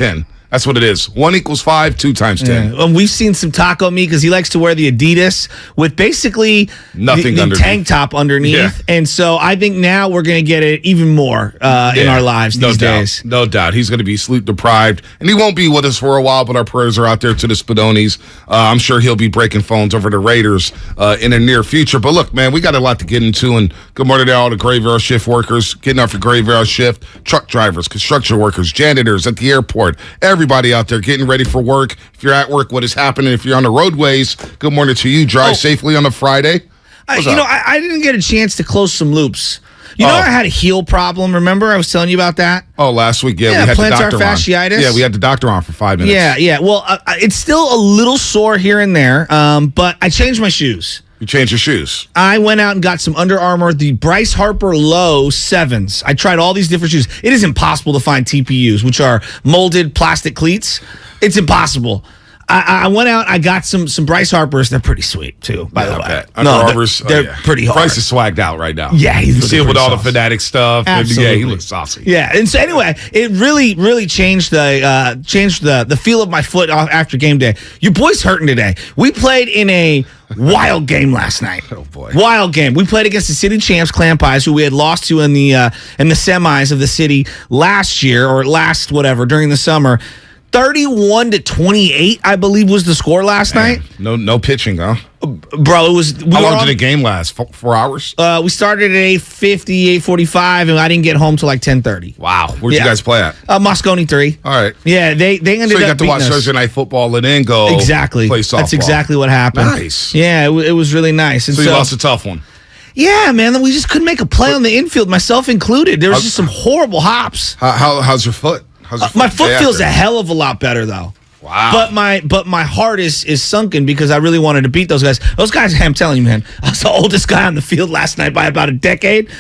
10. That's what it is. 1 equals 5, 2 times 10. And we've seen some taco meat because he likes to wear the Adidas with basically nothing the underneath. Tank top underneath. Yeah. And so I think now we're going to get it even more in our lives these days. No doubt. He's going to be sleep deprived. And he won't be with us for a while, but our prayers are out there to the Spadonis. I'm sure he'll be breaking phones over the Raiders in the near future. But look, man, we got a lot to get into. And good morning to all the graveyard shift workers, getting off your graveyard shift, truck drivers, construction workers, janitors at the airport, everybody out there getting ready for work. If you're at work, what is happening? If you're on the roadways, good morning to you. Drive safely on a Friday. I didn't get a chance to close some loops. I had a heel problem. Remember, I was telling you about that? Oh, last week, we had the doctor on. Fasciitis. Yeah, we had the doctor on for 5 minutes. Yeah. Well, it's still a little sore here and there, but I changed my shoes. You changed your shoes. I went out and got some Under Armour, the Bryce Harper Low 7s. I tried all these different shoes. It is impossible to find TPUs, which are molded plastic cleats. It's impossible. I went out, I got some Bryce Harpers. They're pretty sweet, too, by the way. Under Armour's, they're pretty hard. Bryce is swagged out right now. Yeah, he's see him with all the Fanatic stuff. Absolutely. And he looks saucy. Yeah, and so anyway, it really changed the feel of my foot after game day. Your boy's hurting today. We played in a wild game last night. Oh boy, wild game. We played against the city champs, Clam Pies, who we had lost to in the semis of the city last year or during the summer. 31-28, I believe, was the score last night. No pitching, huh? Bro, it was. How long did the game last? 4 hours? We started at 8:50, 8:45, and I didn't get home till like 10:30. Wow. Where'd you guys play at? Moscone 3. All right. Yeah, they ended up. So you got to watch Thursday Night Football and then go exactly play softball. That's exactly what happened. Nice. Yeah, it was really nice. And so you lost a tough one. Yeah, man. We just couldn't make a play on the infield, myself included. There was just some horrible hops. How's your foot? My foot feels a hell of a lot better, though. Wow. But my heart is sunken because I really wanted to beat those guys. Those guys, I'm telling you, man, I was the oldest guy on the field last night by about a decade.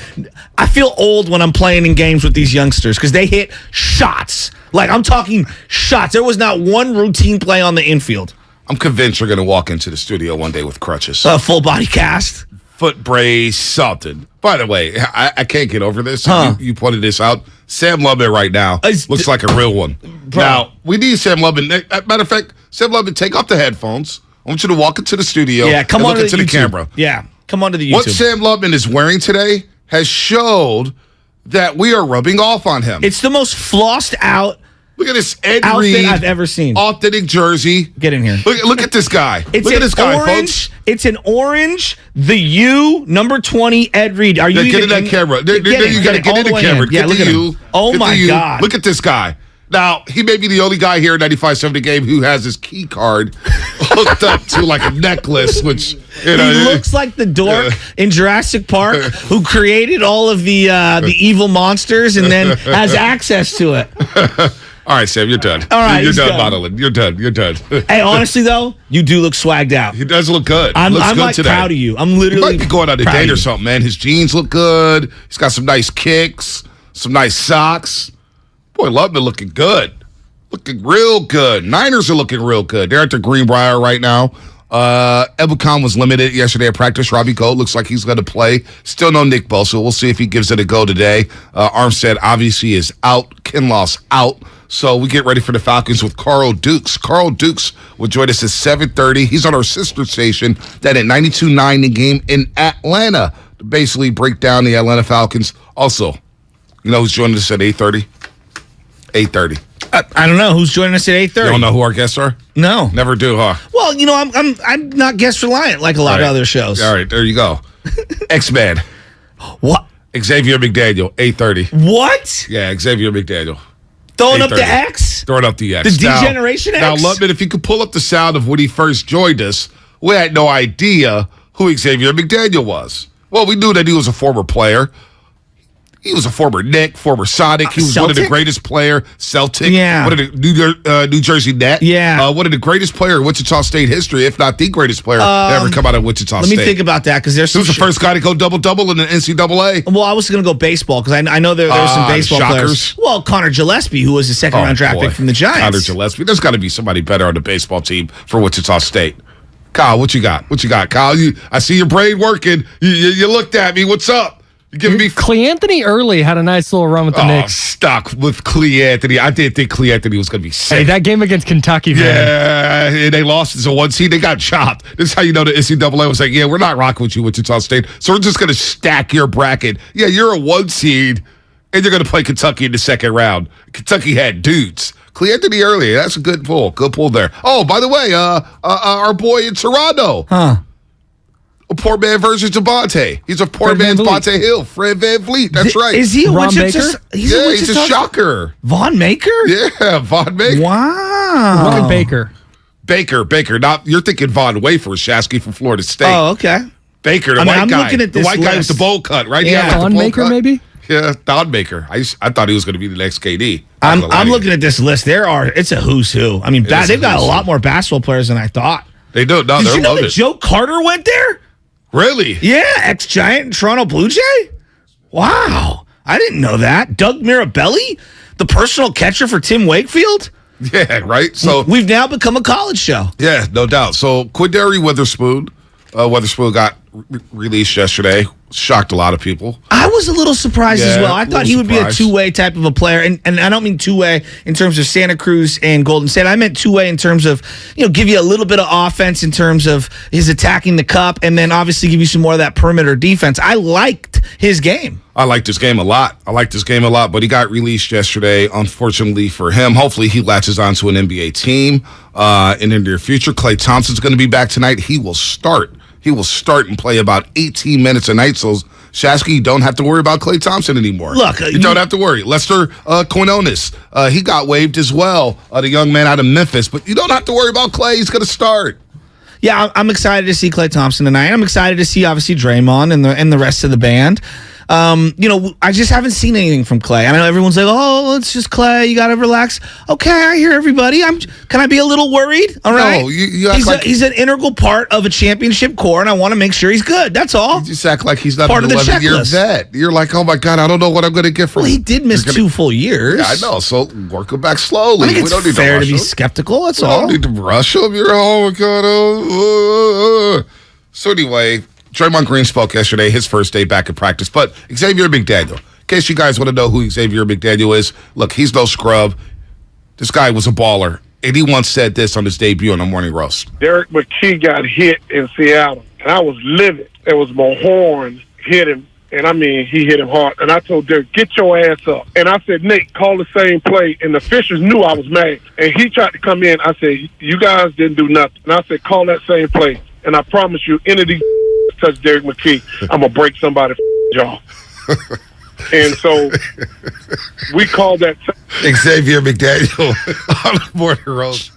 I feel old when I'm playing in games with these youngsters because they hit shots. Like, I'm talking shots. There was not one routine play on the infield. I'm convinced you're going to walk into the studio one day with crutches. Full body cast. Foot brace, something. By the way, I can't get over this. You pointed this out. Sam Lubman right now looks like a real one. Bro. Now, we need Sam Lubman. Matter of fact, Sam Lubman, take off the headphones. I want you to walk into the studio and look into the camera. Yeah, come onto the YouTube. What Sam Lubman is wearing today has showed that we are rubbing off on him. It's the most flossed out Look at this Ed outfit Reed I've ever seen. Authentic jersey. Get in here. Look at this guy. Look at this guy, folks. It's an orange, the U, number 20, Ed Reed. Are you get in that camera. There you got to get in the camera. Yeah, look at you. Oh, my God. Look at this guy. Now, he may be the only guy here at 95.7 game who has his key card hooked up to like a necklace, which, he looks like the dork in Jurassic Park who created all of the evil monsters and then has access to it. All right, Sam, you're done. All right, you're done modeling. You're done. Hey, honestly, though, you do look swagged out. He does look good. I'm good like today. Proud of you. I'm literally He might be going on a date or something, man. His jeans look good. He's got some nice kicks, some nice socks. Boy, Lubman looking good. Looking real good. Niners are looking real good. They're at the Greenbrier right now. Ebukam was limited yesterday at practice. Robbie Gold looks like he's going to play. Still no Nick Bosa. We'll see if he gives it a go today. Armstead obviously is out. Kinlaw's out. So we get ready for the Falcons with Carl Dukes. Carl Dukes will join us at 7:30. He's on our sister station that at 92.9 the game in Atlanta to basically break down the Atlanta Falcons. Also, you know who's joining us at 8:30? 8:30. I don't know who's joining us at 8:30. You don't know who our guests are? No, never do, huh? Well, you know, I'm not guest reliant like a lot of other shows. All right, there you go. X-Man. What? Xavier McDaniel, 8:30. What? Yeah, Xavier McDaniel. Throwing up the X? Throwing up the X. The D-Generation X? Now, Lubman, if you could pull up the sound of when he first joined us, we had no idea who Xavier McDaniel was. Well, we knew that he was a former player. He was a former Knick, former Sonic. He was Celtic? one of the greatest player, Celtic. Yeah. One of the New Jersey Net. Yeah. One of the greatest player in Wichita State history, if not the greatest player to ever come out of Wichita State. Let me think about that because there's He was the first guy to go double-double in the NCAA. Well, I was going to go baseball because I know there were some baseball shockers. players. Well, Connor Gillespie, who was a second-round draft pick from the Giants. Connor Gillespie. There's got to be somebody better on the baseball team for Wichita State. Kyle, what you got? Kyle, I see your brain working. You looked at me. What's up? You giving me Cleanthony early had a nice little run with the Knicks. Stuck with Cleanthony. I didn't think Cleanthony was going to be sick. Hey, that game against Kentucky, man. Yeah, and they lost as a 1 seed. They got chopped. This is how you know the NCAA was like, yeah, we're not rocking with you, Wichita State. So we're just going to stack your bracket. Yeah, you're a 1 seed, and you're going to play Kentucky in the second round. Kentucky had dudes. Cleanthony early. That's a good pull. Good pull there. Oh, by the way, our boy in Toronto. A poor man versus Javante. He's a poor man's Vontae Hill. Fred Van Vliet. That's right. Is he a Ron Wichita? Baker? He's a shocker. Von Maker? Yeah, Von Baker. Wow. Ron Baker. Baker. Not you're thinking Von Wafer, Shasky from Florida State. Oh, okay. Baker, the I mean, white I'm guy. looking at The this white guy with list. the bowl cut, right? Yeah. Don Maker, maybe? Yeah, Don Maker. I thought he was going to be the next KD. I'm looking at this list. It's a who's who. I mean, they've got a lot more basketball players than I thought. They do. No, Did they're you know loaded. that Joe Carter went there? Really? Yeah, ex-Giant and Toronto Blue Jay? Wow. I didn't know that. Doug Mirabelli, the personal catcher for Tim Wakefield? Yeah, right? So We've now become a college show. yeah, no doubt. So Quindary Witherspoon got released yesterday. Shocked a lot of people. I was a little surprised as Yeah, well. I a thought little he would be a surprised. two-way type of a player. And I don't mean two-way in terms of Santa Cruz and Golden State. I meant two-way in terms of, give you a little bit of offense in terms of his attacking the cup and then obviously give you some more of that perimeter defense. I liked his game. I liked this game a lot. But he got released yesterday, unfortunately for him. Hopefully he latches on to an NBA team in the near future. Klay Thompson's going to be back tonight. He will start and play about 18 minutes a night. So, Shasky, you don't have to worry about Klay Thompson anymore. Look, you don't have to worry. Lester Quinones, he got waived as well, the young man out of Memphis. But you don't have to worry about Klay. He's going to start. Yeah, I'm excited to see Klay Thompson tonight. I'm excited to see, obviously, Draymond and the rest of the band. I just haven't seen anything from Klay. I know everyone's like, "Oh, it's just Klay. You got to relax." Okay, I hear everybody. Can I be a little worried? All right. No, you act he's an integral part of a championship core, and I want to make sure he's good. That's all. You just act like he's not Part an of the 11-year checklist. vet. You're like, oh my God, I don't know what I'm going to get from Well, him. he did miss 2 full years. Yeah, I know. So work him back slowly. I think it's we don't need fair to to rush be him. skeptical. That's We all. don't need to rush him. You're, oh my God. So anyway, Draymond Green spoke yesterday, his first day back in practice. But Xavier McDaniel, in case you guys want to know who Xavier McDaniel is, look, he's no scrub. This guy was a baller. And he once said this on his debut on the Morning Roast. Derek McKee got hit in Seattle, and I was livid. It was Mahorn hit him, and I mean, he hit him hard. And I told Derek, get your ass up. And I said, Nate, call the same play. And the officials knew I was mad. And he tried to come in. I said, you guys didn't do nothing. And I said, call that same play. And I promise you, any of these touch Derek McKee, I'm going to break somebody's jaw. And so we called that. Xavier McDaniel on the Morning Roast.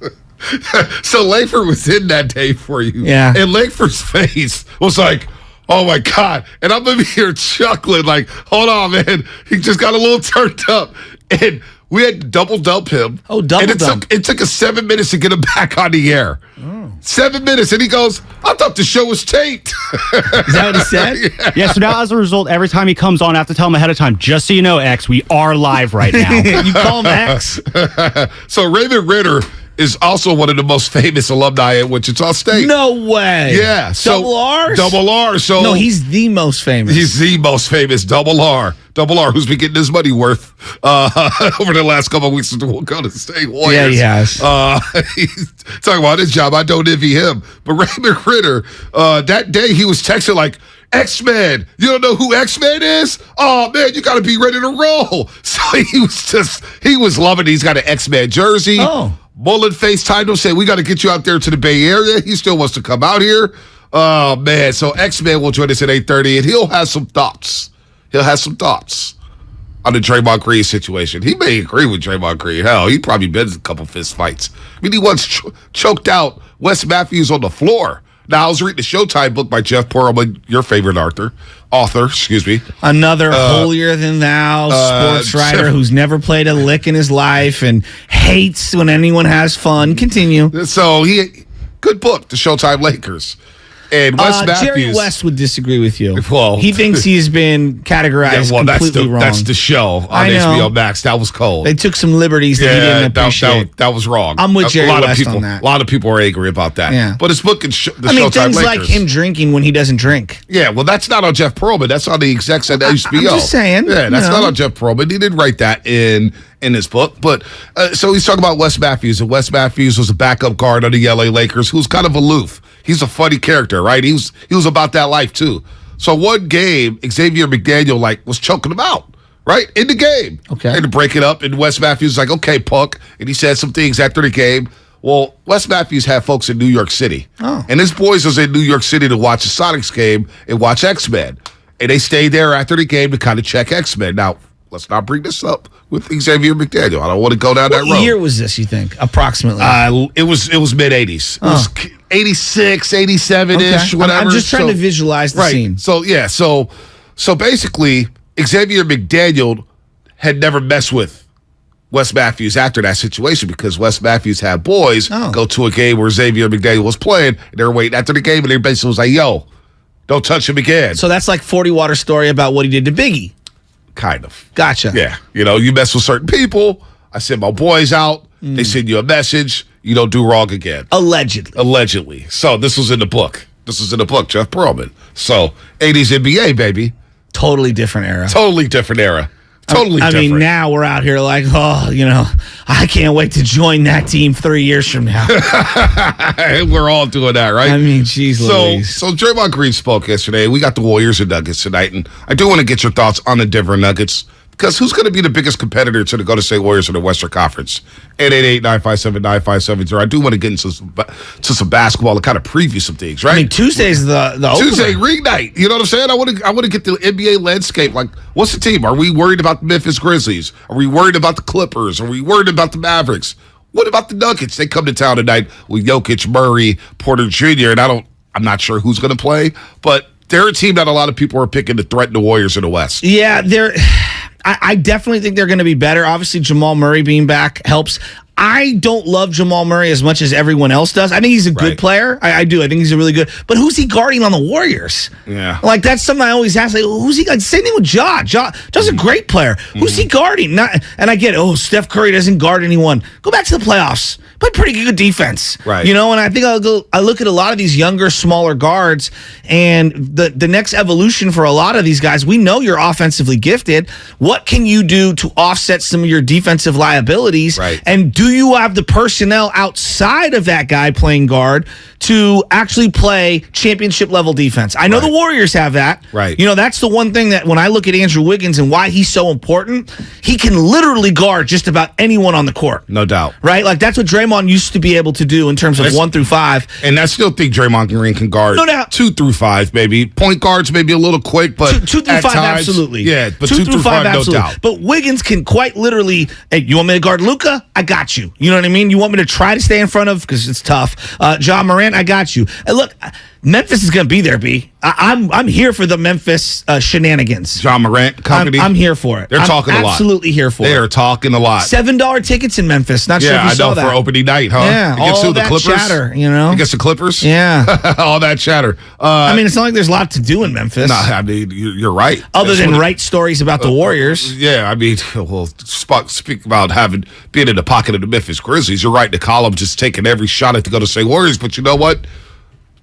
So Langford was in that day for you. Yeah. And Langford's face was like, oh my God. And I'm over here chuckling like, hold on, man. He just got a little turned up. And we had to double dump him. Oh, double and dump. It took us 7 minutes to get him back on the air. 7 minutes. And he goes, I thought the show was taped. Is that what he said? Yeah, so now as a result, every time he comes on, I have to tell him ahead of time, just so you know, X, we are live right now. You call him X? So Raymond Ritter is also one of the most famous alumni at Wichita State. No way. Yeah. So, Double R's? Double R. So No, he's the most famous. He's the most famous, Double R. Double R, who's been getting his money worth over the last couple of weeks since we'll go to State Warriors. Yeah, he has. He's talking about his job. I don't envy him. But Raymond Ritter, that day he was texting like, X-Men. You don't know who X-Men is? Oh, man, you got to be ready to roll. So he was loving it. He's got an X-Men jersey. Oh. Mullen FaceTimed him, said, we got to get you out there to the Bay Area. He still wants to come out here. Oh, man. So X-Men will join us at 8:30, and he'll have some thoughts. On the Draymond Green situation. He may agree with Draymond Green. Hell, he probably been in a couple fist fights. I mean, he once choked out Wes Matthews on the floor. Now, I was reading the Showtime book by Jeff Pearlman, your favorite author, Another holier-than-thou sports writer who's never played a lick in his life and hates when anyone has fun. Continue. So, good book, The Showtime Lakers. And Wes Matthews. Jerry West would disagree with you. Well, he thinks he's been categorized completely wrong. That's the show on HBO Max. That was cold. They took some liberties that he didn't appreciate. That was wrong. I'm with Jerry West on that. A lot of people are angry about that. Yeah. But his book and the I mean, Showtime things Lakers. like him drinking when he doesn't drink. Yeah, well, that's not on Jeff Pearlman. That's on the execs at HBO. I'm just saying. Yeah, that's not on Jeff Pearlman. He didn't write that in his book. But so he's talking about Wes Matthews. And Wes Matthews was a backup guard on the LA Lakers who's kind of aloof. He's a funny character, right? He was about that life, too. So one game, Xavier McDaniel, was choking him out, right? In the game. Okay. And to break it up, and Wes Matthews was like, okay, punk. And he said some things after the game. Well, Wes Matthews had folks in New York City. Oh. And his boys was in New York City to watch the Sonics game and watch X-Men. And they stayed there after the game to kind of check X-Men. Now, let's not bring this up with Xavier McDaniel. I don't want to go down that road. What year was this, you think, approximately? It was mid-'80s. It was 86, 87-ish, whatever. I'm just trying to visualize the scene. So basically, Xavier McDaniel had never messed with Wes Matthews after that situation because Wes Matthews had boys go to a game where Xavier McDaniel was playing, and they were waiting after the game, and they basically was like, yo, don't touch him again. So that's like 40 Water story about what he did to Biggie. Kind of. Gotcha. Yeah. You mess with certain people. I send my boys out. They send you a message. You don't do wrong again. Allegedly. So this was in the book. Jeff Pearlman. So 80s NBA, baby. Totally different era. I mean, now we're out here like, I can't wait to join that team 3 years from now. We're all doing that, right? I mean, geez Louise. So Draymond Green spoke yesterday. We got the Warriors and Nuggets tonight, and I do want to get your thoughts on the Denver Nuggets because who's going to be the biggest competitor to the Golden State Warriors in the Western Conference? 888-957-9570. I do want to get into some basketball and kind of preview some things, right? I mean, Tuesday's the Tuesday opener. ring night. You know what I'm saying? I want to get the NBA landscape. Like, what's the team? Are we worried about the Memphis Grizzlies? Are we worried about the Clippers? Are we worried about the Mavericks? What about the Nuggets? They come to town tonight with Jokic, Murray, Porter Jr., and I'm not sure who's going to play, but they're a team that a lot of people are picking to threaten the Warriors in the West. Yeah, I definitely think they're going to be better. Obviously, Jamal Murray being back helps. I don't love Jamal Murray as much as everyone else does. I think he's a good player. I do. I think he's a really good. But who's he guarding on the Warriors? Yeah. Like, that's something I always ask. Like, who's he guarding? Same thing with Ja. Ja's a great player. Who's he guarding? And I get, Steph Curry doesn't guard anyone. Go back to the playoffs. Play pretty good defense. Right. And I think I look at a lot of these younger, smaller guards, and the next evolution for a lot of these guys, we know you're offensively gifted. What can you do to offset some of your defensive liabilities? Right. And do you have the personnel outside of that guy playing guard to actually play championship level defense? I know the Warriors have that. Right. That's the one thing that when I look at Andrew Wiggins and why he's so important, he can literally guard just about anyone on the court. No doubt. Right? Like, that's what Draymond used to be able to do in terms of 1 through 5. And I still think Draymond Green can guard 2 through 5, maybe. Point guards maybe a little quick, but 2 through 5, absolutely. Yeah, but 2 through 5, no doubt. But Wiggins can quite literally, hey, you want me to guard Luka? I got you. You know what I mean? You want me to try to stay in front of, because it's tough, Ja Morant? I got you. And look, Memphis is going to be there, B. I'm here for the Memphis shenanigans. Ja Morant company? I'm here for it. They're talking a lot. Absolutely here for it. They are talking a lot. $7 tickets in Memphis. Not sure if you saw that. Yeah, I know, for opening night, huh? Yeah, Against all the that Clippers? chatter, Against the Clippers? Yeah. All that chatter. It's not like there's a lot to do in Memphis. No, I mean, you're right. Other than write stories about the Warriors. Yeah, I mean, well, speak about being in the pocket of the Memphis Grizzlies. You're right, the column just taking every shot at the Golden State Warriors, but you know what?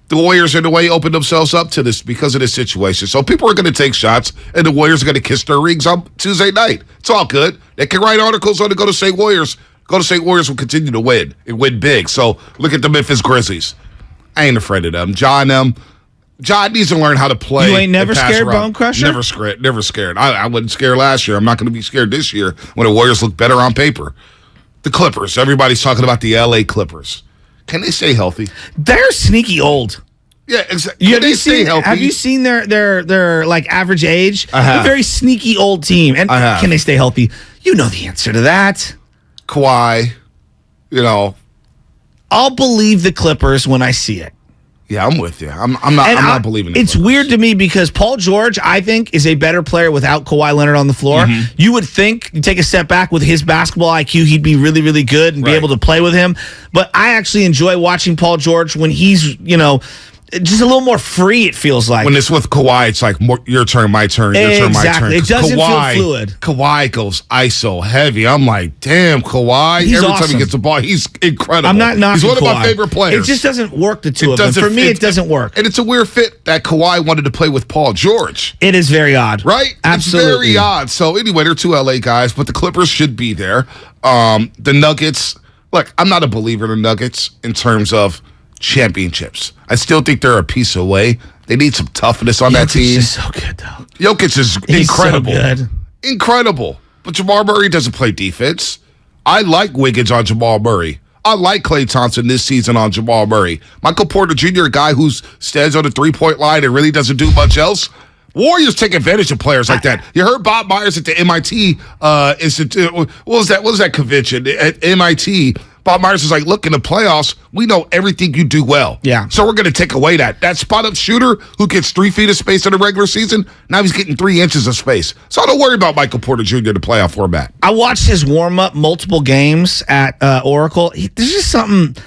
The Warriors, in a way, opened themselves up to this because of this situation. So people are going to take shots, and the Warriors are going to kiss their rings on Tuesday night. It's all good. They can write articles on the Golden State Warriors. Golden State Warriors will continue to win and win big. So look at the Memphis Grizzlies. I ain't afraid of them. Ja needs to learn how to play. You ain't never scared, Bone Crusher? Never scared. I wasn't scared last year. I'm not going to be scared this year when the Warriors look better on paper. The Clippers. Everybody's talking about the L.A. Clippers. Can they stay healthy? They're sneaky old. Yeah, exactly. Have you seen their like average age? I have. They're a very sneaky old team. And can they stay healthy? You know the answer to that. Kawhi, I'll believe the Clippers when I see it. Yeah, I'm with you. I'm not believing it. It's weird to me because Paul George, I think, is a better player without Kawhi Leonard on the floor. Mm-hmm. You would think, you take a step back with his basketball IQ, he'd be really, really good and be able to play with him. But I actually enjoy watching Paul George when he's, just a little more free, it feels like. When it's with Kawhi, it's like more, your turn, my turn, your turn, my turn. It doesn't feel fluid. Kawhi goes ISO heavy. I'm like, damn, Kawhi. He's Every awesome. time he gets the ball, he's incredible. I'm not knocking He's one of Kawhi. my favorite players. It just doesn't work, the two of them. For me, it doesn't work. And it's a weird fit that Kawhi wanted to play with Paul George. It is very odd. Right? Absolutely. It's very odd. So anyway, they're two LA guys, but the Clippers should be there. The Nuggets, look, I'm not a believer in the Nuggets in terms of championships. I still think they're a piece away. They need some toughness on that team. Jokic is so good, though. Jokic is He's incredible. so good. Incredible. But Jamal Murray doesn't play defense. I like Wiggins on Jamal Murray. I like Klay Thompson this season on Jamal Murray. Michael Porter Jr., a guy who stands on the three-point line and really doesn't do much else. Warriors take advantage of players like that. You heard Bob Myers at the MIT Institute. What was that convention at MIT? Bob Myers is like, look, in the playoffs, we know everything you do well. Yeah. So we're going to take away that. That spot-up shooter who gets 3 feet of space in the regular season, now he's getting 3 inches of space. So don't worry about Michael Porter Jr. in the playoff format. I watched his warm-up multiple games at Oracle. There's just something...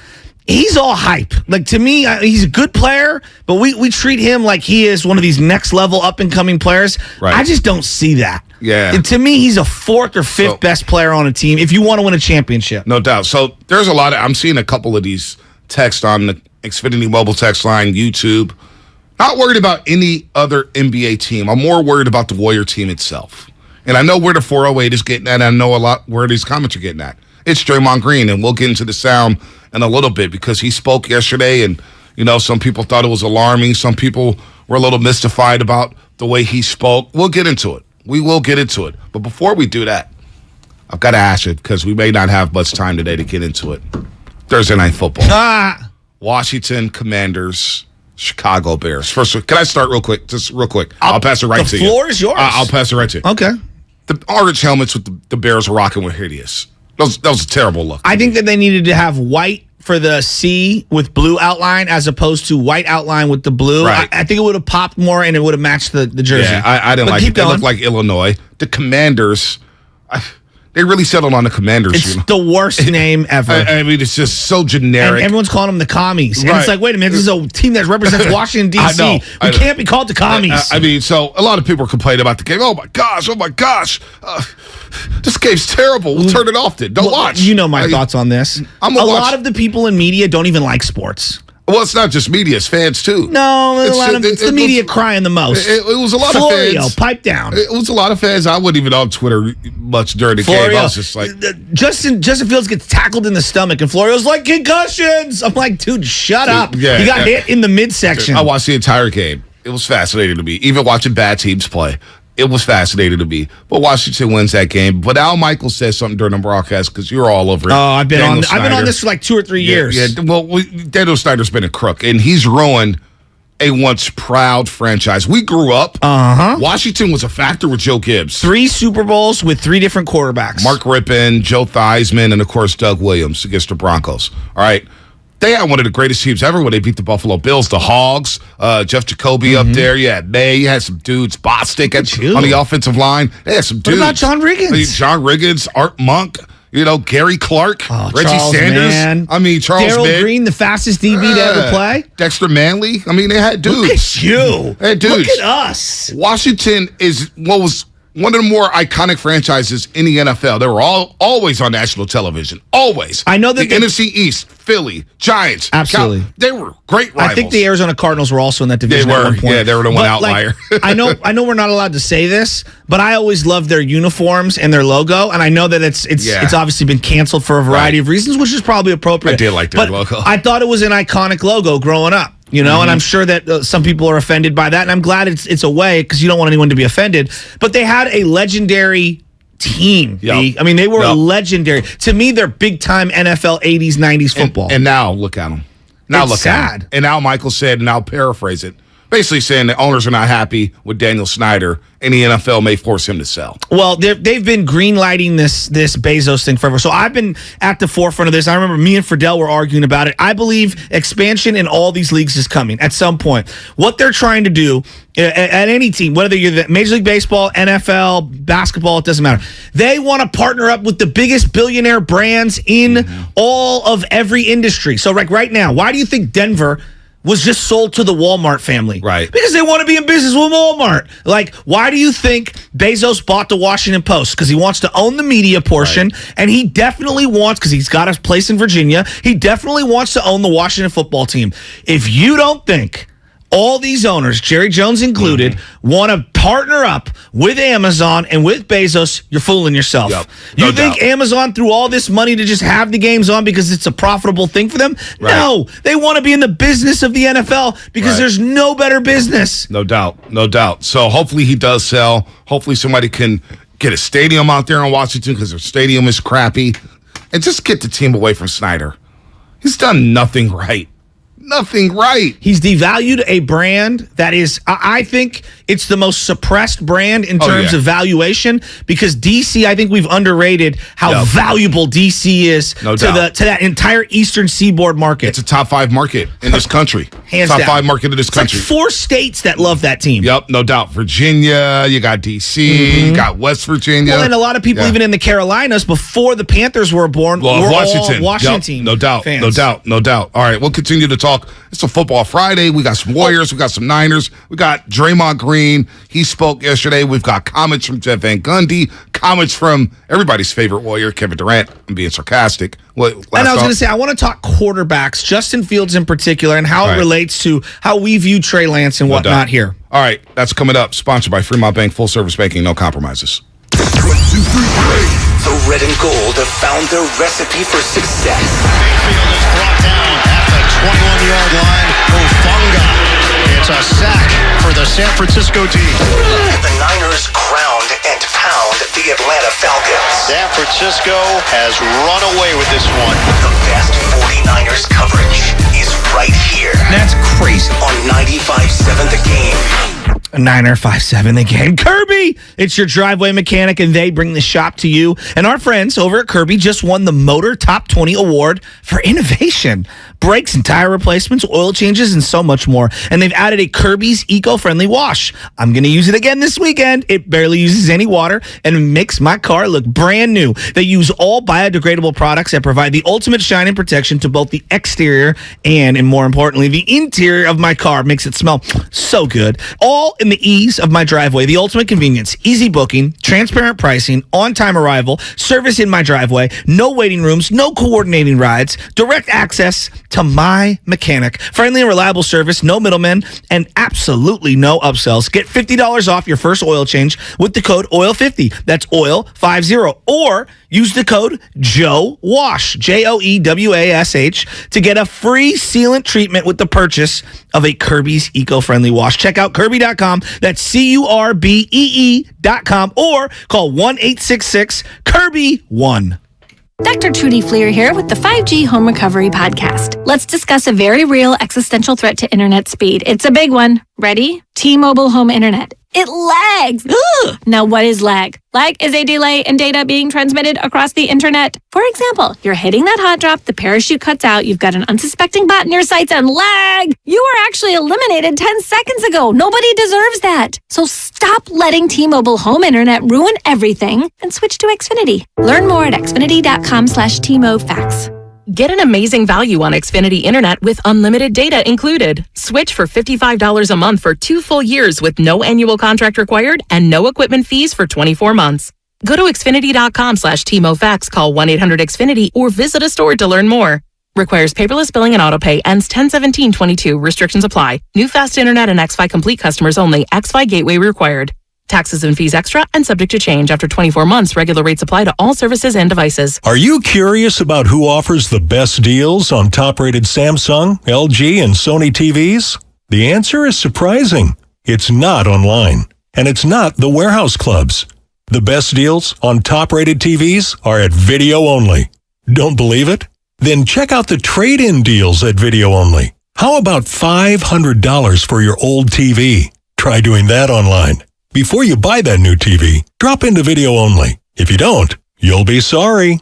He's all hype. Like, to me, he's a good player, but we treat him like he is one of these next-level up-and-coming players. Right. I just don't see that. Yeah. And to me, he's a 4th or 5th best player on a team if you want to win a championship. No doubt. So there's a lot of... I'm seeing a couple of these texts on the Xfinity mobile text line, YouTube. Not worried about any other NBA team. I'm more worried about the Warrior team itself. And I know where the 408 is getting at, and I know a lot where these comments are getting at. It's Draymond Green, and we'll get into the sound in a little bit because he spoke yesterday, and, you know, some people thought it was alarming. Some people were a little mystified about the way he spoke. We'll get into it. We will get into it. But before we do that, I've got to ask you, because we may not have much time today to get into it. Thursday Night Football. Washington Commanders, Chicago Bears. First, can I start real quick? Just real quick. I'll pass it right to you. The floor is yours. I'll pass it right to you. Okay. The orange helmets with the Bears are rocking were hideous. That was a terrible look. I think that they needed to have white for the C with blue outline as opposed to white outline with the blue. Right. I think it would have popped more and it would have matched the jersey. Yeah, I didn't But like keep it. They going. looked like Illinois. The Commanders, they really settled on the Commanders. It's the worst name ever. I mean, it's just so and generic. everyone's calling them the commies. And Right. it's like, wait a minute, this is a team that represents Washington, D.C. I know. We can't be called the commies. I mean, so a lot of people are complaining about the game. Oh my gosh. This game's terrible. We'll turn it off then. Don't watch. You know my thoughts on this. I'm a gonna watch. lot of the people in media don't even like sports. Well, it's not just media, it's fans too. No, it's the media was- crying the most. It was a lot Florio, of fans. pipe down. It was a lot of fans. I wasn't even on Twitter much during the game. I was just like, Justin Fields gets tackled in the stomach, and Florio's like, concussions. I'm like, dude, shut up. Yeah, he got hit in the midsection. I watched the entire game. It was fascinating to me. Even watching bad teams play, it was fascinating to me. But Washington wins that game. But Al Michaels says something during the broadcast because you're all over it. Oh, I've been Daniel on Snyder. this for like 2 or 3 years. Yeah. Well, Daniel Snyder's been a crook, and he's ruined a once proud franchise. We grew up. Washington was a factor with Joe Gibbs. 3 Super Bowls with 3 different quarterbacks. Mark Rippon, Joe Theismann, and, of course, Doug Williams against the Broncos. All right. They had one of the greatest teams ever when they beat the Buffalo Bills. The Hogs, Jeff Jacoby up there. You had May. You had some dudes. Bostic on the offensive line. They had some dudes. What about John Riggins? John Riggins, Art Monk, Gary Clark, Reggie Charles Sanders. Mann. I mean, Charles Darryl Mann. Green, the fastest DB to ever play. Dexter Manley. I mean, they had dudes. Look at you. They had dudes. Look at us. Washington is what was one of the more iconic franchises in the NFL. They were always on national television. Always. I know that the NFC East, Philly, Giants. Absolutely. They were great rivals. I think the Arizona Cardinals were also in that division They at were. one point. Yeah, they were the one outlier. I know we're not allowed to say this, but I always loved their uniforms and their logo, and I know that it's obviously been canceled for a variety of reasons, which is probably appropriate. I did like their logo. I thought it was an iconic logo growing up. And I'm sure that some people are offended by that, and I'm glad it's away because you don't want anyone to be offended. But they had a legendary team. Yep. I mean, they were legendary. To me, they're big-time NFL 80s, 90s football. And now look at them. Now It's look sad. at them. And now Michael said, and I'll paraphrase it, basically saying the owners are not happy with Daniel Snyder, and the NFL may force him to sell. Well, they've been green-lighting this Bezos thing forever. So I've been at the forefront of this. I remember me and Friedel were arguing about it. I believe expansion in all these leagues is coming at some point. What they're trying to do at any team, whether you're the Major League Baseball, NFL, basketball, it doesn't matter. They want to partner up with the biggest billionaire brands in all of every industry. So right now, why do you think Denver was just sold to the Walmart family. Right. Because they want to be in business with Walmart. Like, why do you think Bezos bought the Washington Post? Because he wants to own the media portion, and he definitely wants, because he's got a place in Virginia, he definitely wants to own the Washington football team. If you don't think all these owners, Jerry Jones included, want to partner up with Amazon and with Bezos, you're fooling yourself. Yep. You think Amazon threw all this money to just have the games on because it's a profitable thing for them? Right. No, they want to be in the business of the NFL because there's no better business. No doubt. No doubt. So hopefully he does sell. Hopefully somebody can get a stadium out there in Washington because their stadium is crappy. And just get the team away from Snyder. He's done nothing right. Nothing right. He's devalued a brand that is, I think it's the most suppressed brand in terms of valuation, because DC, I think we've underrated how valuable DC is to that entire Eastern Seaboard market. It's a top 5 market in this country. Hands top down. 5 market in this country. Like 4 states that love that team. Yep, no doubt. Virginia, you got DC, you got West Virginia. Well, and a lot of people, even in the Carolinas, before the Panthers were born, were Washington. all Washington No doubt, fans. no doubt, no doubt. All right, we'll continue to talk. It's a football Friday. We got some Warriors. We got some Niners. We got Draymond Green. He spoke yesterday. We've got comments from Jeff Van Gundy, comments from everybody's favorite Warrior, Kevin Durant. I'm being sarcastic. And I was going to say, I want to talk quarterbacks, Justin Fields in particular, and how it relates to how we view Trey Lance and whatnot here. All right, that's coming up. Sponsored by Fremont Bank, full service banking, no compromises. 1, 2, 3, the red and gold have found their recipe for success. Mayfield is brought down at the 21-yard line. Ofunga. It's a sack for the San Francisco team. And the Niners ground and pound the Atlanta Falcons. San Francisco has run away with this one. The best 49ers coverage is right here. That's crazy. On 95.7 The Game. Niner 5-7 the game. Kirby, it's your driveway mechanic, and they bring the shop to you. And our friends over at Kirby just won the Motor Top 20 Award for innovation. Brakes and tire replacements, oil changes, and so much more. And they've added a Kirby's eco-friendly wash. I'm going to use it again this weekend. It barely uses any water and makes my car look brand new. They use all biodegradable products that provide the ultimate shine and protection to both the exterior and more importantly, the interior of my car. Makes it smell so good. All in the ease of my driveway. The ultimate convenience. Easy booking, transparent pricing, on-time arrival, service in my driveway, no waiting rooms, no coordinating rides, direct access to my mechanic. Friendly and reliable service, no middlemen, and absolutely no upsells. Get $50 off your first oil change with the code OIL50. That's OIL50. Or use the code JOEWASH, JOEWASH, to get a free sealant treatment with the purchase of a Kirby's eco-friendly wash. Check out Kirby.com. That's CURBEE.com, or call 1-866-KIRBY-1. Dr. Trudy Fleer here with the 5G Home Recovery Podcast. Let's discuss a very real existential threat to internet speed. It's a big one. Ready? T-Mobile Home Internet. It lags. Ugh. Now, what is lag? Lag is a delay in data being transmitted across the internet. For example, you're hitting that hot drop, the parachute cuts out, you've got an unsuspecting bot in your sights, and lag! You were actually eliminated 10 seconds ago. Nobody deserves that. So stop letting T-Mobile Home Internet ruin everything and switch to Xfinity. Learn more at xfinity.com/TMOFax. Get an amazing value on Xfinity Internet with unlimited data included. Switch for $55 a month for 2 full years with no annual contract required and no equipment fees for 24 months. Go to xfinity.com/TMOFax, call 1-800-XFINITY, or visit a store to learn more. Requires paperless billing and autopay. Ends 10/17/22. Restrictions apply. New fast internet and xFi Complete customers only. xFi Gateway required. Taxes and fees extra and subject to change. After 24 months, regular rates apply to all services and devices. Are you curious about who offers the best deals on top-rated Samsung, LG, and Sony TVs? The answer is surprising. It's not online, and it's not the warehouse clubs. The best deals on top-rated TVs are at Video Only. Don't believe it? Then check out the trade-in deals at Video Only. How about $500 for your old TV? Try doing that online. Before you buy that new TV, drop into Video Only. If you don't, you'll be sorry.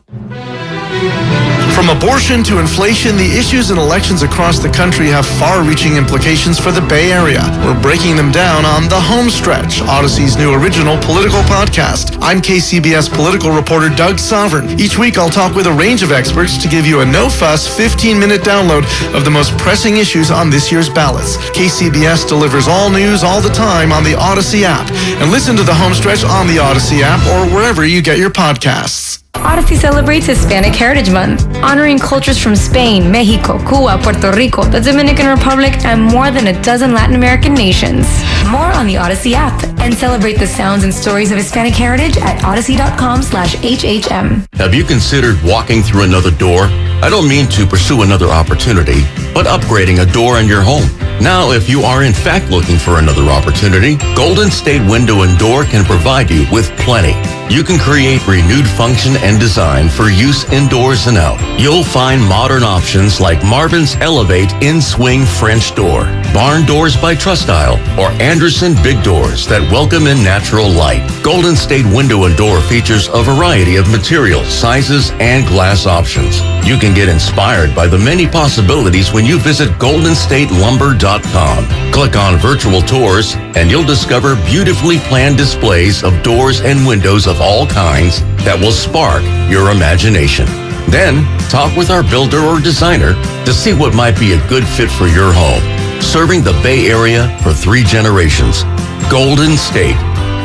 From abortion to inflation, the issues in elections across the country have far-reaching implications for the Bay Area. We're breaking them down on The Home Stretch, Odyssey's new original political podcast. I'm KCBS political reporter Doug Sovereign. Each week, I'll talk with a range of experts to give you a no-fuss 15-minute download of the most pressing issues on this year's ballots. KCBS delivers all news all the time on the Odyssey app. And listen to The Home Stretch on the Odyssey app or wherever you get your podcasts. Odyssey celebrates Hispanic Heritage Month, honoring cultures from Spain, Mexico, Cuba, Puerto Rico, the Dominican Republic, and more than a dozen Latin American nations. More on the Odyssey app, and celebrate the sounds and stories of Hispanic heritage at odyssey.com/HHM. Have you considered walking through another door? I don't mean to pursue another opportunity, but upgrading a door in your home. Now, if you are in fact looking for another opportunity, Golden State Window and Door can provide you with plenty. You can create renewed function and design for use indoors and out. You'll find modern options like Marvin's Elevate In-Swing French Door, Barn Doors by Trustyle, or Anderson Big Doors that welcome in natural light. Golden State Window and Door features a variety of materials, sizes, and glass options. You can get inspired by the many possibilities when you visit GoldenStateLumber.com. Click on virtual tours and you'll discover beautifully planned displays of doors and windows of all kinds that will spark your imagination. Then, talk with our builder or designer to see what might be a good fit for your home. Serving the Bay Area for 3 generations. Golden State.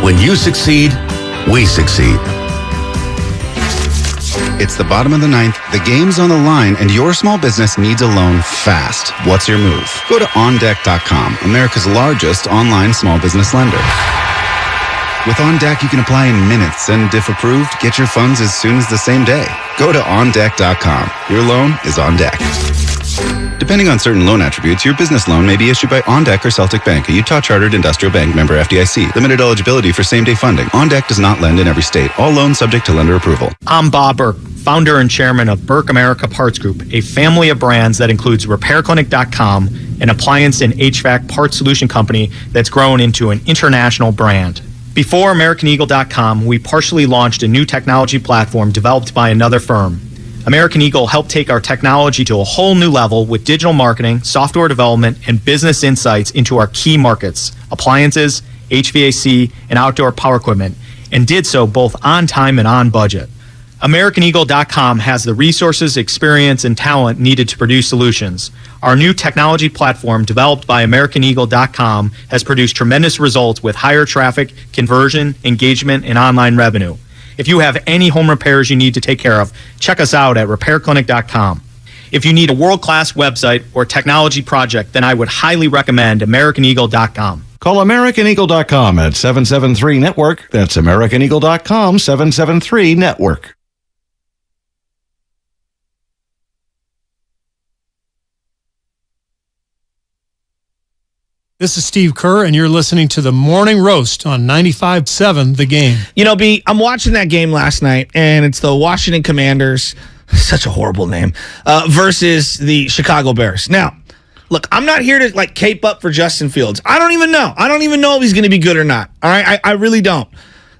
When you succeed, we succeed. It's the bottom of the 9th, the game's on the line, and your small business needs a loan fast. What's your move? Go to OnDeck.com, America's largest online small business lender. With OnDeck, you can apply in minutes, and if approved, get your funds as soon as the same day. Go to OnDeck.com. Your loan is on deck. Depending on certain loan attributes, your business loan may be issued by OnDeck or Celtic Bank, a Utah-chartered industrial bank, member FDIC. Limited eligibility for same-day funding. OnDeck does not lend in every state. All loans subject to lender approval. I'm Bob Burke, founder and chairman of Burke America Parts Group, a family of brands that includes RepairClinic.com, an appliance and HVAC parts solution company that's grown into an international brand. Before AmericanEagle.com, we partially launched a new technology platform developed by another firm. American Eagle helped take our technology to a whole new level with digital marketing, software development, and business insights into our key markets, appliances, HVAC, and outdoor power equipment, and did so both on time and on budget. AmericanEagle.com has the resources, experience, and talent needed to produce solutions. Our new technology platform, developed by AmericanEagle.com, has produced tremendous results with higher traffic, conversion, engagement, and online revenue. If you have any home repairs you need to take care of, check us out at RepairClinic.com. If you need a world-class website or technology project, then I would highly recommend AmericanEagle.com. Call AmericanEagle.com at 773-NETWORK. That's AmericanEagle.com, 773-NETWORK. This is Steve Kerr, and you're listening to the Morning Roast on 95.7 The Game. You know, B, I'm watching that game last night, and it's the Washington Commanders, such a horrible name, versus the Chicago Bears. Now, look, I'm not here to, cape up for Justin Fields. I don't even know. I don't even know if he's going to be good or not. All right? I really don't.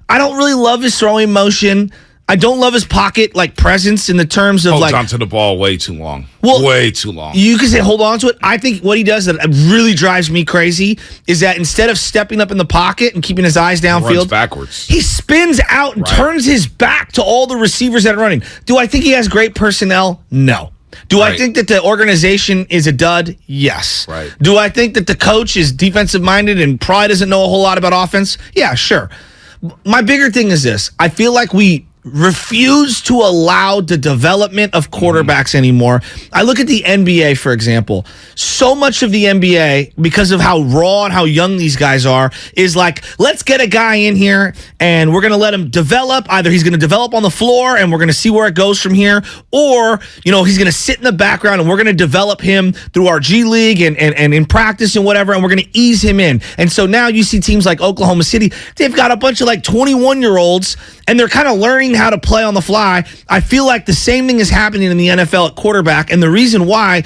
I don't really love his throwing motion. I don't love his pocket presence in the terms of holds onto the ball way too long. Way too long. You can say hold on to it. I think what he does that really drives me crazy is that instead of stepping up in the pocket and keeping his eyes downfield, runs backwards. He spins out and turns his back to all the receivers that are running. Do I think he has great personnel? No. Do I think that the organization is a dud? Yes. Right. Do I think that the coach is defensive minded and probably doesn't know a whole lot about offense? Yeah, sure. My bigger thing is this. I feel like we refuse to allow the development of quarterbacks anymore. I look at the NBA, for example. So much of the NBA, because of how raw and how young these guys are, is let's get a guy in here and we're going to let him develop. Either he's going to develop on the floor and we're going to see where it goes from here, or, he's going to sit in the background and we're going to develop him through our G League and in practice and whatever, and we're going to ease him in. And so now you see teams like Oklahoma City, they've got a bunch of 21-year-olds and they're kind of learning how to play on the fly. I feel like the same thing is happening in the NFL at quarterback, and the reason why,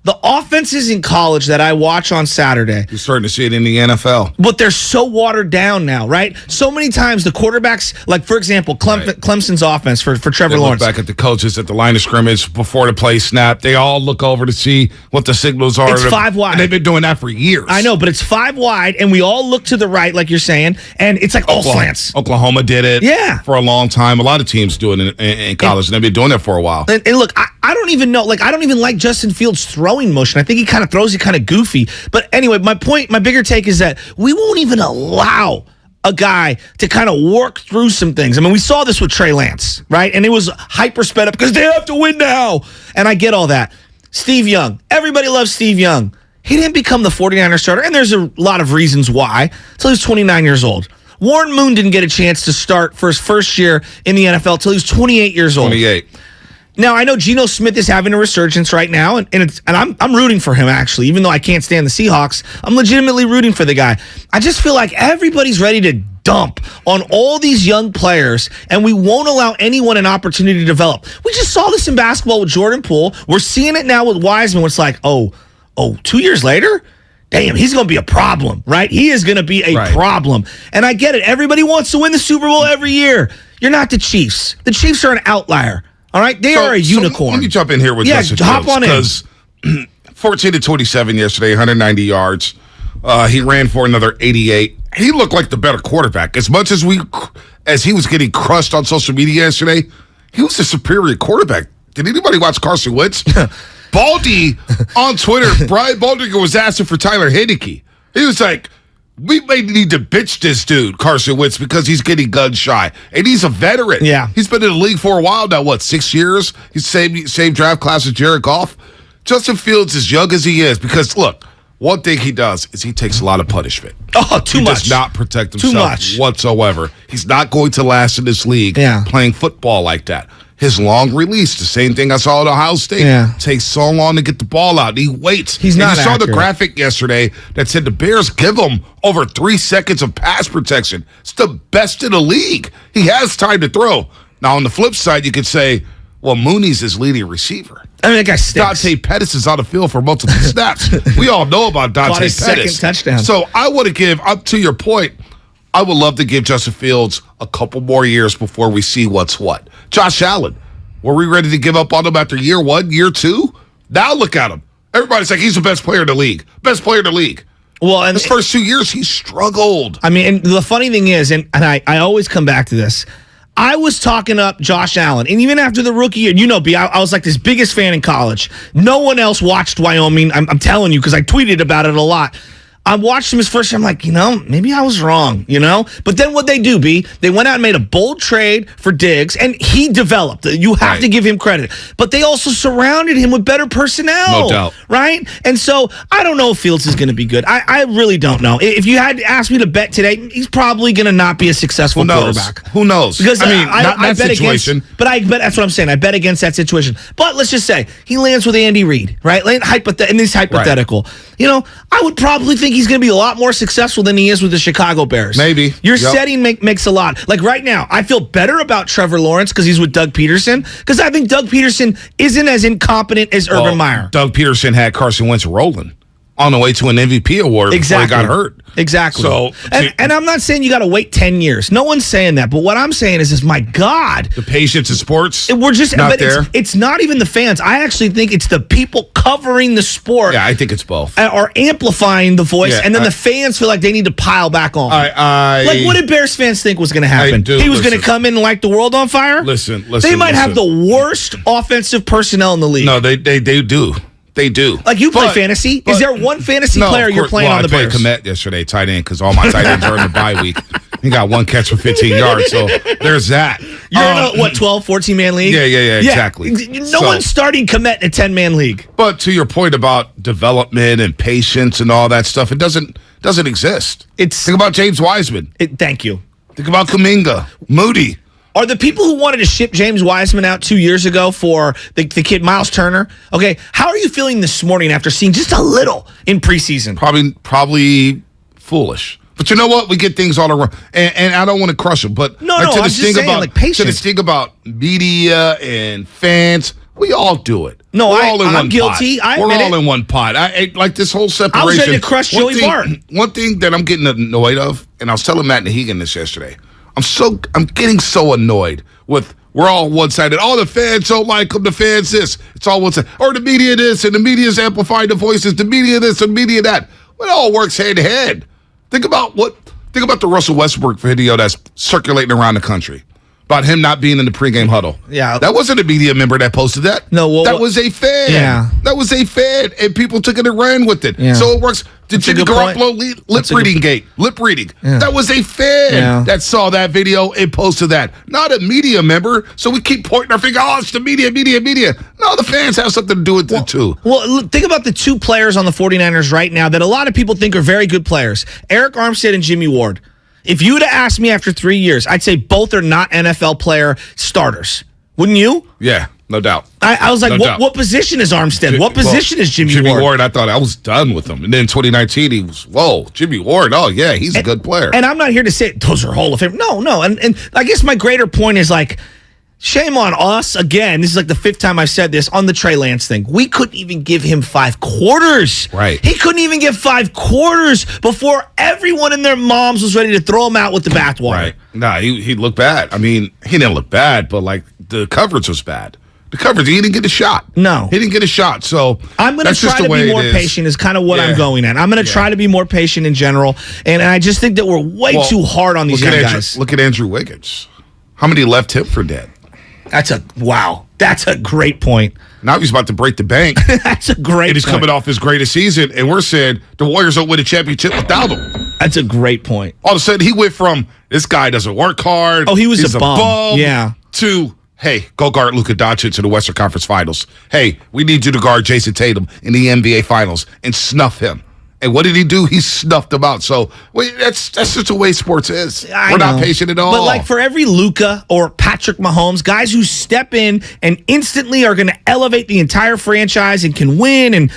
The offenses in college that I watch on Saturday. You're starting to see it in the NFL. But they're so watered down now, right? So many times the quarterbacks, like, for example, Clemson's offense for Trevor Lawrence. Look back at the coaches at the line of scrimmage before the play snap. They all look over to see what the signals are. It's 5 wide. And they've been doing that for years. I know, but it's 5 wide, and we all look to the right, like you're saying, and it's like all slants. Oklahoma did it for a long time. A lot of teams do it in college, and they've been doing it for a while. And look, I don't even know. Like, I don't even like Justin Fields' throwing motion. I think he kind of throws it kind of goofy. But anyway, my bigger take is that we won't even allow a guy to kind of work through some things. I mean, we saw this with Trey Lance, right? And it was hyper sped up because they have to win now. And I get all that. Steve Young. Everybody loves Steve Young. He didn't become the 49er starter, and there's a lot of reasons why, until he was 29 years old. Warren Moon didn't get a chance to start for his first year in the NFL until he was 28 years old. 28. Now, I know Geno Smith is having a resurgence right now, and I'm rooting for him, actually. Even though I can't stand the Seahawks, I'm legitimately rooting for the guy. I just feel like everybody's ready to dump on all these young players, and we won't allow anyone an opportunity to develop. We just saw this in basketball with Jordan Poole. We're seeing it now with Wiseman, where it's like, 2 years later? Damn, he's going to be a problem, right? He is going to be a problem. And I get it. Everybody wants to win the Super Bowl every year. You're not the Chiefs. The Chiefs are an outlier. All right? They are a unicorn. Let me jump in here with Justin hop Fields, on in. Because 14 to 27 yesterday, 190 yards. He ran for another 88. He looked like the better quarterback. As much as he was getting crushed on social media yesterday, he was a superior quarterback. Did anybody watch Carson Wentz? Baldy on Twitter, Brian Baldinger was asking for Tyler Heineke. He was like, we may need to bitch this dude, Carson Wentz, because he's getting gun shy. And he's a veteran. Yeah. He's been in the league for a while now, 6 years? He's same draft class as Jared Goff. Justin Fields, as young as he is, because, look, one thing he does is he takes a lot of punishment. Too much. He does not protect himself whatsoever. He's not going to last in this league playing football like that. His long release, the same thing I saw at Ohio State, takes so long to get the ball out. He waits. He's not You saw the accurate. graphic yesterday that said the Bears give him over 3 seconds of pass protection. It's the best in the league. He has time to throw. Now, on the flip side, you could say, well, Mooney's his leading receiver. I mean, that guy stinks. Dante Pettis is on the field for multiple snaps. We all know about Dante Caught his Pettis. second touchdown. So I want to give, up to your point, I would love to give Justin Fields a couple more years before we see what's what. Josh Allen, were we ready to give up on him after year 1, year 2? Now look at him. Everybody's like, he's the best player in the league. Best player in the league. Well, and his first 2 years, he struggled. I mean, and the funny thing is, and I always come back to this, I was talking up Josh Allen, and even after the rookie year, B, I was like this biggest fan in college. No one else watched Wyoming. I'm telling you, because I tweeted about it a lot. I watched him his first year. I'm like, maybe I was wrong, But then what they do, B, they went out and made a bold trade for Diggs, and he developed. You have to give him credit. But they also surrounded him with better personnel. No doubt. Right? And so I don't know if Fields is going to be good. I really don't know. If you had asked me to bet today, he's probably going to not be a successful quarterback. Who knows? Because not I that bet situation. Against, that's what I'm saying. I bet against that situation. But let's just say he lands with Andy Reid, right? And this hypothetical. I would probably think he's going to be a lot more successful than he is with the Chicago Bears. Maybe. Your setting makes a lot. Like right now, I feel better about Trevor Lawrence because he's with Doug Peterson, because I think Doug Peterson isn't as incompetent as Urban Meyer. Doug Peterson had Carson Wentz rolling on the way to an MVP award before he got hurt. Exactly. So, and I'm not saying you got to wait 10 years. No one's saying that. But what I'm saying is my God. The patience in sports, we're just not there. It's not even the fans. I actually think it's the people covering the sport. Yeah, I think it's both. Are amplifying the voice, and then the fans feel like they need to pile back on. Like, what did Bears fans think was going to happen? He was going to come in and light the world on fire? Listen. They might have the worst offensive personnel in the league. No, they do. They do. Like, you play fantasy? Is there one fantasy player you're playing on the Bears? I played Komet yesterday, tight end, because all my tight ends are in the bye week. He got one catch for 15 yards, so there's that. You're in a, 12, 14-man league? Yeah, exactly. No one's starting Komet in a 10-man league. But to your point about development and patience and all that stuff, it doesn't exist. Think about James Wiseman. Thank you. Think about Kuminga, Moody. Are the people who wanted to ship James Wiseman out 2 years ago for the kid Miles Turner? Okay, how are you feeling this morning after seeing just a little in preseason? Probably foolish. But you know what? We get things all around, and I don't want to crush them. But I'm just saying, patience. To this thing about media and fans, We all do it. No, We're all in I'm one guilty. Pot. I We're admit all it. in one pot. I like this whole separation. I was ready to crush Joey Bart. One thing that I'm getting annoyed of, and I was telling Matt Nahegan this yesterday, I'm getting so annoyed with we're all one-sided. Oh, the fans don't like them. The fans this. It's all one-sided. Or the media this, and the media's amplifying the voices. The media this, and the media that. Well, it all works hand in hand. Think about the Russell Westbrook video that's circulating around the country about him not being in the pregame huddle. Yeah. That wasn't a media member that posted that. No, that was a fan. Yeah. That was a fan, and people took it and ran with it. Yeah. So it works. Did That's a Jimmy good point. Garoppolo lip reading? Yeah. That was a fan that saw that video and posted that, not a media member. So we keep pointing our finger, oh, it's the media. No, the fans have something to do with it too. Well, think about the two players on the 49ers right now that a lot of people think are very good players, Eric Armstead and Jimmy Ward. If you would have asked me after 3 years, I'd say both are not NFL player starters. Wouldn't you? Yeah, no doubt. I was like, what position is Armstead? What position is Jimmy Ward? I thought I was done with him. And then 2019, he was, Jimmy Ward. Oh, yeah, he's a good player. And I'm not here to say those are Hall of Fame. No. And I guess my greater point is like, shame on us. Again, this is like the fifth time I've said this on the Trey Lance thing. We couldn't even give him 5 quarters. Right. He couldn't even get 5 quarters before everyone and their moms was ready to throw him out with the bathwater. Right. Nah, he looked bad. I mean, he didn't look bad, but like the coverage was bad. The coverage, he didn't get a shot. No. He didn't get a shot. So I'm going to try to be more patient is kind of what I'm going at. I'm going to try to be more patient in general. And I just think that we're way too hard on these young guys. Look at Andrew Wiggins. How many left him for dead? That's a great point. Now he's about to break the bank. That's a great And he's point. coming off his greatest season, and we're saying the Warriors don't win a championship without him. That's a great point. All of a sudden, he went from, this guy doesn't work hard. Oh, he's a bum. Yeah. To, hey, go guard Luka Doncic in the Western Conference Finals. Hey, we need you to guard Jason Tatum in the NBA Finals and snuff him. And what did he do? He snuffed him out. So that's just the way sports is. We're not patient at all. But like for every Luka or Patrick Mahomes, guys who step in and instantly are going to elevate the entire franchise and can win and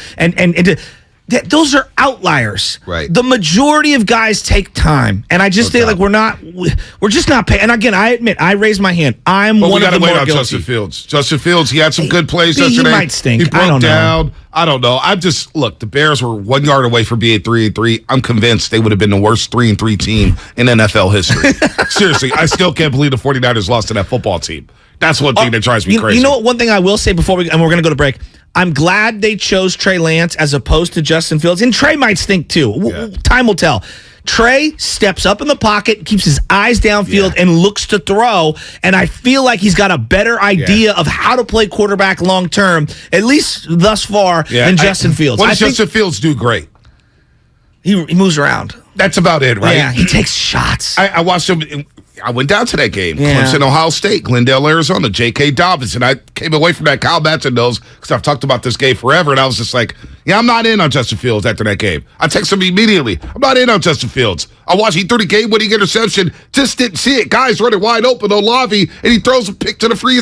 those are outliers. Right. The majority of guys take time, and I just think like we're just not paying. And again, I admit I raise my hand. I'm one of the more guilty. Justin Fields. Justin Fields, he had some good plays He yesterday. might stink. He broke I don't know. down. I don't know. Look, the Bears were 1 yard away from being 3-3. I'm convinced they would have been the worst 3-3 team in NFL history. Seriously, I still can't believe the 49ers lost to that football team. That's one thing that drives me crazy. You know what? One thing I will say before we're going to go to break. I'm glad they chose Trey Lance as opposed to Justin Fields. And Trey might stink too. Time will tell. Trey steps up in the pocket, keeps his eyes downfield, and looks to throw. And I feel like he's got a better idea of how to play quarterback long term, at least thus far, than Justin Fields. What does Justin Fields do great? He moves around. That's about it, right? Yeah, he takes shots. I watched him. I went down to that game. Yeah. Clemson, Ohio State, Glendale, Arizona, J.K. Dobbins. And I came away from that Kyle Batson knows because I've talked about this game forever. And I was just like, I'm not in on Justin Fields after that game. I texted him immediately. I'm not in on Justin Fields. I watched, he threw the game-winning interception, just didn't see it. Guys running wide open, Olave, and he throws a pick to the free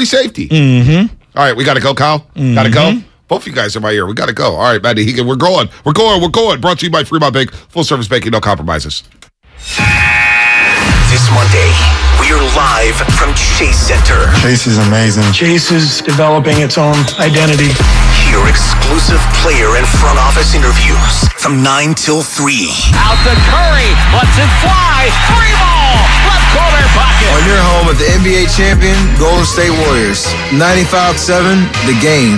safety. Mm-hmm. All right, we got to go, Kyle. Got to go. Both of you guys are in my ear. We got to go. All right, Matt Nahegan, we're going. Brought to you by Fremont Bank. Full-service banking, no compromises. This Monday, we're live from Chase Center. Chase is amazing. Chase is developing its own identity. Hear exclusive player and front office interviews from 9 till 3. Out to Curry, lets it fly, 3-ball, left corner pocket. On your home with the NBA champion, Golden State Warriors. 95-7, the game.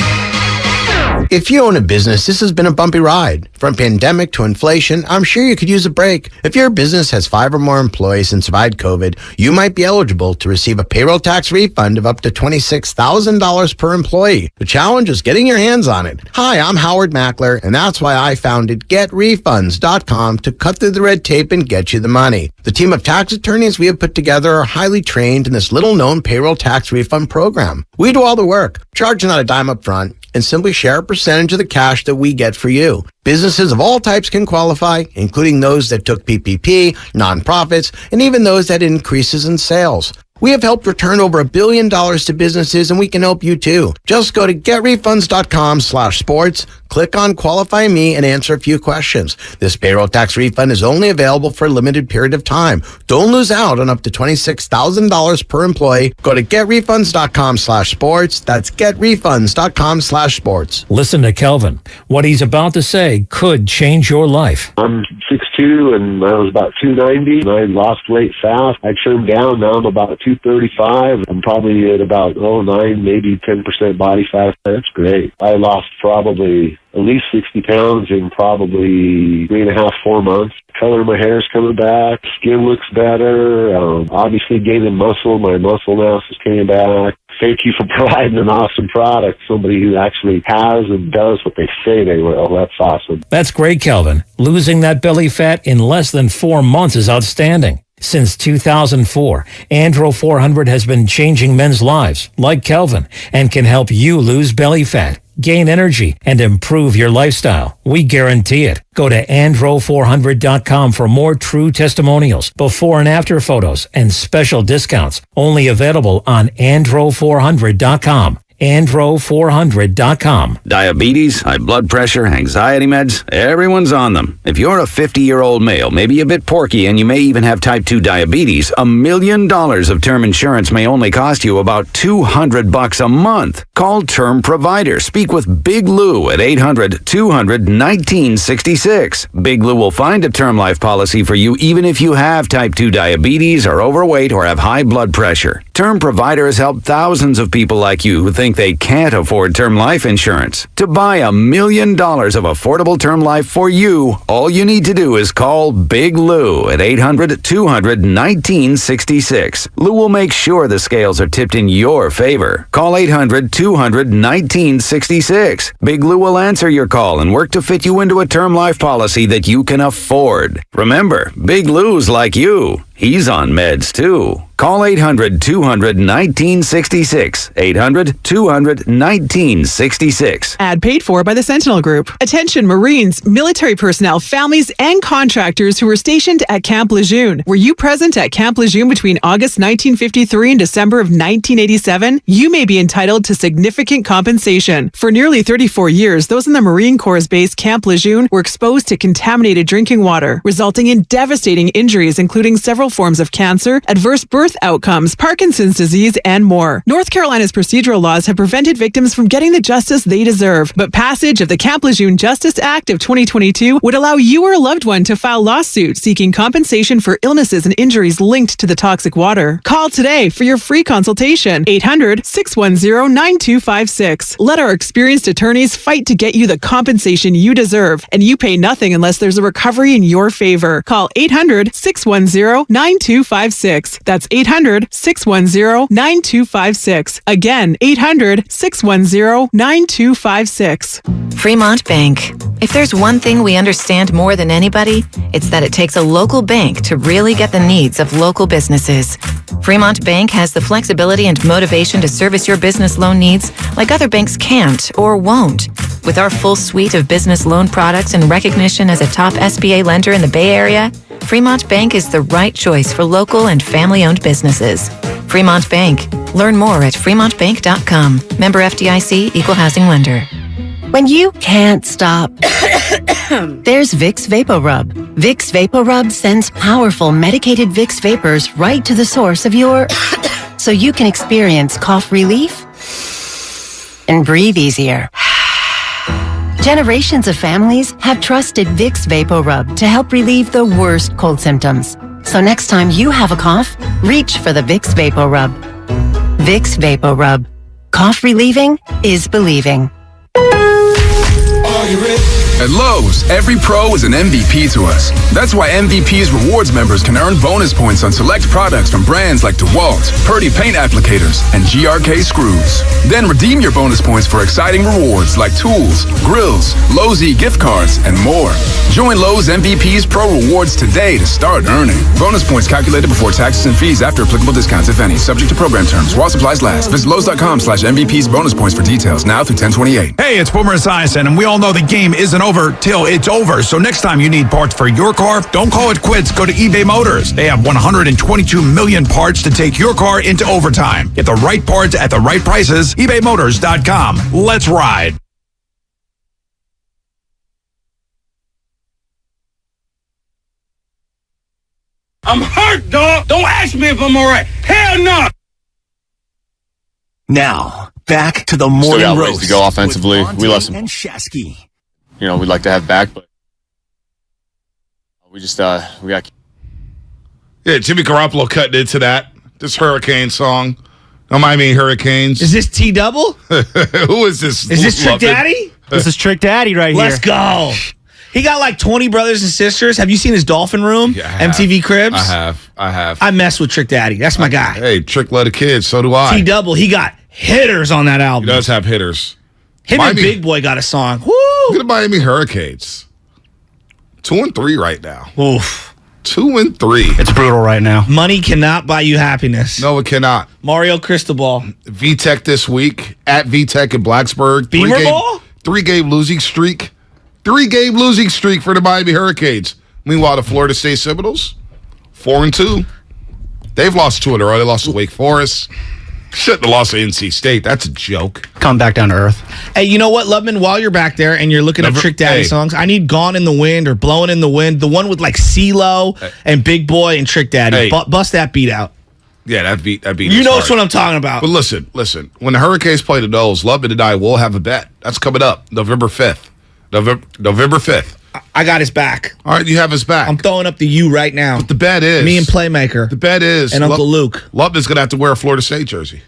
If you own a business, this has been a bumpy ride. From pandemic to inflation, I'm sure you could use a break. If your business has 5 or more employees and survived COVID, you might be eligible to receive a payroll tax refund of up to $26,000 per employee. The challenge is getting your hands on it. Hi, I'm Howard Mackler, and that's why I founded GetRefunds.com to cut through the red tape and get you the money. The team of tax attorneys we have put together are highly trained in this little-known payroll tax refund program. We do all the work, charge not a dime up front, and simply share a percentage of the cash that we get for you. Businesses of all types can qualify, including those that took PPP, nonprofits, and even those that had increases in sales. We have helped return over $1 billion to businesses, and we can help you too. Just go to getrefunds.com/sports, Click on Qualify Me and answer a few questions. This payroll tax refund is only available for a limited period of time. Don't lose out on up to $26,000 per employee. Go to getrefunds.com/sports. That's getrefunds.com/sports. Listen to Kelvin. What he's about to say could change your life. I'm 6'2", and I was about 290, and I lost weight fast. I trimmed down. Now I'm about 235. I'm probably at about 9, maybe 10% body fat. That's great. I lost probably at least 60 pounds in probably 3.5, 4 months. Color of my hair is coming back. Skin looks better. Obviously gaining muscle. My muscle mass is coming back. Thank you for providing an awesome product. Somebody who actually has and does what they say they will. That's awesome. That's great, Kelvin. Losing that belly fat in less than 4 months is outstanding. Since 2004, Andro 400 has been changing men's lives, like Kelvin, and can help you lose belly fat, gain energy, and improve your lifestyle. We guarantee it. Go to andro400.com for more true testimonials, before and after photos, and special discounts. Only available on andro400.com. andro400.com. Diabetes, high blood pressure, anxiety meds, everyone's on them. If you're a 50-year-old male, maybe a bit porky, and you may even have type 2 diabetes, $1 million of term insurance may only cost you about $200 a month. Call Term Provider. Speak with Big Lou at 800-200-1966. Big Lou will find a term life policy for you even if you have type 2 diabetes, are overweight, or have high blood pressure. Term Provider has helped thousands of people like you who think they can't afford term life insurance. To buy $1 million of affordable term life for you, all you need to do is call Big Lou at 800-200-1966. Lou will make sure the scales are tipped in your favor. Call 800-200-1966. Big Lou will answer your call and work to fit you into a term life policy that you can afford. Remember, Big Lou's like you. He's on meds, too. Call 800-200-1966. 800-200-1966. Ad paid for by the Sentinel Group. Attention Marines, military personnel, families, and contractors who were stationed at Camp Lejeune. Were you present at Camp Lejeune between August 1953 and December of 1987? You may be entitled to significant compensation. For nearly 34 years, those in the Marine Corps' base Camp Lejeune were exposed to contaminated drinking water, resulting in devastating injuries, including several forms of cancer, adverse birth outcomes, Parkinson's disease, and more. North Carolina's procedural laws have prevented victims from getting the justice they deserve, but passage of the Camp Lejeune Justice Act of 2022 would allow you or a loved one to file lawsuits seeking compensation for illnesses and injuries linked to the toxic water. Call today for your free consultation. 800-610-9256. Let our experienced attorneys fight to get you the compensation you deserve, and you pay nothing unless there's a recovery in your favor. Call 800-610-9256. That's 800-610-9256. Again, 800-610-9256. Fremont Bank. If there's one thing we understand more than anybody, it's that it takes a local bank to really get the needs of local businesses. Fremont Bank has the flexibility and motivation to service your business loan needs like other banks can't or won't. With our full suite of business loan products and recognition as a top SBA lender in the Bay Area, Fremont Bank is the right choice for local and family-owned businesses. Fremont Bank. Learn more at fremontbank.com. Member FDIC, Equal Housing Lender. When you can't stop, there's Vicks VapoRub. Vicks VapoRub sends powerful medicated Vicks vapors right to the source of your... so you can experience cough relief and breathe easier. Generations of families have trusted Vicks VapoRub to help relieve the worst cold symptoms. So next time you have a cough, reach for the Vicks VapoRub. Vicks VapoRub. Cough relieving is believing. At Lowe's, every pro is an MVP to us. That's why MVP's rewards members can earn bonus points on select products from brands like DeWalt, Purdy paint applicators, and GRK screws. Then redeem your bonus points for exciting rewards like tools, grills, Lowe's gift cards, and more. Join Lowe's MVP's Pro Rewards today to start earning. Bonus points calculated before taxes and fees after applicable discounts, if any. Subject to program terms. While supplies last. Visit Lowe's.com/MVP's bonus points for details. Now through 10/28. Hey, it's Boomer Esiason, and we all know the game isn't over till it's over. So next time you need parts for your car, don't call it quits. Go to eBay Motors. They have 122 million parts to take your car into overtime. Get the right parts at the right prices. ebaymotors.com. Let's ride. I'm hurt, dog. Don't ask me if I'm all right. Hell no. Now, back to the Still morning got ways roast. to go offensively. with We left some, and Shasky. we'd like to have back, but we just we got. Yeah, Jimmy Garoppolo cutting into that. This Hurricane song. No, Miami Hurricanes. Is this T-Double? Who is this? Is this Trick Daddy? This is Trick Daddy right here. Let's go. He got like 20 brothers and sisters. Have you seen his Dolphin Room? Yeah, MTV Cribs? I have. I mess with Trick Daddy. That's my guy. Hey, Trick love the kids. So do I. T-Double, he got hitters on that album. He does have hitters. Him and Big Boy got a song. Woo! Look at the Miami Hurricanes. 2-3 right now. Oof. 2-3. It's brutal right now. Money cannot buy you happiness. No, it cannot. Mario Cristobal. VTech this week at VTech in Blacksburg. Beamer Ball? 3-game losing streak. 3-game losing streak for the Miami Hurricanes. Meanwhile, the Florida State Seminoles, 4-2. They've lost 2 in a row. They lost to Wake Forest. Shouldn't have lost to NC State. That's a joke. Come back down to earth. Hey, you know what, Lubman? While you're back there and you're looking up Trick Daddy songs, I need Gone in the Wind or Blowing in the Wind. The one with like CeeLo and Big Boy and Trick Daddy. Bust that beat out. Yeah, that beat. You know what I'm talking about. But listen. When the Hurricanes play the Knolls, Lubman and I will have a bet. That's coming up November 5th. November 5th. I got his back. All right, you have his back. I'm throwing up the U right now. But the bet is me and Playmaker. The bet is and Uncle Luke. Lubman's going to have to wear a Florida State jersey.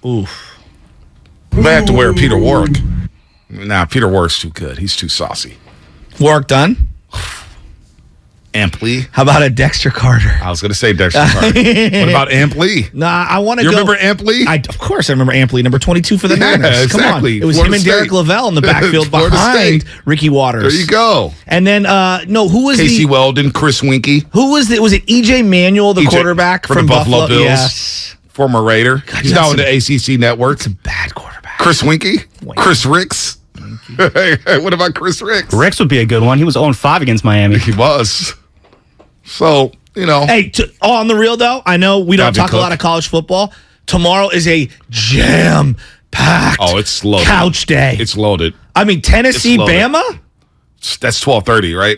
Oof. We may have to wear Peter Warwick. Nah, Peter Warwick's too good. He's too saucy. Work done? Amply. How about a Dexter Carter? I was going to say Dexter Carter. What about Amply? Nah, I want to go. You remember Amply? Of course I remember Amply, number 22 for the Niners. Exactly. Come on. It was Florida him and State. Derek Lavelle in the backfield behind Ricky Waters. There you go. And then, who was Casey Weldon, Chris Winkie. Who was it? Was it E.J. Manuel, the quarterback from the Buffalo Bills? Yes. Former Raider. He's now in the ACC network. It's a bad quarterback. Chris Winkie? Chris Ricks? What about Chris Ricks? Ricks would be a good one. He was 0-5 against Miami. He was. So, Hey, on the real, though, I know we don't talk a lot of college football. Tomorrow is a jam-packed it's loaded. couch day. It's loaded. I mean, Tennessee, Bama? That's 12:30, right?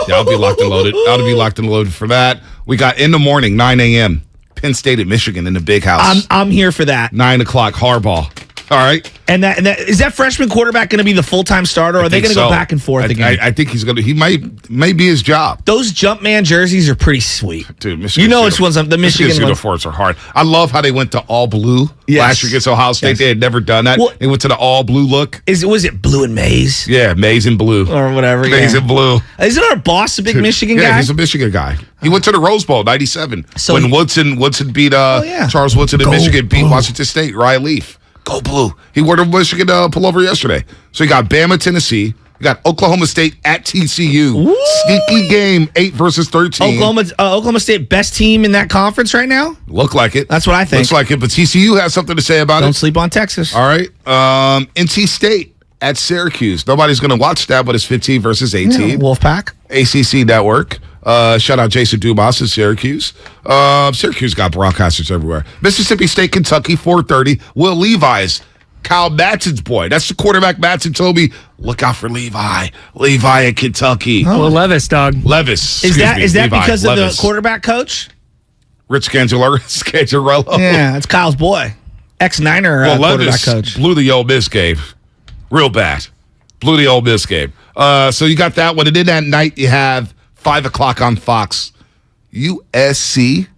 Yeah, I'll be locked and loaded. I'll be locked and loaded for that. We got in the morning, 9 a.m., Penn State at Michigan in the big house. I'm here for that. 9 o'clock, Harbaugh. All right. And that is that freshman quarterback going to be the full-time starter, or are they going to go back and forth again? I think he's going to. He may be his job. Those Jumpman jerseys are pretty sweet. Dude, Michigan. Which ones the Michigan uniforms are hard. I love how they went to all blue last year against Ohio State. Yes. They had never done that. They went to the all blue look. Was it blue and maize? Yeah, maize and blue. Or whatever. Maize and blue. Isn't our boss a big Michigan guy? Yeah, he's a Michigan guy. He went to the Rose Bowl, 97. So when Woodson beat Charles Woodson in Michigan, beat Washington State, Ryan Leaf. Go blue. He wore the Michigan pullover yesterday. So you got Bama, Tennessee. You got Oklahoma State at TCU. Ooh. Sneaky game, 8 versus 13. Oklahoma State, best team in that conference right now? Look like it. That's what I think. Looks like it, but TCU has something to say about it. Don't sleep on Texas. All right. NC State at Syracuse. Nobody's going to watch that, but it's 15 versus 18. Yeah, Wolfpack. ACC Network. Shout out Jason Dumas in Syracuse. Syracuse got broadcasters everywhere. Mississippi State, Kentucky, 4:30. Will Levi's, Kyle Matson's boy. That's the quarterback Matson told me. Look out for Levi. Levi at Kentucky. Oh, Levis, dog. Levis. Is that because of the quarterback coach? Rich Scangarello. Yeah, it's Kyle's boy. Ex-Niner quarterback coach. Blew the Ole Miss game. Real bad. Blew the Ole Miss game. So you got that one. And then that night you have 5 o'clock on Fox. USC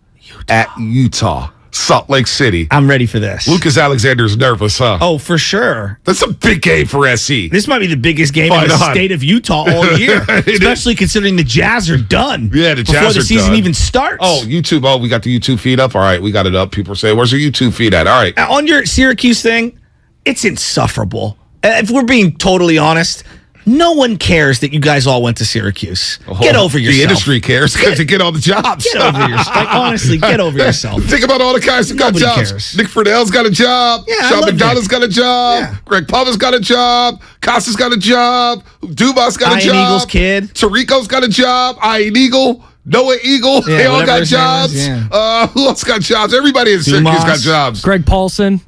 at Utah. Salt Lake City. I'm ready for this. Lucas Alexander's nervous, huh? Oh, for sure. That's a big game for SC. This might be the biggest game in the state of Utah all year, especially considering the Jazz are done. Yeah, the Jazz are done. Before the season even starts. Oh, YouTube. Oh, we got the YouTube feed up. All right, we got it up. People say, where's your YouTube feed at? All right. On your Syracuse thing, it's insufferable. If we're being totally honest, no one cares that you guys all went to Syracuse. Get over yourself. The industry cares because they get all the jobs. Get over yourself. Like, honestly, get over yourself. Think about all the guys that got jobs. Cares. Nick Friedell's got a job. Yeah, Sean McDonald's got a job. Yeah. Greg Pava's got a job. Costa's got a job. Dubas got a job. Eagles kid. Tarico's got a job. Ian Eagle. Noah Eagle. Yeah, they all got jobs. Who else got jobs? Everybody in Syracuse got jobs. Greg Paulson's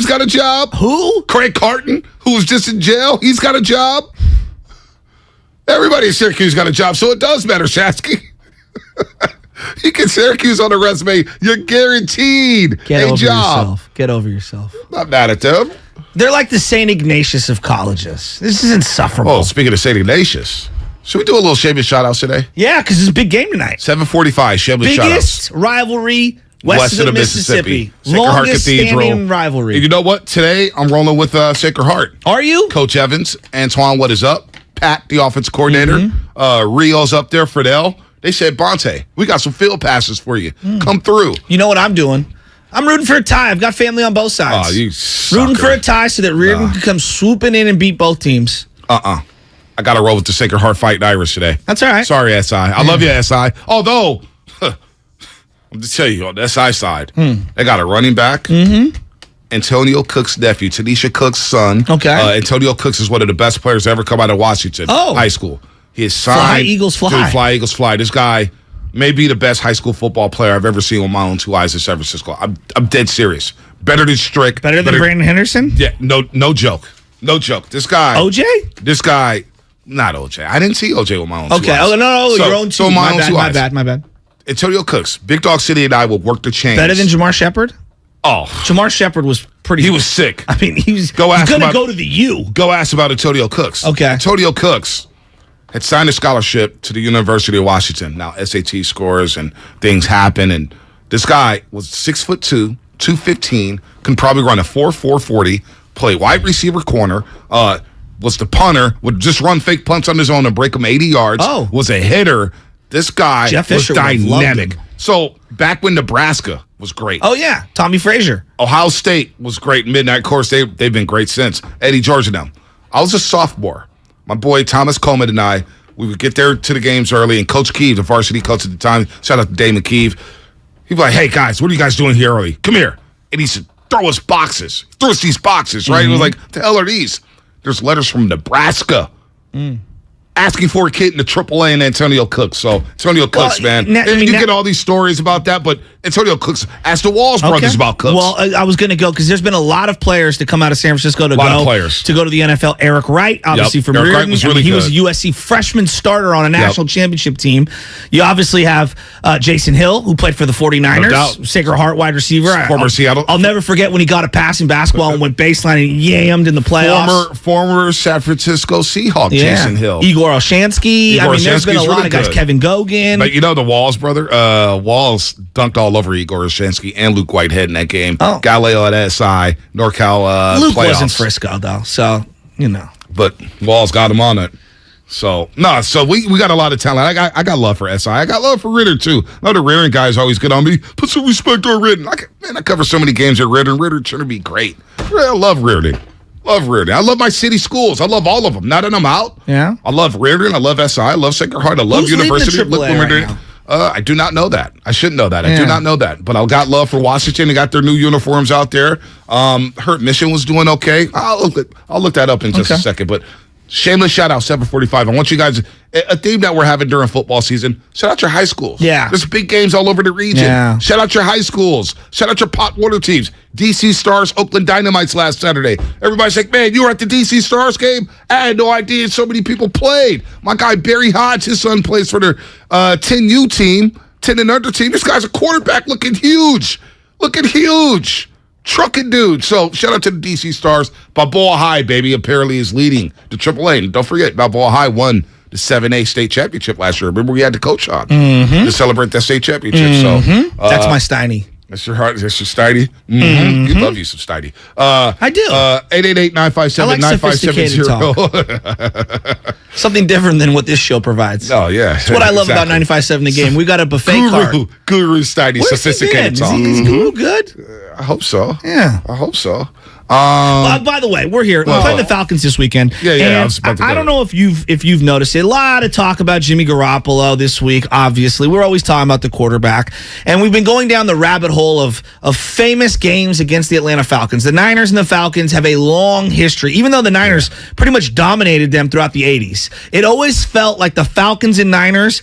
got a job. Who? Craig Carton, who was just in jail. He's got a job. Everybody in Syracuse got a job, so it does matter, Shasky. You get Syracuse on the resume, you're guaranteed Get a over job. yourself. Get over yourself. Not mad at them. They're like the St. Ignatius of colleges. This is insufferable. Oh, speaking of St. Ignatius, should we do a little Shameless shout-outs today? Yeah, because it's a big game tonight. 7:45, Shameless shout-outs. Biggest rivalry west of the Mississippi. Sacred Heart Longest Cathedral. standing rivalry. And you know what? Today, I'm rolling with Sacred Heart. Are you? Coach Evans, Antoine, what is up? Pat, the offensive coordinator. Mm-hmm. Rio's up there, Fidel. They said, Bonte, we got some field passes for you. Come through. You know what I'm doing? I'm rooting for a tie. I've got family on both sides. Oh, you rooting for a tie so that Reardon can come swooping in and beat both teams. I got to roll with the Sacred Heart Fighting Irish today. That's all right. Sorry, SI. I love you, SI. Although, I'm to tell you, on the SI side, they got a running back. Antonio Cook's nephew, Tanisha Cook's son. Okay. Antonio Cooks is one of the best players to ever come out of Washington High School. He is signed. Fly, Eagles, fly. Dude, fly, Eagles, fly. This guy may be the best high school football player I've ever seen with my own two eyes in San Francisco. I'm dead serious. Better than Strick. Better than Brandon Henderson? Yeah, no joke. No joke. This guy. OJ? This guy, not OJ. I didn't see OJ with my own two eyes. Okay. Oh, no, So- your own two. so my own two eyes. My bad. Antonio Cooks, Big Dog City and I will work the chains. Better than Jamar Shepard? Oh. Jamar Shepard was pretty. He was sick. I mean, he's going to go to the U. Go ask about Antonio Cooks. Okay. Antonio Cooks had signed a scholarship to the University of Washington. Now, SAT scores and things happen. And this guy was 6'2", 215, can probably run a 4.40, play wide receiver corner, was the punter, would just run fake punts on his own and break them 80 yards, was a hitter. This guy Jeff was Fisher would have loved dynamic. him. So, back when Nebraska was great. Oh, yeah. Tommy Frazier. Ohio State was great. Midnight, of course, they've been great since. Eddie George and them. I was a sophomore. My boy Thomas Coleman and I, we would get there to the games early, and Coach Keeve, the varsity coach at the time, shout out to Dave McKeeve, he'd be like, hey, guys, what are you guys doing here early? Come here. And he said, throw us boxes. Throw us these boxes, right? It was like, the hell are these? There's letters from Nebraska asking for a kid in the AAA and Antonio Cooks. So, Antonio Cooks, man. You get all these stories about that, but Antonio Cooks, ask the Walls brothers about Cooks. Well, I was going to go because there's been a lot of players to come out of San Francisco to go to the NFL. Eric Wright, obviously from Eric Reardon. Wright was really he was a good. USC freshman starter on a national championship team. You obviously have Jason Hill, who played for the 49ers, No doubt. Sacred Heart wide receiver. Former Seattle. I'll never forget when he got a pass in basketball and went baseline and yammed in the playoffs. Former San Francisco Seahawk, Jason Hill. Igor Olshansky. I mean, there's been a lot of guys. Good. Kevin Gogan. But you know the Walls brother? Walls dunked all over Igor Olshansky and Luke Whitehead in that game. Galileo at SI, NorCal Luke playoffs. wasn't Frisco, though, so, you know. But Walls got him on it. So, so we got a lot of talent. I got love for SI. I got love for Ritter, too. Another Ritter guys always get on me. Put some respect on Ritter. I cover so many games at Ritter. Ritter's trying to be great. I love Ritter. Love Reardon. I love my city schools. I love all of them. Not in them out. Yeah. I love Reardon. I love SI. I love Sacred Heart. I love Who's University. leading the AAA right now? I do not know that. I should know that. I do not know that. But I got love for Washington. They got their new uniforms out there. Heard Mission was doing okay. I'll look that up in just a second. But shameless shout out 745. I want you guys, a theme that we're having during football season, shout out your high schools. Yeah. There's big games all over the region. Yeah. Shout out your high schools. Shout out your pot water teams. DC Stars, Oakland Dynamites last Saturday. Everybody's like, man, you were at the DC Stars game? I had no idea so many people played. My guy Barry Hodge, his son plays for their 10U team, 10 and under team. This guy's a quarterback looking huge. Trucking dude. So shout out to the DC Stars. Balboa High, baby, apparently is leading the AAA. And don't forget, Balboa High won the 7A state championship last year. Remember, we had the coach on to celebrate that state championship. So that's my Steiny. That's your heart. That's your Steiny. You love you some Steiny. I do. 888-957-9570. Something different than what this show provides. Oh, yeah. That's what I love about 95.7 The Game. We got a buffet card. Guru Steiny, Where's sophisticated he talk. been? Is Guru good? I hope so. Yeah. I hope so. By the way, we're here. We're playing the Falcons this weekend. Yeah. And I was about to I don't know if you've noticed it. A lot of talk about Jimmy Garoppolo this week. Obviously, we're always talking about the quarterback, and we've been going down the rabbit hole of famous games against the Atlanta Falcons. The Niners and the Falcons have a long history. Even though the Niners pretty much dominated them throughout the 80s, it always felt like the Falcons and Niners,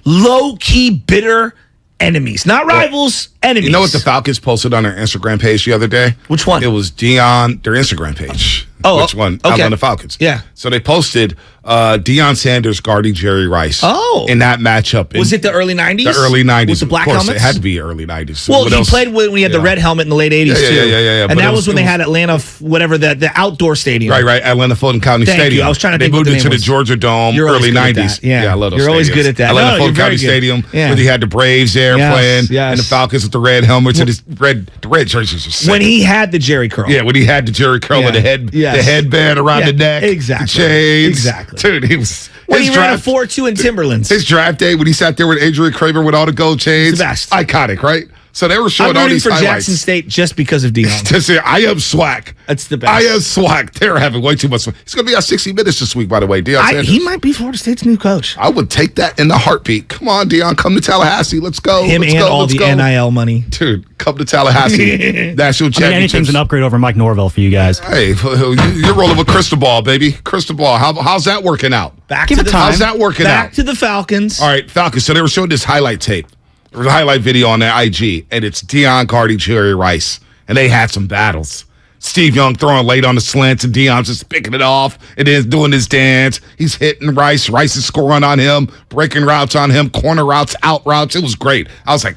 low-key bitter enemies, not rivals, enemies. You know what the Falcons posted on their Instagram page the other day? Which one? It was their Instagram page. Oh, which one? okay. On the Falcons. Yeah. So they posted Deion Sanders guarding Jerry Rice. Oh. In that matchup. Was it the early 90s? The early 90s. With the black of course, helmets? It had to be early 90s. Well, What he else? played when he had the red helmet in the late 80s, too. Yeah. And that was when they had Atlanta, whatever, the outdoor stadium. Right. Atlanta Fulton County Thank Stadium. you. I was trying to They think what moved the it to name the was. Georgia Dome, You're always early good at 90s. that. Yeah. I love those You're always stadiums. good at that. Atlanta No, Fulton you're very County good. Stadium, Yeah. where they had the Braves there playing, yes. and the Falcons with the red helmets and his red jerseys. Are sick. When he had the Jerry curl. Yeah, when he had the Jerry curl and the headband around the neck. Exactly. The chains. Exactly. Dude, he was... When he ran a 4.2 in Timberlands. His draft day when he sat there with Adrian Craver with all the gold chains. The best. Iconic, right? So they were showing I'm all rooting these for highlights. Jackson State just because of Deion. To say, I am swag. That's the best. I am swag. They're having way too much fun. He's going to be on 60 Minutes this week, by the way. Deion Sanders. He might be Florida State's new coach. I would take that in the heartbeat. Come on, Deion. Come to Tallahassee. Let's go. Him Let's and go. all Let's the go. NIL money. Dude, come to Tallahassee. National championships. Anything's an upgrade over Mike Norvell for you guys. Hey, you're rolling with crystal ball, baby. Crystal ball. How's that working out? How's that working out? Back to the Falcons. All right, Falcons. So they were showing this highlight tape. There was a highlight video on their IG, and it's Deion guarding Jerry Rice. And they had some battles. Steve Young throwing late on the slants, and Deion's just picking it off and then doing his dance. He's hitting Rice. Rice is scoring on him, breaking routes on him, corner routes, out routes. It was great. I was like,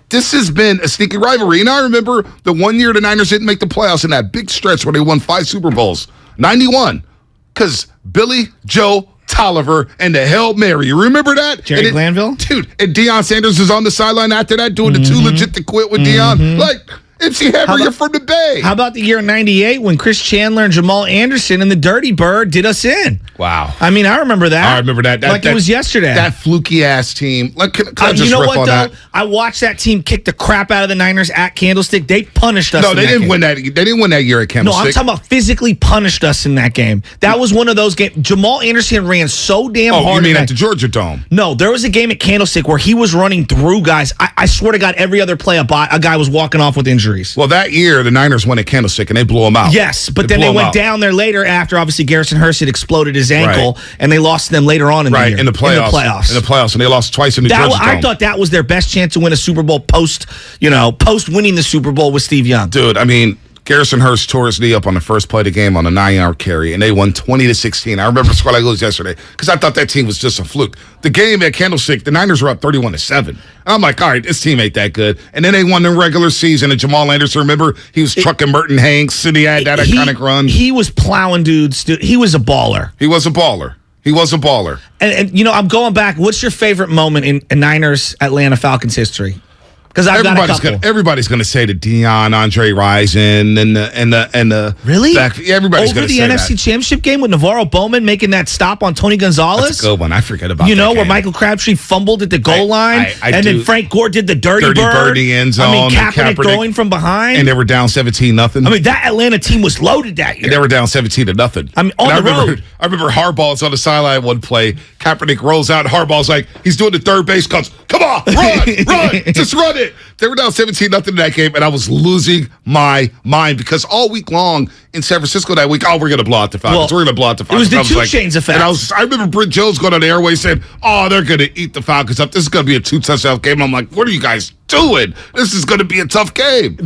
this has been a sneaky rivalry. And I remember the one year the Niners didn't make the playoffs in that big stretch where they won 5 Super Bowls. 91. Because Billy Joe Tolliver and the Hail Mary. You remember that? Jerry Glanville? Dude, and Deion Sanders was on the sideline after that doing the too legit to quit with Deion. Like, MC Hammer, you're from the Bay. How about the year 98 when Chris Chandler and Jamal Anderson and the Dirty Bird did us in? Wow. I mean, I remember that. I remember that. Like it was yesterday. That fluky-ass team. Like, can I just you know riff what, on though? that? I watched that team kick the crap out of the Niners at Candlestick. They punished us. No, they didn't win that. They didn't win that year at No, Candlestick. I'm talking about physically punished us in that game. That was one of those games. Jamal Anderson ran so damn hard. Oh, you mean in at the Georgia Dome? No, there was a game at Candlestick where he was running through guys. I swear to God, every other play, a guy was walking off with injuries. Well, that year, the Niners won at Candlestick, and they blew them out. Yes, but then blew they 'em went out. down there later after, obviously, Garrison Hurst had exploded his ankle, and they lost to them later on in the year. In the playoffs. And they lost twice in the Georgia Dome. I thought that was their best chance to win a Super Bowl post winning the Super Bowl with Steve Young. Dude, I mean, Garrison Hurst tore his knee up on the first play of the game on a 9-yard carry, and they won 20-16. I remember the score like it was yesterday because I thought that team was just a fluke. The game at Candlestick, the Niners were up 31-7. And I'm like, all right, this team ain't that good. And then they won the regular season, and Jamal Anderson, remember, he was trucking Merton Hanks, and he had that iconic run. He was plowing dudes. He was a baller. He was a baller. And I'm going back. What's your favorite moment in Niners Atlanta Falcons history? Because I've got a couple. Everybody's going to say the Deion, Andre Rison, and the really. Everybody's going to say over the NFC Championship game with Navarro Bowman making that stop on Tony Gonzalez. That's a good one. I forget about. Where Michael Crabtree fumbled at the goal line, then Frank Gore did the dirty bird in the end zone. I mean, Kaepernick going from behind, and they were down 17-0. I mean, that Atlanta team was loaded that year. And they were down 17-0. I mean, on the road. I remember Harbaugh's on the sideline one play. Kaepernick rolls out. Harbaugh's like, he's doing the third base cuts. Come on, run, just run it. They were down 17-0 in that game, and I was losing my mind because all week long in San Francisco that week, we're going to blow out the Falcons. We're going to blow out the Falcons. It was the 2 Chainz effect. And I remember Britt Jones going on the airways saying, they're going to eat the Falcons up. This is going to be a 2-touchdown game. I'm like, what are you guys doing? This is going to be a tough game.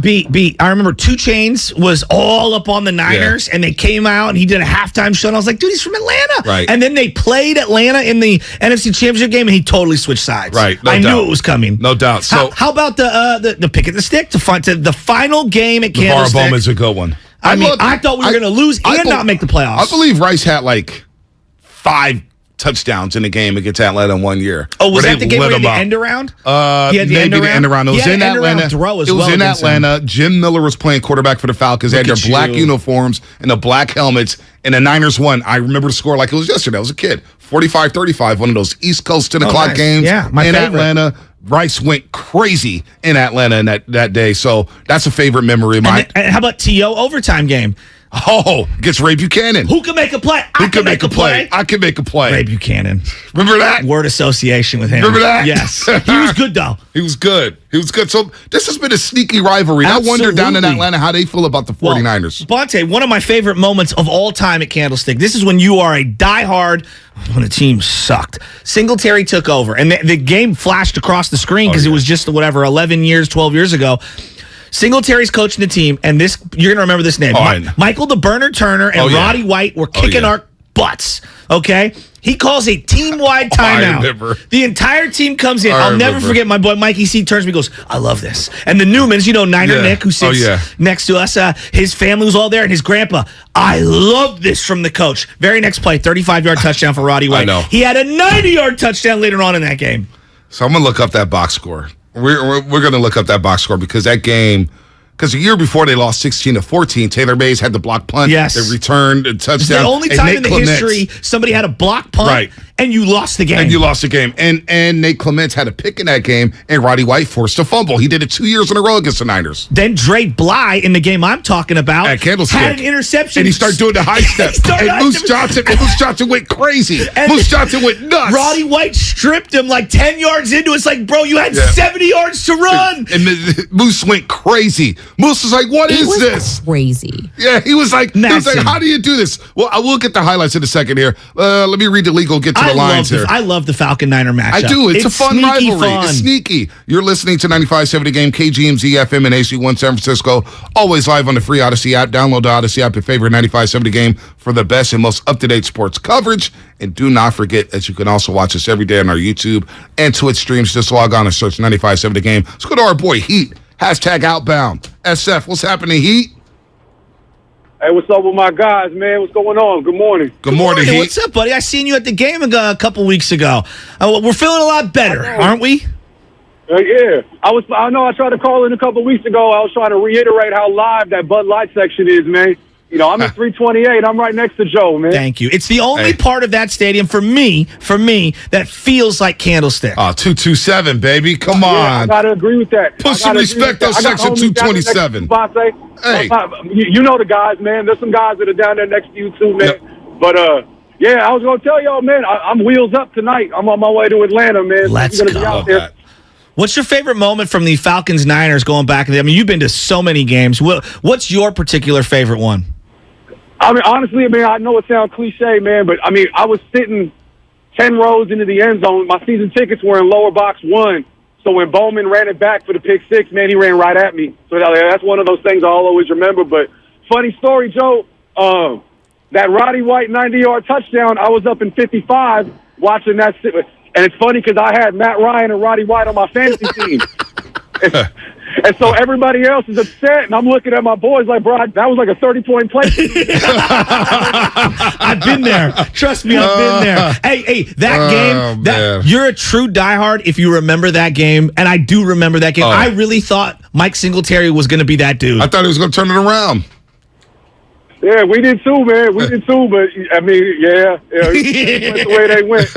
I remember 2 Chainz was all up on the Niners, and they came out, and he did a halftime show, and I was like, dude, he's from Atlanta. Right. And then they played Atlanta in the NFC Championship game, and he totally switched sides. Right. I knew it was coming. No doubt. So how about the pick at the stick to the final game at Candlestick? Navarro Bowman's a good one. I thought we were going to lose and not make the playoffs. I believe Rice had like 5 touchdowns in the game against Atlanta in 1 year. Oh, was that the game where he had the end around? He had the end around. It was in Atlanta. It was in Atlanta. Jim Miller was playing quarterback for the Falcons. They had their black uniforms and the black helmets, and the Niners won. I remember the score like it was yesterday. I was a kid. 45-35, one of those East Coast 10 o'clock nice. games Yeah, my in favorite. Atlanta. Rice went crazy in Atlanta in that day. So that's a favorite memory of mine. And how about T.O. overtime game? Oh, against Ray Buchanan. Who can make a play? I can make a play. I can make a play. Ray Buchanan. Remember that? Word association with him. Remember that? Yes. He was good, though. He was good. So this has been a sneaky rivalry. Absolutely. I wonder down in Atlanta how they feel about the 49ers. Bonte, one of my favorite moments of all time at Candlestick. This is when you are a diehard, when the team sucked. Singletary took over, and the game flashed across the screen because it was just, 11 years, 12 years ago. Singletari's coaching the team, and you're going to remember this name. Michael the Burner Turner and Roddy White were kicking our butts. Okay? He calls a team-wide timeout. I remember. The entire team comes in. I I'll never remember. forget my boy Mikey C. turns to me and goes, I love this. And the Newmans, Niner Yeah. Nick, who sits next to us, his family was all there, and his grandpa, I love this from the coach. Very next play, 35-yard touchdown for Roddy White. I know. He had a 90-yard touchdown later on in that game. So I'm going to look up that box score. We're going to look up that box score because that game, because the year before they lost 16-14, Taylor Mays had the block punt. Yes. They returned a touchdown. It's the only And time Nate in the Clements- history somebody had a block punt Right. and you lost the game. And you lost the game. And Nate Clements had a pick in that game, and Roddy White forced a fumble. He did it 2 years in a row against the Niners. Then Dre Bly, in the game I'm talking about, At Candlestick. had an interception. And he started doing the high step. And Moose Johnson went crazy. Moose Johnson went nuts. Roddy White stripped him like 10 yards into it. It's like, bro, you had 70 yards to run. And Moose went crazy. Moose was like, what is this? Crazy. Yeah, he was like, how do you do this? Well, I will get the highlights in a second here. Let me read the legal, get to the lines here. I love the Falcon Niner matchup. I do. It's a fun sneaky rivalry. fun. It's sneaky. You're listening to 95.7 The Game, KGMZ FM and AC1 San Francisco. Always live on the free Odyssey app. Download the Odyssey app, your favorite 95.7 The Game for the best and most up-to-date sports coverage. And do not forget that you can also watch us every day on our YouTube and Twitch streams. Just log on and search 95.7 The Game. Let's go to our boy Heat. #Outbound. SF, what's happening, Heat? Hey, what's up with my guys, man? What's going on? Good morning. Good morning, Heat. What's up, buddy? I seen you at the game a couple weeks ago. We're feeling a lot better, aren't we? Yeah. I know I tried to call in a couple weeks ago. I was trying to reiterate how live that Bud Light section is, man. I'm at 328. I'm right next to Joe, man. Thank you. It's the only part of that stadium for me, that feels like Candlestick. Oh, 227, baby. Come on. I got to agree with that. Put some respect on section 227. Hey. You know the guys, man. There's some guys that are down there next to you, too, man. Yep. But, I was going to tell y'all, man, I'm wheels up tonight. I'm on my way to Atlanta, man. Let's go. Be out there. What's your favorite moment from the Falcons-Niners going back? I mean, you've been to so many games. What's your particular favorite one? I mean, honestly, I know it sounds cliche, man, but, I was sitting 10 rows into the end zone. My season tickets were in lower box 1. So when Bowman ran it back for the pick six, man, he ran right at me. So that's one of those things I'll always remember. But funny story, Joe, that Roddy White 90-yard touchdown, I was up in 55 watching that. And it's funny because I had Matt Ryan and Roddy White on my fantasy team. And so everybody else is upset, and I'm looking at my boys like, bro, that was like a 30-point play. I've been there. Trust me, I've been there. Hey, that game, you're a true diehard if you remember that game, and I do remember that game. I really thought Mike Singletary was going to be that dude. I thought he was going to turn it around. Yeah, we did too, man. We did too, but it went the way they went.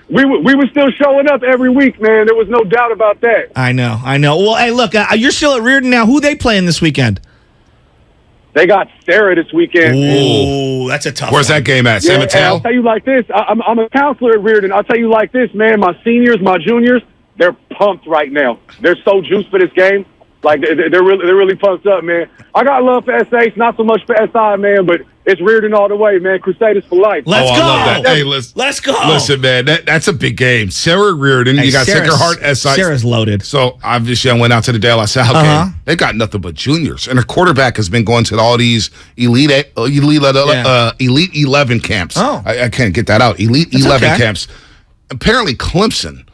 We were still showing up every week, man. There was no doubt about that. I know. Well, hey, look, you're still at Reardon now. Who they playing this weekend? They got Sarah this weekend. Ooh, that's a tough Where's one. that game at? San Mateo? I'll tell you like this. I'm a counselor at Reardon. I'll tell you like this, man. My seniors, my juniors, they're pumped right now. They're so juiced for this game. Like, they're really pumped up, man. I got love for SH, not so much for SI, man, but it's Reardon all the way, man. Crusaders for life. Let's go. I love that. Hey, let's go. Listen, man, that's a big game. Sarah Reardon, you got Sacred Heart, SI. Sarah's loaded. So, obviously, I went out to the De La Salle game. They got nothing but juniors. And their quarterback has been going to all these Elite 11 camps. Oh. I can't get that out. Elite 11 camps. Apparently, Clemson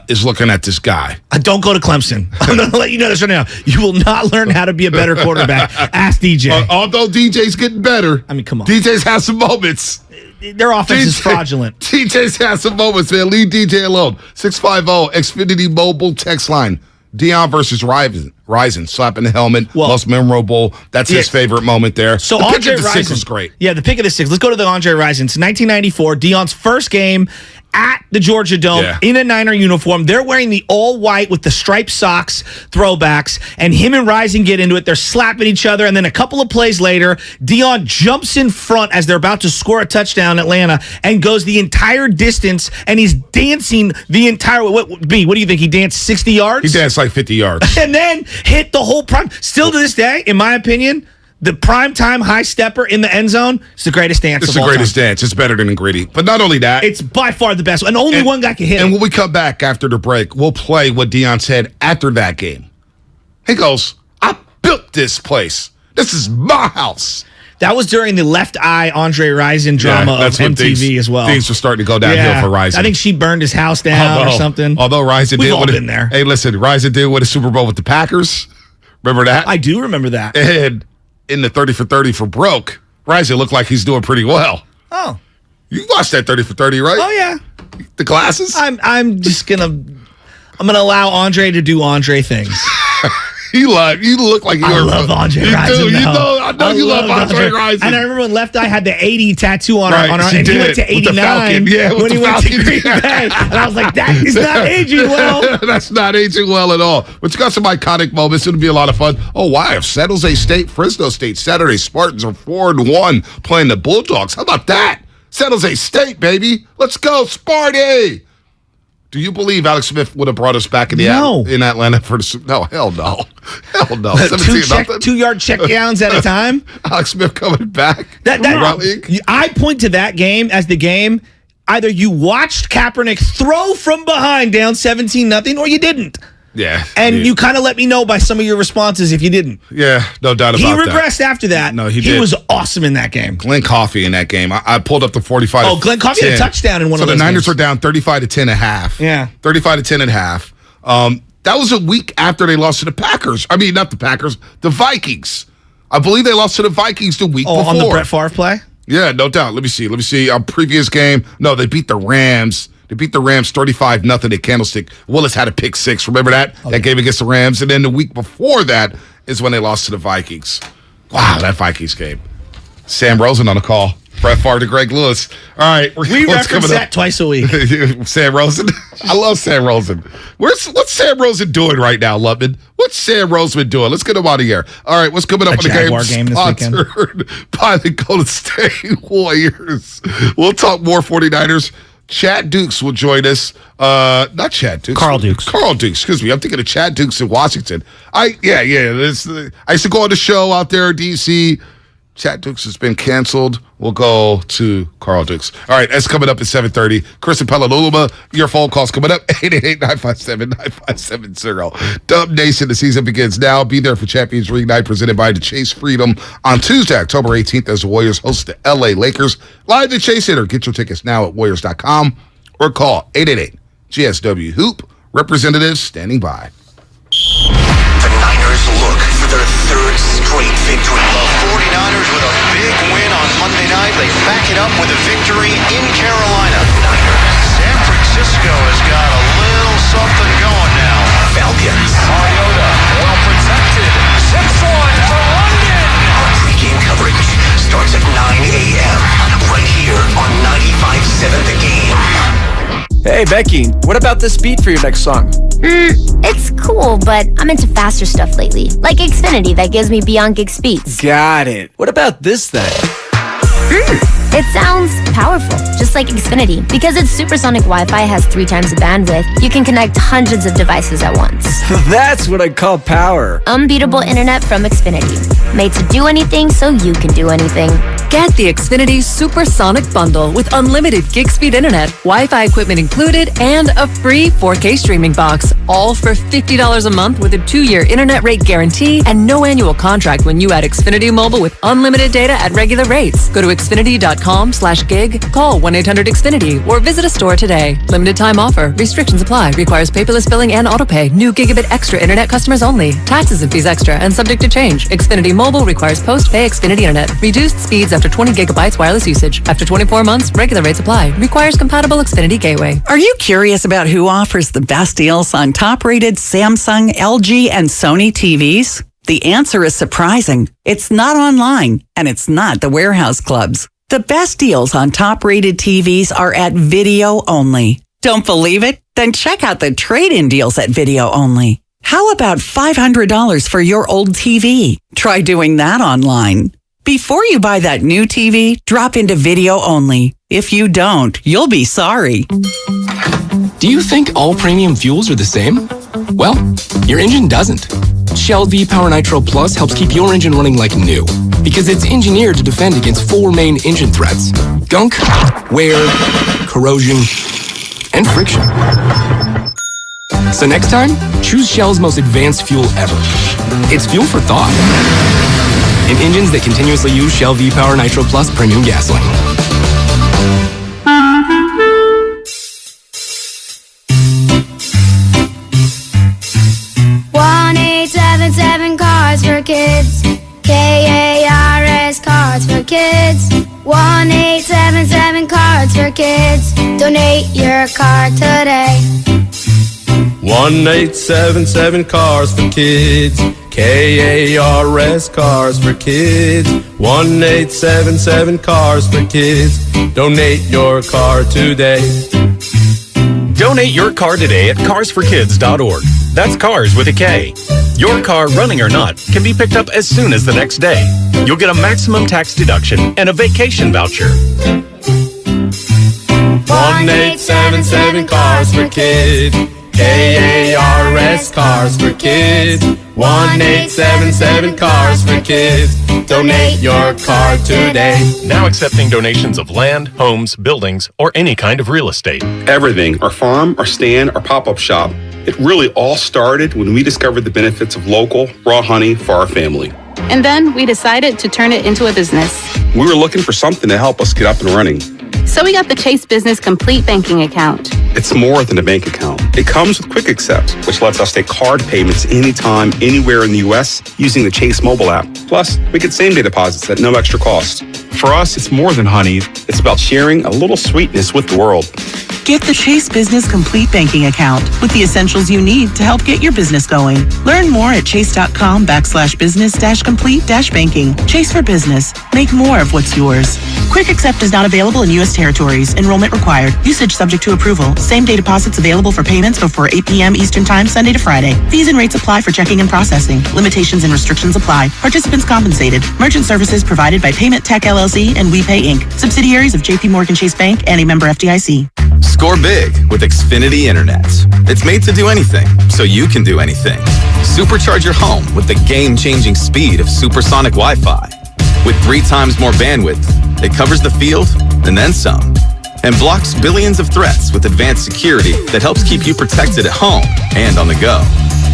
is looking at this guy. Don't go to Clemson. I'm going to let you know this right now. You will not learn how to be a better quarterback. Ask DJ. Although DJ's getting better. I mean, come on. DJ's has some moments. Their offense is fraudulent. DJ's has some moments, man. Leave DJ alone. 650 Xfinity Mobile text line. Dion versus Rison slapping the helmet. Most memorable. That's his favorite moment there. So the Andre pick of the six Rison was great. Yeah, the pick of the six. Let's go to the Andre Rison. It's 1994. Dion's first game at the Georgia Dome in a Niner uniform. They're wearing the all-white with the striped socks throwbacks, and him and Rison get into it. They're slapping each other, and then a couple of plays later, Dion jumps in front as they're about to score a touchdown in Atlanta and goes the entire distance, and he's dancing the entire way. What do you think? He danced 60 yards? He danced like 50 yards. And then hit the whole prime. Still to this day, in my opinion, the primetime high stepper in the end zone is the greatest dance It's of the all greatest time. dance. It's better than Gritty. But not only that. It's by far the best. And only one guy can hit And it. when we come back after the break, we'll play what Dion said after that game. He goes, I built this place. This is my house. That was during the Left Eye Andre Rison drama of MTV as well. Things were starting to go downhill for Rison. I think she burned his house down or something. Although Rison We've all been there. Hey, listen, Rison did win a Super Bowl with the Packers. Remember that? I do remember that. And in the 30 for 30 for broke, Rison looked like he's doing pretty well. Oh. You watched that 30 for 30, right? Oh, yeah. The glasses? I'm just going to allow Andre to do Andre things. You look like I love Andre Rison. I know you love Andre Rison. And I remember when Left Eye had the 80 tattoo on her, and he went to With the 89 Falcon. Yeah, with when the he went to Falcon. Green Bay. And I was like, that is not aging well. That's not aging well at all. But you got some iconic moments. It'll be a lot of fun. Oh, wow. San Jose State, Fresno State, Saturday Spartans are 4-1 playing the Bulldogs. How about that? San Jose State, baby. Let's go, Sparty. Do you believe Alex Smith would have brought us back in Atlanta for the No, hell no. Hell no. 2-yard checkdowns at a time? Alex Smith coming back. I point to that game as the game. Either you watched Kaepernick throw from behind down 17-0 or you didn't. Yeah. And you kind of let me know by some of your responses if you didn't. Yeah, no doubt about that. He regressed after that. No, he did. He was awesome in that game. Glenn Coffey in that game. I pulled up the 45. Oh, Glenn Coffey had a touchdown in one of those So the Niners games. are down 35 to 10 at half. Yeah. 35 to 10 at half. That was a week after they lost to the Packers. I mean, not the Packers, the Vikings. I believe they lost to the Vikings the week before. On the Brett Favre play? Yeah, no doubt. Let me see. Previous game. No, they beat the Rams. They beat the Rams 35-0 at Candlestick. Willis had a pick six. Remember that? Okay. That game against the Rams. And then the week before that is when they lost to the Vikings. Wow, that Vikings game. Sam Rosen on the call. Brett Favre to Greg Lewis. All right. We reference that twice a week. Sam Rosen. I love Sam Rosen. What's Sam Rosen doing right now, Lubman? What's Sam Rosen doing? Let's get him out of here. All right, what's coming up in the game? Game this weekend. Sponsored by the Golden State Warriors. We'll talk more 49ers. Chad Dukes will join us. Not Chad Dukes. Carl Dukes. Carl Dukes, excuse me. I'm thinking of Chad Dukes in Washington. I used to go on the show out there in D.C. Chad Dukes has been canceled. We'll go to Carl Dukes. All right, that's coming up at 7:30. Chris and Pelaluma, your phone calls coming up, 888-957-9570. Dub Nation, the season begins now. Be there for Champions League Night presented by the Chase Freedom on Tuesday, October 18th as the Warriors host the L.A. Lakers. Live at the Chase Center. Get your tickets now at Warriors.com or call 888-GSW-HOOP. Representatives standing by. The Niners look for their third straight victory. The 49ers with a big win on Monday night. They back it up with a victory in Carolina. Niners. San Francisco has got a little something going now. Falcons. Mariota, well protected. 6-1 for London. Our pregame coverage starts at 9 a.m. right here on 95.7 The Game. Hey, Becky, what about this beat for your next song? It's cool, but I'm into faster stuff lately. Like Xfinity that gives me beyond gig speeds. Got it. What about this then? It sounds powerful, just like Xfinity. Because its supersonic Wi-Fi has 3 times the bandwidth, you can connect hundreds of devices at once. That's what I call power. Unbeatable internet from Xfinity. Made to do anything so you can do anything. Get the Xfinity Supersonic Bundle with unlimited gig speed internet, Wi-Fi equipment included, and a free 4K streaming box. All for $50 a month with a 2-year internet rate guarantee and no annual contract when you add Xfinity Mobile with unlimited data at regular rates. Go to Xfinity.com/gig, call 1-800-XFINITY, or visit a store today. Limited time offer. Restrictions apply. Requires paperless billing and autopay. New Gigabit Extra internet customers only. Taxes and fees extra and subject to change. Xfinity Mobile requires post-pay Xfinity internet. Reduced speeds after 20 gigabytes wireless usage. After 24 months, regular rates apply. Requires compatible Xfinity gateway. Are you curious about who offers the best deals on top-rated Samsung, LG, and Sony TVs? The answer is surprising. It's not online, and it's not the warehouse clubs. The best deals on top-rated TVs are at Video Only. Don't believe it? Then check out the trade-in deals at Video Only. How about $500 for your old TV? Try doing that online. Before you buy that new TV, drop into Video Only. If you don't, you'll be sorry. Do you think all premium fuels are the same? Well, your engine doesn't. Shell V-Power Nitro Plus helps keep your engine running like new because it's engineered to defend against 4 main engine threats: gunk, wear, corrosion, and friction. So next time, choose Shell's most advanced fuel ever. It's fuel for thought. in engines that continuously use Shell V-Power Nitro Plus premium gasoline. 1-877 Cars for Kids. KARS Cards for Kids. 1-877 Cards for Kids. Donate your car today. 1-877 Cars for Kids. KARS Cars for Kids. 1-877 Cars for Kids. Donate your car today. Donate your car today at carsforkids.org. That's cars with a K. Your car, running or not, can be picked up as soon as the next day. You'll get a maximum tax deduction and a vacation voucher. 1-877 Cars for Kids. KARS Cars for Kids. 1-877 Cars for Kids. Donate your car today. Now accepting donations of land, homes, buildings, or any kind of real estate. Everything, our farm, our stand, our pop-up shop, it really all started when we discovered the benefits of local, raw honey for our family. And then we decided to turn it into a business. We were looking for something to help us get up and running. So we got the Chase Business Complete Banking Account. It's more than a bank account. It comes with Quick Accept, which lets us take card payments anytime, anywhere in the U.S. using the Chase mobile app. Plus, we get same-day deposits at no extra cost. For us, it's more than honey. It's about sharing a little sweetness with the world. Get the Chase Business Complete Banking Account with the essentials you need to help get your business going. Learn more at chase.com/business-complete-banking. Chase for business. Make more of what's yours. Quick Accept is not available in U.S. territories. Enrollment required. Usage subject to approval. Same-day deposits available for payments before 8 p.m. Eastern Time, Sunday to Friday. Fees and rates apply for checking and processing. Limitations and restrictions apply. Participants compensated. Merchant services provided by Payment Tech LLC and WePay Inc. Subsidiaries of J.P. Morgan Chase Bank and a member FDIC. Score big with Xfinity Internet. It's made to do anything, so you can do anything. Supercharge your home with the game-changing speed of supersonic Wi-Fi. With 3 times more bandwidth, it covers the field and then some. And blocks billions of threats with advanced security that helps keep you protected at home and on the go.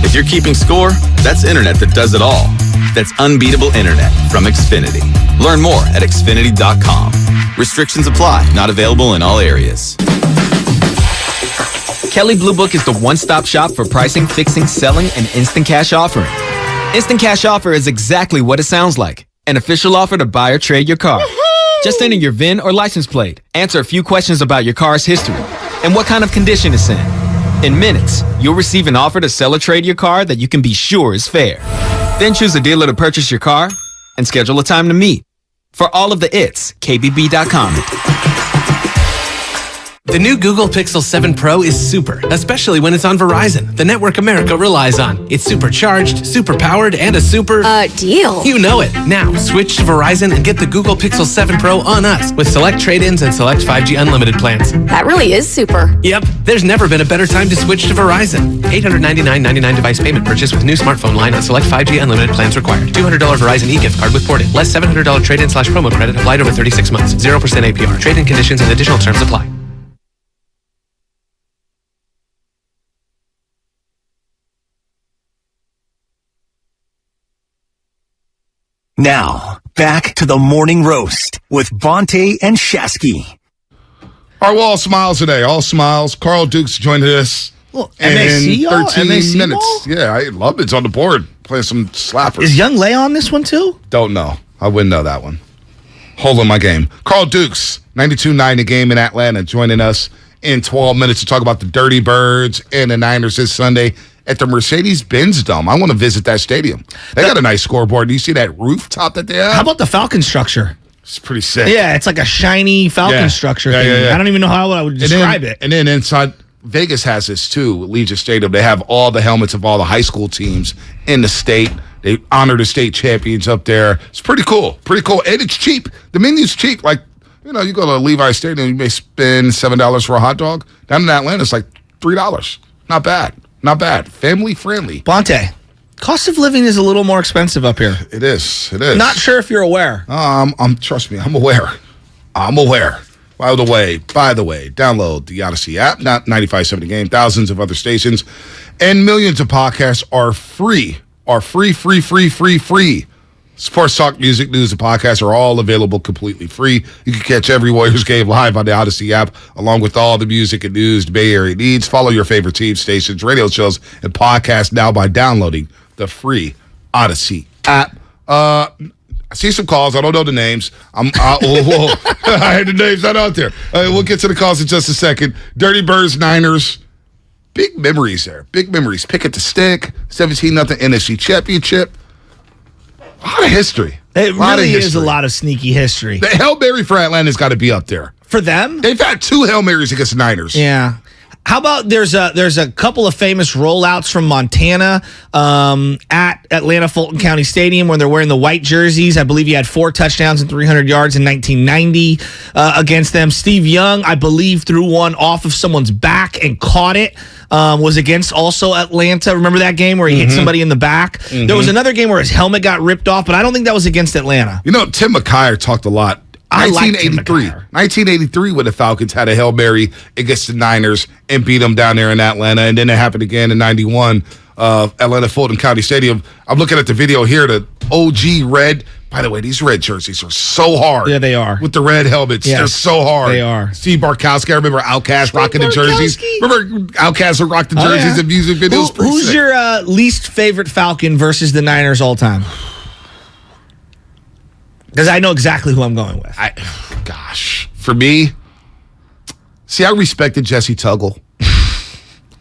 If you're keeping score, that's internet that does it all. That's unbeatable internet from Xfinity. Learn more at Xfinity.com. Restrictions apply. Not available in all areas. Kelley Blue Book is the one-stop shop for pricing, fixing, selling, and instant cash offering. Instant cash offer is exactly what it sounds like. An official offer to buy or trade your car. Just enter your VIN or license plate, answer a few questions about your car's history, and what kind of condition it's in. In minutes, you'll receive an offer to sell or trade your car that you can be sure is fair. Then choose a dealer to purchase your car and schedule a time to meet. For all of the its, KBB.com. The new Google Pixel 7 Pro is super, especially when it's on Verizon, the network America relies on. It's supercharged, super powered, and a super... deal. You know it. Now, switch to Verizon and get the Google Pixel 7 Pro on us with select trade-ins and select 5G unlimited plans. That really is super. Yep. There's never been a better time to switch to Verizon. $899.99 device payment purchase with new smartphone line on select 5G unlimited plans required. $200 Verizon e-gift card with port-in. Less $700 trade-in/promo credit applied over 36 months. 0% APR. Trade-in conditions and additional terms apply. Now, back to the morning roast with Bonte and Shasky. All right, well, all smiles today. All smiles. Carl Dukes joined us Well, in MAC, 13 MAC minutes. ball? Yeah, I love it. It's on the board. Playing some slappers. Is Young Lay on this one too? Don't know. I wouldn't know that one. Holding my game. Carl Dukes, 92.9 The Game in Atlanta, joining us in 12 minutes to talk about the Dirty Birds and the Niners this Sunday at the Mercedes-Benz Dome. I want to visit that stadium. They got a nice scoreboard. Do you see that rooftop that they have? How about the Falcon structure? It's pretty sick. Yeah, it's like a shiny Falcon structure thing. I don't even know how I would describe it. And then inside, Vegas has this too, Legion Stadium. They have all the helmets of all the high school teams in the state. They honor the state champions up there. It's pretty cool. Pretty cool. And it's cheap. The menu's cheap. Like, you know, you go to Levi Stadium, you may spend $7 for a hot dog. Down in Atlanta, it's like $3. Not bad. Not bad. Family friendly. Bonte, cost of living is a little more expensive up here. It is. It is. Not sure if you're aware. Trust me, I'm aware. I'm aware. By the way, download the Odyssey app, not 95.7 The Game, thousands of other stations, and millions of podcasts are free Sports talk, music, news, and podcasts are all available completely free. You can catch every Warriors game live on the Odyssey app, along with all the music and news the Bay Area needs. Follow your favorite team stations, radio shows, and podcasts now by downloading the free Odyssey app. I see some calls. I don't know the names. I had the names not out there. We'll get to the calls in just a second. Dirty Birds, Niners. Big memories there. Big memories. Pick it to stick. 17-0 NFC Championship. A lot of history. It really is a lot of sneaky history. The Hail Mary for Atlanta's got to be up there. For them? They've had 2 Hail Marys against the Niners. Yeah. How about there's a couple of famous rollouts from Montana at Atlanta Fulton County Stadium where they're wearing the white jerseys. I believe he had 4 touchdowns and 300 yards in 1990 against them. Steve Young, I believe, threw one off of someone's back and caught it. Was against also Atlanta. Remember that game where he hit somebody in the back? There was another game where his helmet got ripped off, but I don't think that was against Atlanta. You know, Tim McKyer talked a lot. 1983 when the Falcons had a Hail Mary against the Niners and beat them down there in Atlanta. And then it happened again in 91, Atlanta Fulton County Stadium. I'm looking at the video here, the OG red. By the way, these red jerseys are so hard. Yeah, they are. With the red helmets, they're so hard. They are. Steve Barkowski, I remember Outkast rocking the jerseys. Remember Outkast would rock the jerseys and music videos? Who's your least favorite Falcon versus the Niners all time? Because I know exactly who I'm going with. For me, I respected Jesse Tuggle.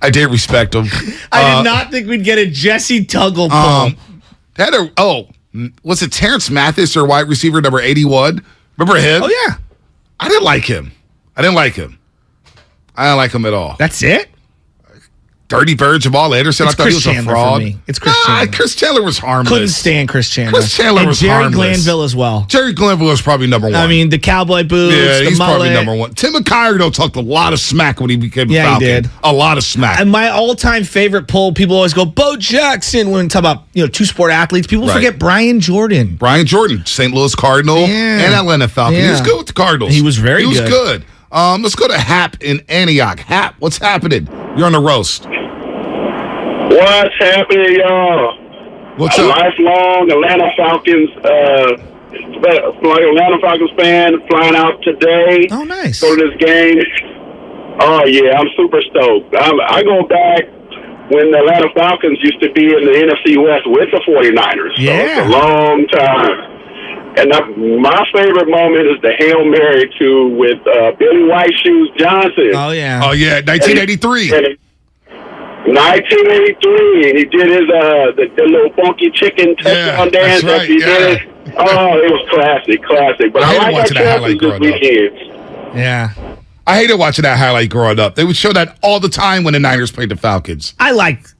I did respect him. I did not think we'd get a Jesse Tuggle pull. Was it Terrence Mathis or wide receiver number 81? Remember him? Oh, yeah. I didn't like him. I didn't like him at all. That's it? Dirty Bird, Jamal Anderson. It's I thought Chris he was Chandler a fraud. For me. It's Chris Chandler. Chris Chandler was harmless. Couldn't stand Chris Chandler. Chris Chandler and was Jerry harmless. Glanville as well. Jerry Glanville was probably number 1. I mean, the cowboy boots, the he's mullet. probably number 1. Tim McKyer, though, talked a lot of smack when he became a Falcon. He did. A lot of smack. And my all-time favorite pull, people always go, Bo Jackson, when we talk about two-sport athletes. People forget Brian Jordan. Brian Jordan, St. Louis Cardinal and Atlanta Falcon. He was good with the Cardinals. He was very good. He was good. Let's go to Hap in Antioch. Hap, what's happening? You're on the roast. What's happening, y'all? What's up? Lifelong Atlanta Falcons, Atlanta Falcons fan, flying out today. Oh, nice. Go to this game. Oh, yeah, I'm super stoked. I go back when the Atlanta Falcons used to be in the NFC West with the 49ers. So it's a long time. And my favorite moment is the Hail Mary, with Billy White Shoes Johnson. Oh, yeah. 1983. 1983, and he did his the little funky chicken touchdown dance that he did. Oh, it was classic. But I like watching that highlight growing up. Yeah. I hated watching that highlight growing up. They would show that all the time when the Niners played the Falcons. I liked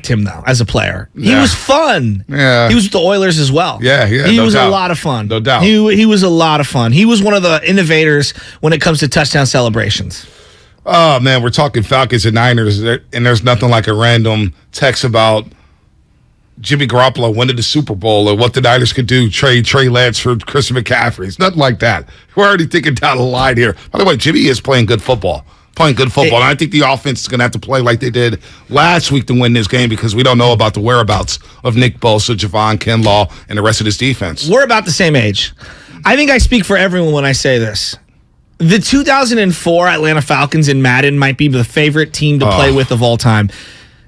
him, though, as a player. He was fun. Yeah. He was with the Oilers as well. Yeah. He was a lot of fun. No doubt. He was a lot of fun. He was one of the innovators when it comes to touchdown celebrations. Oh, man, we're talking Falcons and Niners, and there's nothing like a random text about Jimmy Garoppolo winning the Super Bowl or what the Niners could do, trade Trey Lance for Chris McCaffrey. It's nothing like that. We're already thinking down the line here. By the way, Jimmy is playing good football. And I think the offense is going to have to play like they did last week to win this game because we don't know about the whereabouts of Nick Bosa, Javon Kinlaw, and the rest of this defense. We're about the same age. I think I speak for everyone when I say this. The 2004 Atlanta Falcons in Madden might be the favorite team to play with of all time.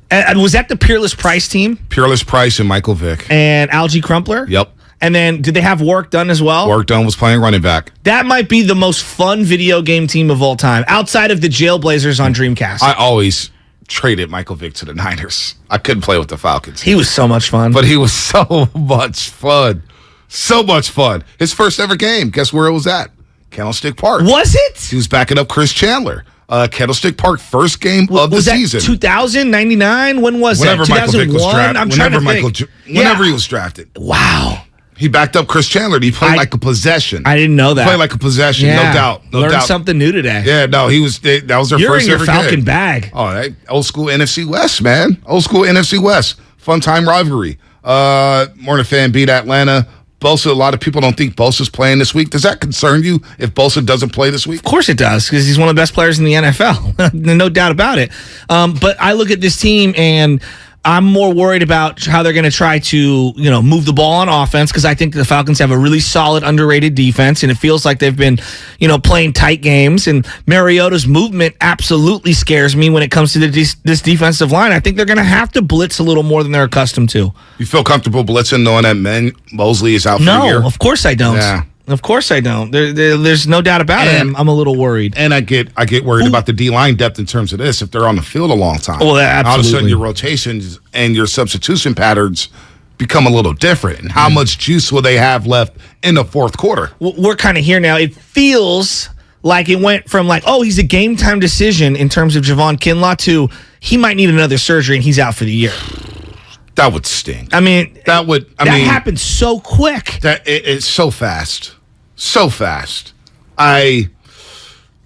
And was that the Peerless Price team? Peerless Price and Michael Vick. And Algie Crumpler? Yep. And then did they have Warwick Dunn as well? Warwick Dunn was playing running back. That might be the most fun video game team of all time, outside of the Jailblazers on Dreamcast. I always traded Michael Vick to the Niners. I couldn't play with the Falcons. He was so much fun. But he was so much fun. So much fun. His first ever game, guess where it was at? Candlestick Park. Was it? He was backing up Chris Chandler. Candlestick Park, first game of the season. Was that 2000, 99? When was whenever that? Michael Vick was drafted. Whenever he was drafted. Wow. He backed up Chris Chandler. And he played like a possession. I didn't know that. He played like a possession, no doubt. Learned something new today. Yeah, no, that was their first ever game. You're in your Falcon bag. Oh, old school NFC West, man. Old school NFC West. Fun time rivalry. Morning fan beat Atlanta. Bosa, a lot of people don't think Bosa's playing this week. Does that concern you if Bosa doesn't play this week? Of course it does, because he's one of the best players in the NFL. No doubt about it. But I look at this team, and I'm more worried about how they're going to try to, move the ball on offense because I think the Falcons have a really solid, underrated defense, and it feels like they've been, playing tight games. And Mariota's movement absolutely scares me when it comes to this defensive line. I think they're going to have to blitz a little more than they're accustomed to. You feel comfortable blitzing knowing that Mosley is out for the year? No, of course I don't. Yeah. Of course I don't. There's no doubt about it. I'm a little worried. And I get worried about the D-line depth in terms of this if they're on the field a long time. Well, absolutely. All of a sudden, your rotations and your substitution patterns become a little different. And how much juice will they have left in the fourth quarter? We're kind of here now. It feels like it went from he's a game-time decision in terms of Javon Kinlaw to he might need another surgery and he's out for the year. That would stink. I mean, that happened so quick. It's so fast. So fast. That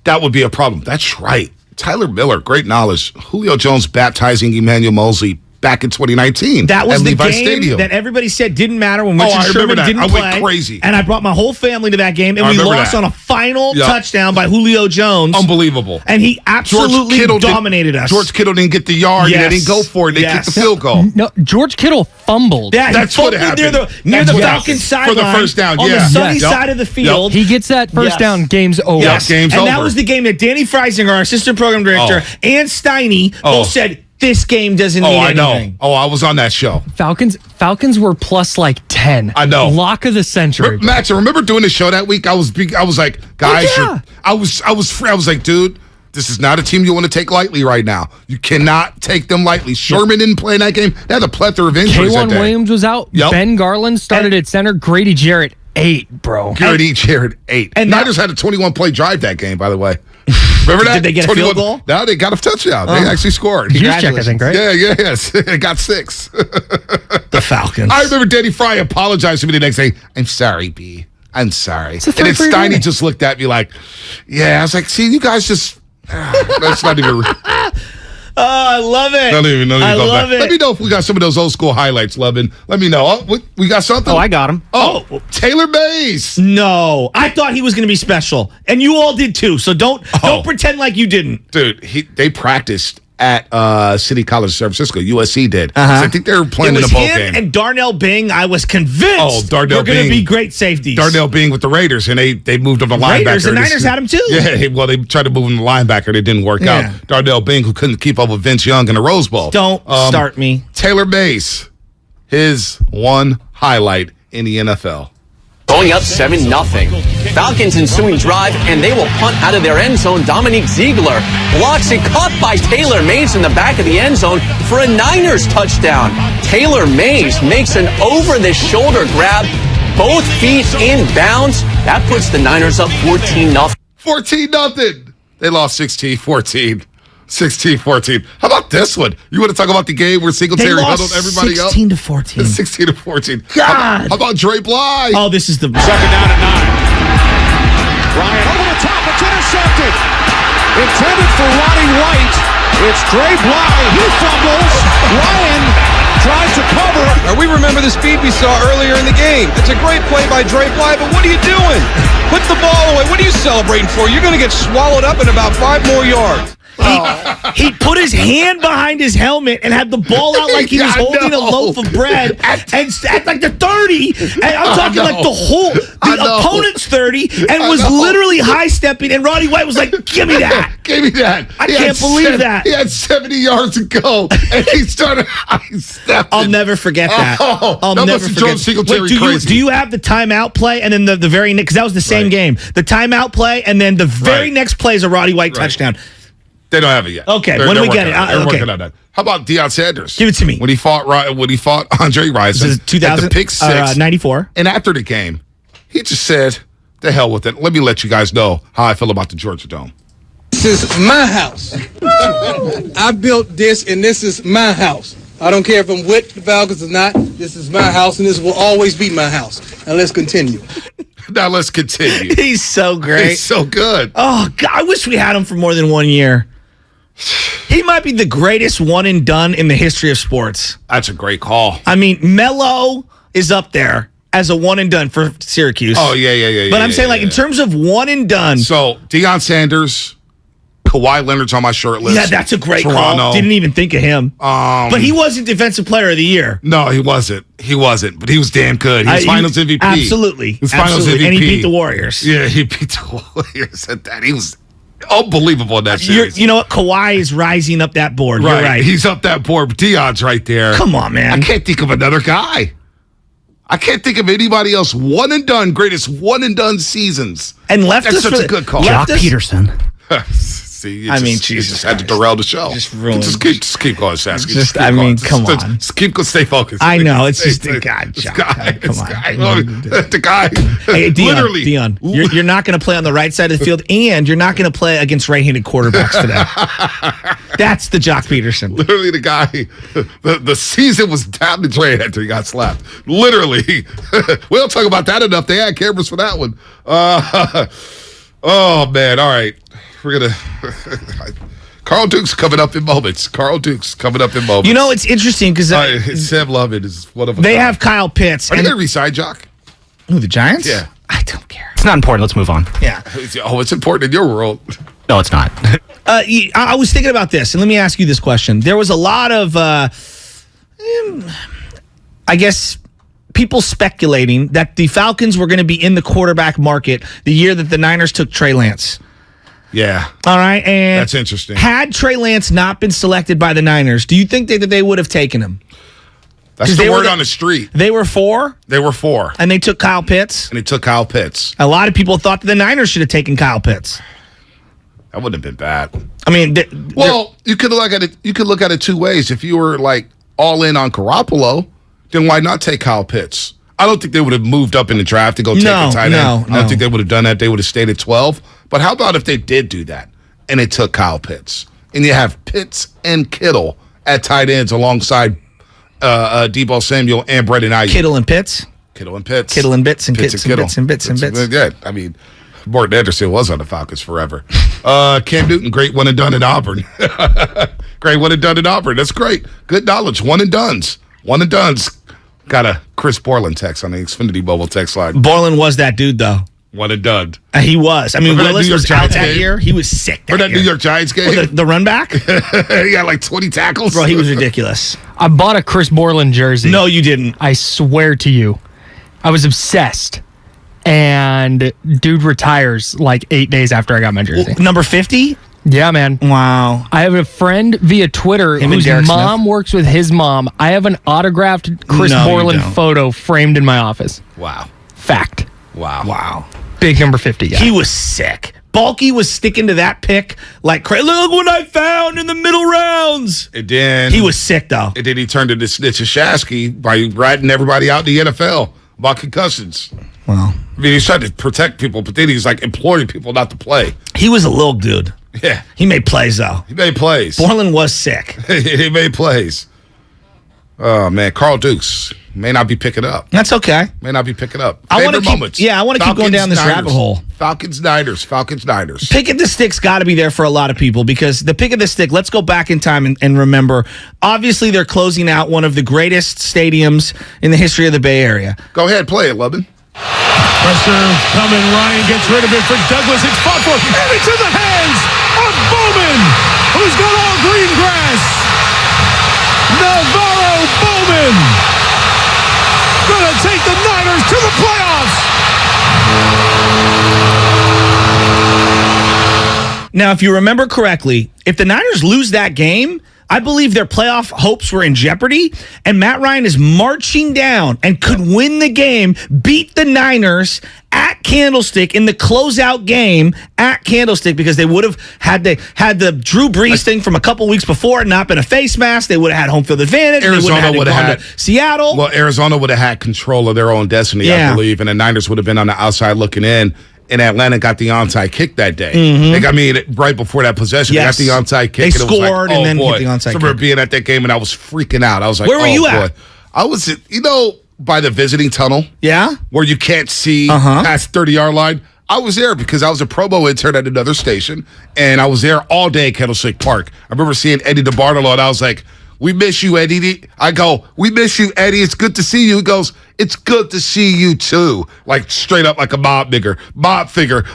would be a problem. That's right. Tyler Miller, great knowledge. Julio Jones baptizing Emmanuel Mosley back in 2019. That was at the Levi game Stadium. that everybody said didn't matter when Richard Sherman didn't play. I went crazy. And I brought my whole family to that game, and we lost on a final touchdown by Julio Jones. Unbelievable. And he absolutely dominated us. George Kittle didn't get the yard, and they didn't go for it. They kicked the field goal. No, George Kittle fumbled. Yeah, that's what happened. Near the Falcons sideline. For the first down, on the sunny side of the field. He gets that first down, game's over. Yes, game's over. And that was the game that Danny Freisinger, our assistant program director, and Steiny both said, this game doesn't need anything. I know. I was on that show. Falcons were plus 10. I know. Lock of the century. Max, I remember doing the show that week. I was like, guys, I was like, dude, this is not a team you want to take lightly right now. You cannot take them lightly. Sherman didn't play in that game. They had a plethora of injuries. K1 Williams was out. Yep. Ben Garland started at center. Grady Jarrett 8, bro. Grady Jarrett 8. And Niners had a 21-play drive that game, by the way. Remember that? Did they get a field goal? No, they got a touchdown. They actually scored. Juice check, I think, right? Yes. They got 6. The Falcons. I remember Danny Fry apologized to me the next day. I'm sorry, B. I'm sorry. And then Steiny just looked at me like, I was like, see, you guys just, that's not even Oh, I love it. I love it. Let me know if we got some of those old school highlights, Levin. Let me know. We got something? Oh, I got him. Oh, Taylor Mays. No. I thought he was going to be special. And you all did too. So don't pretend like you didn't. Dude, they practiced at City College of San Francisco. USC did. So I think they were playing in a bowl game. And Darnell Bing, I was convinced were going to be great safeties. Darnell Bing with the Raiders, and they moved him to linebacker. Raiders and Niners had him too. Yeah, well, they tried to move him to linebacker. It didn't work out. Darnell Bing, who couldn't keep up with Vince Young in the Rose Bowl. Don't start me. Taylor Mays, his one highlight in the NFL. Going up 7-0. Falcons ensuing drive, and they will punt out of their end zone. Dominique Ziegler blocks it, caught by Taylor Mays in the back of the end zone for a Niners touchdown. Taylor Mays makes an over-the-shoulder grab, both feet in bounds. That puts the Niners up 14-0. 14-0. They lost 16-14. 16-14. How about this one? You want to talk about the game where Singletary huddled everybody 16 up? 16-14. 16-14. God. How about Dre Bly? Oh, this is the... Second down and 9. Ryan over the top. It's intercepted. Intended for Roddy White. It's Dre Bly. He fumbles. Ryan tries to cover. Now, we remember the speed we saw earlier in the game. It's a great play by Dre Bly, but what are you doing? Put the ball away. What are you celebrating for? You're going to get swallowed up in about 5 more yards. He put his hand behind his helmet and had the ball out like he was holding a loaf of bread at like the 30. And I'm talking like the opponent's 30 and was literally high stepping. And Roddy White was like, give me that. Give me that. I can't believe that. He had 70 yards to go and he started high stepping. I'll never forget that. I'll that never must have forget. drove Singletary crazy. Do you have the timeout play and then the very next, because that was the same game. The timeout play and then the very next play is a Roddy White touchdown. They don't have it yet. Okay, when do we get it? They're working on that. How about Deion Sanders? Give it to me. When he fought Andre Rison, this is 2000, at the pick 6, 94. And after the game, he just said, "The hell with it. Let me let you guys know how I feel about the Georgia Dome." This is my house. I built this, and this is my house. I don't care if I'm with the Falcons or not. This is my house, and this will always be my house. Now let's continue. Now let's continue. He's so great. He's so good. Oh, God, I wish we had him for more than 1 year. He might be the greatest one and done in the history of sports. That's a great call. I mean, Melo is up there as a one and done for Syracuse. Oh, yeah. But I'm saying, in terms of one and done. So, Deion Sanders, Kawhi Leonard's on my short list. Yeah, that's a great Toronto. call. Didn't even think of him. But he wasn't Defensive Player of the Year. No, he wasn't. But he was damn good. He was Finals MVP. Absolutely. He was Finals MVP. And he beat the Warriors. Yeah, he beat the Warriors at that. He was unbelievable in that series. You know what? Kawhi is rising up that board. Right. You're right. He's up that board. Dion's right there. Come on, man. I can't think of another guy. I can't think of anybody else. One and done, greatest one and done seasons. And left That's us such a good call. Jock Peterson. See, Jesus just had to derail the show. Just ruined. Just keep going, Sasky. Come on. Just keep going. Stay focused. I know. It's just the guy. The guy. Hey, Dion, Literally. Dion, you're not going to play on the right side of the field, and you're not going to play against right-handed quarterbacks today. That's the Jock Peterson. Literally, the guy. The season was down the drain after he got slapped. Literally. We don't talk about that enough. They had cameras for that one. Oh man. All right. We're gonna. Carl Duke's coming up in moments. You know, it's interesting because Sam Lovett is one of them. They have Kyle Pitts. Are they going to resign Jock? Who, the Giants? Yeah. I don't care. It's not important. Let's move on. Yeah. Oh, it's important in your world. No, it's not. I was thinking about this, and let me ask you this question. There was a lot of, I guess, people speculating that the Falcons were going to be in the quarterback market the year that the Niners took Trey Lance. Yeah. All right. And that's interesting. Had Trey Lance not been selected by the Niners, do you think that they would have taken him? That's the word on the street. They were 4? They were 4. And they took Kyle Pitts? And they took Kyle Pitts. A lot of people thought that the Niners should have taken Kyle Pitts. That wouldn't have been bad. I mean, you could look at it. You could look at it two ways. If you were like all in on Garoppolo, then why not take Kyle Pitts? I don't think they would have moved up in the draft to go take a tight end. I don't think they would have done that. They would have stayed at 12. But how about if they did do that and it took Kyle Pitts? And you have Pitts and Kittle at tight ends alongside Deebo Samuel and Brendan Ayuk. Kittle and Pitts? Kittle and Pitts. Kittle and Bits and Pitts Bits and Bits and Bits and Bits. Yeah, I mean, Morton Anderson was on the Falcons forever. Cam Newton, great one and done in Auburn. Great one and done in Auburn. That's great. Good knowledge. One and dones. Got a Chris Borland text on the Xfinity mobile text line. Borland was that dude, though. One and done. He was. I mean, Willis was out that year. He was sick that New York Giants game? The run back? He got like 20 tackles. Bro, he was ridiculous. I bought a Chris Borland jersey. No, you didn't. I swear to you. I was obsessed. And dude retires like 8 days after I got my jersey. Number 50? Yeah, man. Wow. I have a friend via Twitter whose mom works with his mom. I have an autographed Chris Borland photo framed in my office. Wow. Fact. Wow. Big number 50 guy. He was sick. Bulky was sticking to that pick like crazy. Look what I found in the middle rounds. And then he was sick, though. And then he turned into Snitch Shasky by ratting everybody out in the NFL about concussions. Well, I mean, he's trying to protect people, but then he's like imploring people not to play. He was a little dude. Yeah. He made plays, though. He made plays. Borland was sick. He made plays. Oh, man. Carl Dukes may not be picking up. That's okay. May not be picking up. I want to keep going down this rabbit hole. Falcons, Niners. Pick of the stick's got to be there for a lot of people because the pick of the stick, let's go back in time and remember, obviously they're closing out one of the greatest stadiums in the history of the Bay Area. Go ahead, play it, Lubin. Pressure coming. Ryan gets rid of it for Douglas. It's fought for. And it's in the hands of Bowman, who's got all green grass. Navarro Bowman gonna take the Niners to the playoffs. Now, if you remember correctly, if the Niners lose that game, I believe their playoff hopes were in jeopardy, and Matt Ryan is marching down and could win the game, beat the Niners at Candlestick in the closeout game at Candlestick because they would have had the Drew Brees thing from a couple weeks before and not been a face mask. They would have had home field advantage. Arizona would have had Seattle. Well, Arizona would have had control of their own destiny, I believe, and the Niners would have been on the outside looking in. And Atlanta got the onside kick that day. Right before that possession, they got the onside kick. They scored and then hit the onside kick. I remember being at that game and I was freaking out. I was like, where were you at? I was, by the visiting tunnel. Yeah? Where you can't see past 30-yard line. I was there because I was a promo intern at another station, and I was there all day at Candlestick Park. I remember seeing Eddie DeBartolo, and I was like, we miss you, Eddie. I go, we miss you, Eddie. It's good to see you. He goes, it's good to see you too. Like straight up like a mob figure. Mob figure.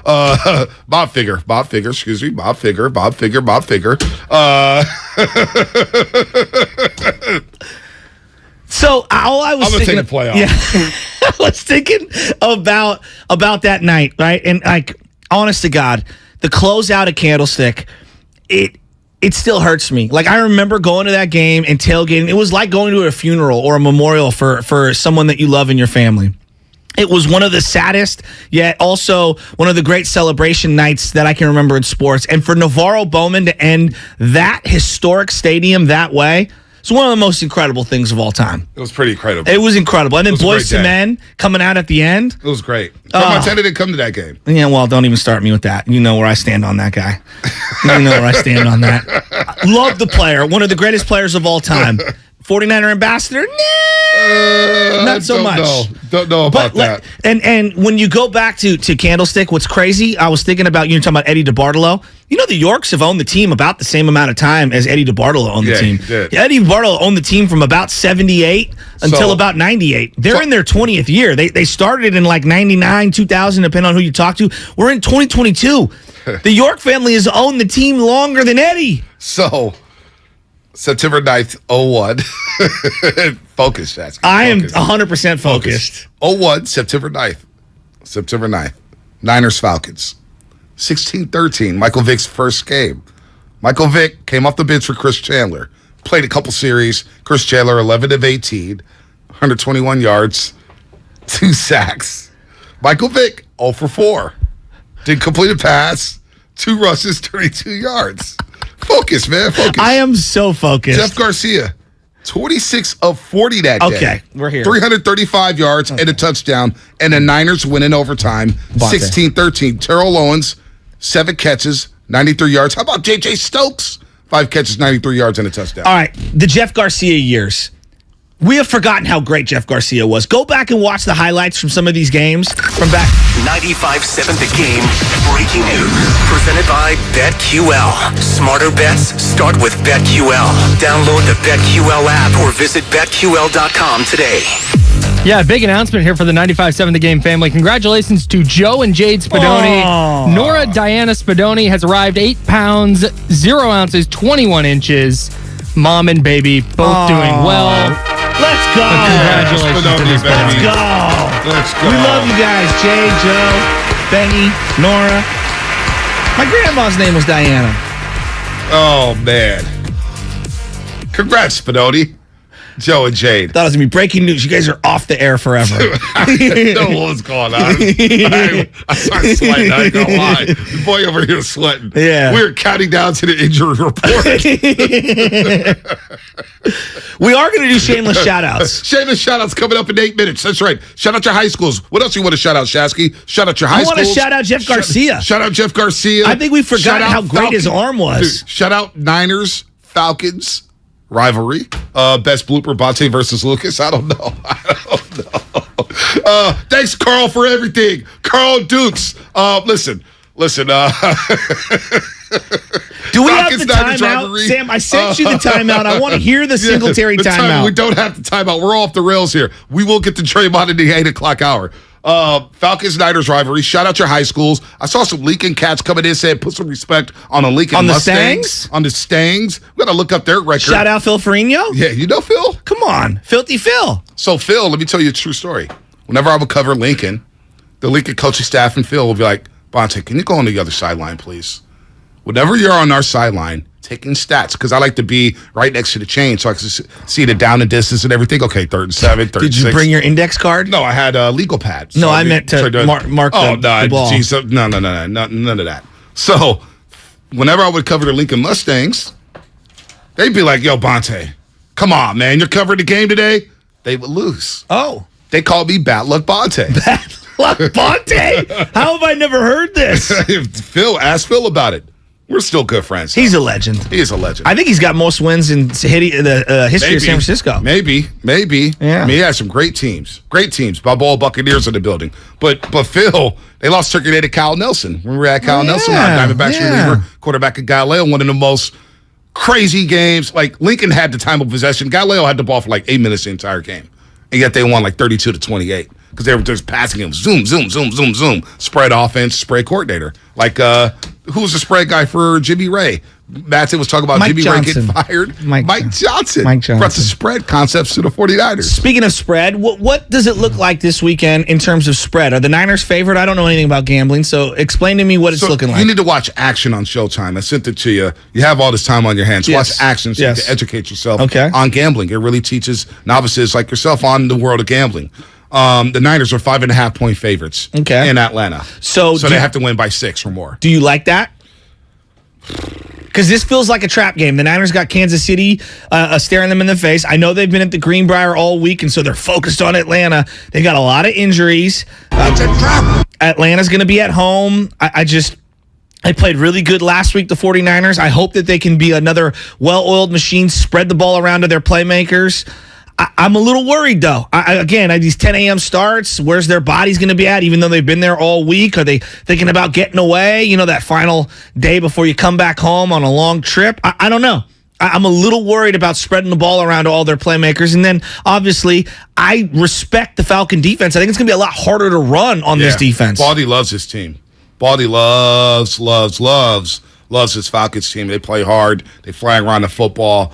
Excuse me. Mob figure. So all I was I'm gonna thinking, take the playoff. Yeah, I was thinking about that night, right? And like, honest to God, the closeout at Candlestick, it still hurts me. Like, I remember going to that game and tailgating. It was like going to a funeral or a memorial for someone that you love in your family. It was one of the saddest, yet also one of the great celebration nights that I can remember in sports. And for Navarro Bowman to end that historic stadium that way, it's one of the most incredible things of all time. It was pretty incredible. It was incredible. And then Boys to Men coming out at the end. It was great. Montana didn't come to that game. Yeah, well, don't even start me with that. You know where I stand on that guy. You know where I stand on that. Love the player. One of the greatest players of all time. 49er ambassador? Nah, not so much. Don't know about that. And when you go back to Candlestick, what's crazy, I was thinking about, you talking about Eddie DeBartolo. You know, the Yorks have owned the team about the same amount of time as Eddie DeBartolo owned the team. He did. Eddie DeBartolo owned the team from about 78 until about 98. They're in their 20th year. They started in like 99, 2000, depending on who you talk to. We're in 2022. The York family has owned the team longer than Eddie. So, September 9th, 01. Focus, Shasky. I am 100% focused. 01, September 9th. Niners, Falcons. 16-13, Michael Vick's first game. Michael Vick came off the bench for Chris Chandler. Played a couple series. Chris Chandler, 11 of 18, 121 yards, 2 sacks. Michael Vick, 0 for 4. Didn't complete a pass, 2 rushes, 32 yards. Focus, man, focus. I am so focused. Jeff Garcia, 26 of 40 that day. Okay, we're here. 335 yards and a touchdown, and the Niners win in overtime, 16-13. Terrell Owens, 7 catches, 93 yards. How about J.J. Stokes? 5 catches, 93 yards and a touchdown. All right, the Jeff Garcia years. We have forgotten how great Jeff Garcia was. Go back and watch the highlights from some of these games from back. 95.7 The Game breaking news. Presented by BetQL. Smarter bets start with BetQL. Download the BetQL app or visit BetQL.com today. Yeah, big announcement here for the 95.7 The Game family. Congratulations to Joe and Jade Spadoni. Aww. Nora Diana Spadoni has arrived 8 pounds, 0 ounces, 21 inches. Mom and baby both doing well. Let's go. Congratulations to this Let's go. Let's go. We love you guys. Jay, Joe, Benny, Nora. My grandma's name was Diana. Oh, man. Congrats, Spadoni. Joe and Jade. Thought it was going to be breaking news. You guys are off the air forever. I didn't know what was going on. I started sweating. I ain't gonna lie. The boy over here was sweating. Yeah. We were counting down to the injury report. We are going to do shameless shout-outs. Shameless shout-outs coming up in 8 minutes. That's right. Shout out your high schools. What else you want to shout out, Shasky? Shout out your high schools. I want to shout out Jeff Garcia. Shout out Jeff Garcia. I think we forgot how great his arm was. Dude, shout out Niners, Falcons rivalry. Best blooper, Bonte versus Lucas. I don't know. Thanks, Carl, for everything. Carl Dukes. Listen. Do we have the timeout? Sam, I sent you the timeout. I want to hear the Singletary timeout. We don't have the timeout. We're off the rails here. We will get to Draymond in the 8 o'clock hour. Falcons-Niners rivalry. Shout out your high schools. I saw some Lincoln cats coming in saying put some respect on the Lincoln Mustangs. On the Stangs. We got to look up their record. Shout out Phil Ferrigno. Yeah, you know Phil? Come on. Filthy Phil. So Phil, let me tell you a true story. Whenever I would cover Lincoln, the Lincoln coaching staff and Phil would be like, Bonte, can you go on the other sideline, please? Whenever you're on our sideline, taking stats, because I like to be right next to the chain so I can see the down and distance and everything. Okay, 3rd and 7, 36. Did you bring your index card? No, I had a legal pad. So I meant to mark the ball. Geez, no, none of that. So whenever I would cover the Lincoln Mustangs, they'd be like, yo, Bonte, come on, man, you're covering the game today? They would lose. Oh. They called me Bad Luck Bonte. Bad Luck Bonte? How have I never heard this? Ask Phil about it. We're still good friends. He's a legend. He is a legend. I think he's got most wins in the history of San Francisco. Maybe. Yeah. I mean, he has some great teams. Balboa Buccaneers in the building. But Phil, they lost Turkey Day to Kyle Nelson. When we were at Kyle Nelson, our Diamondbacks reliever, quarterback of Galileo, one of the most crazy games. Like, Lincoln had the time of possession. Galileo had the ball for like 8 minutes the entire game. And yet they won like 32-28 because they were just passing him. Zoom, zoom, zoom, zoom, zoom. Spread offense, spread coordinator. Like, who was the spread guy for Jimmy Ray? Matson was talking about Mike Jimmy Johnson. Ray getting fired. Mike Johnson. Brought the spread concepts to the 49ers. Speaking of spread, what does it look like this weekend in terms of spread? Are the Niners favored? I don't know anything about gambling, so explain to me what it's looking like. You need to watch action on Showtime. I sent it to you. You have all this time on your hands. Yes. Watch action so you can educate yourself Okay. on gambling. It really teaches novices like yourself on the world of gambling. The Niners are 5.5-point favorites in Atlanta. So they have to win by 6 or more. Do you like that? Because this feels like a trap game. The Niners got Kansas City staring them in the face. I know they've been at the Greenbrier all week, and so they're focused on Atlanta. They got a lot of injuries. It's a trap. Atlanta's going to be at home. They played really good last week, the 49ers. I hope that they can be another well-oiled machine, spread the ball around to their playmakers. I'm a little worried, though. Again, these 10 a.m. starts, where's their bodies going to be at, even though they've been there all week? Are they thinking about getting away, that final day before you come back home on a long trip? I don't know. I'm a little worried about spreading the ball around to all their playmakers. And then, obviously, I respect the Falcon defense. I think it's going to be a lot harder to run on this defense. Baldy loves his team. Baldy loves his Falcons team. They play hard. They fly around the football.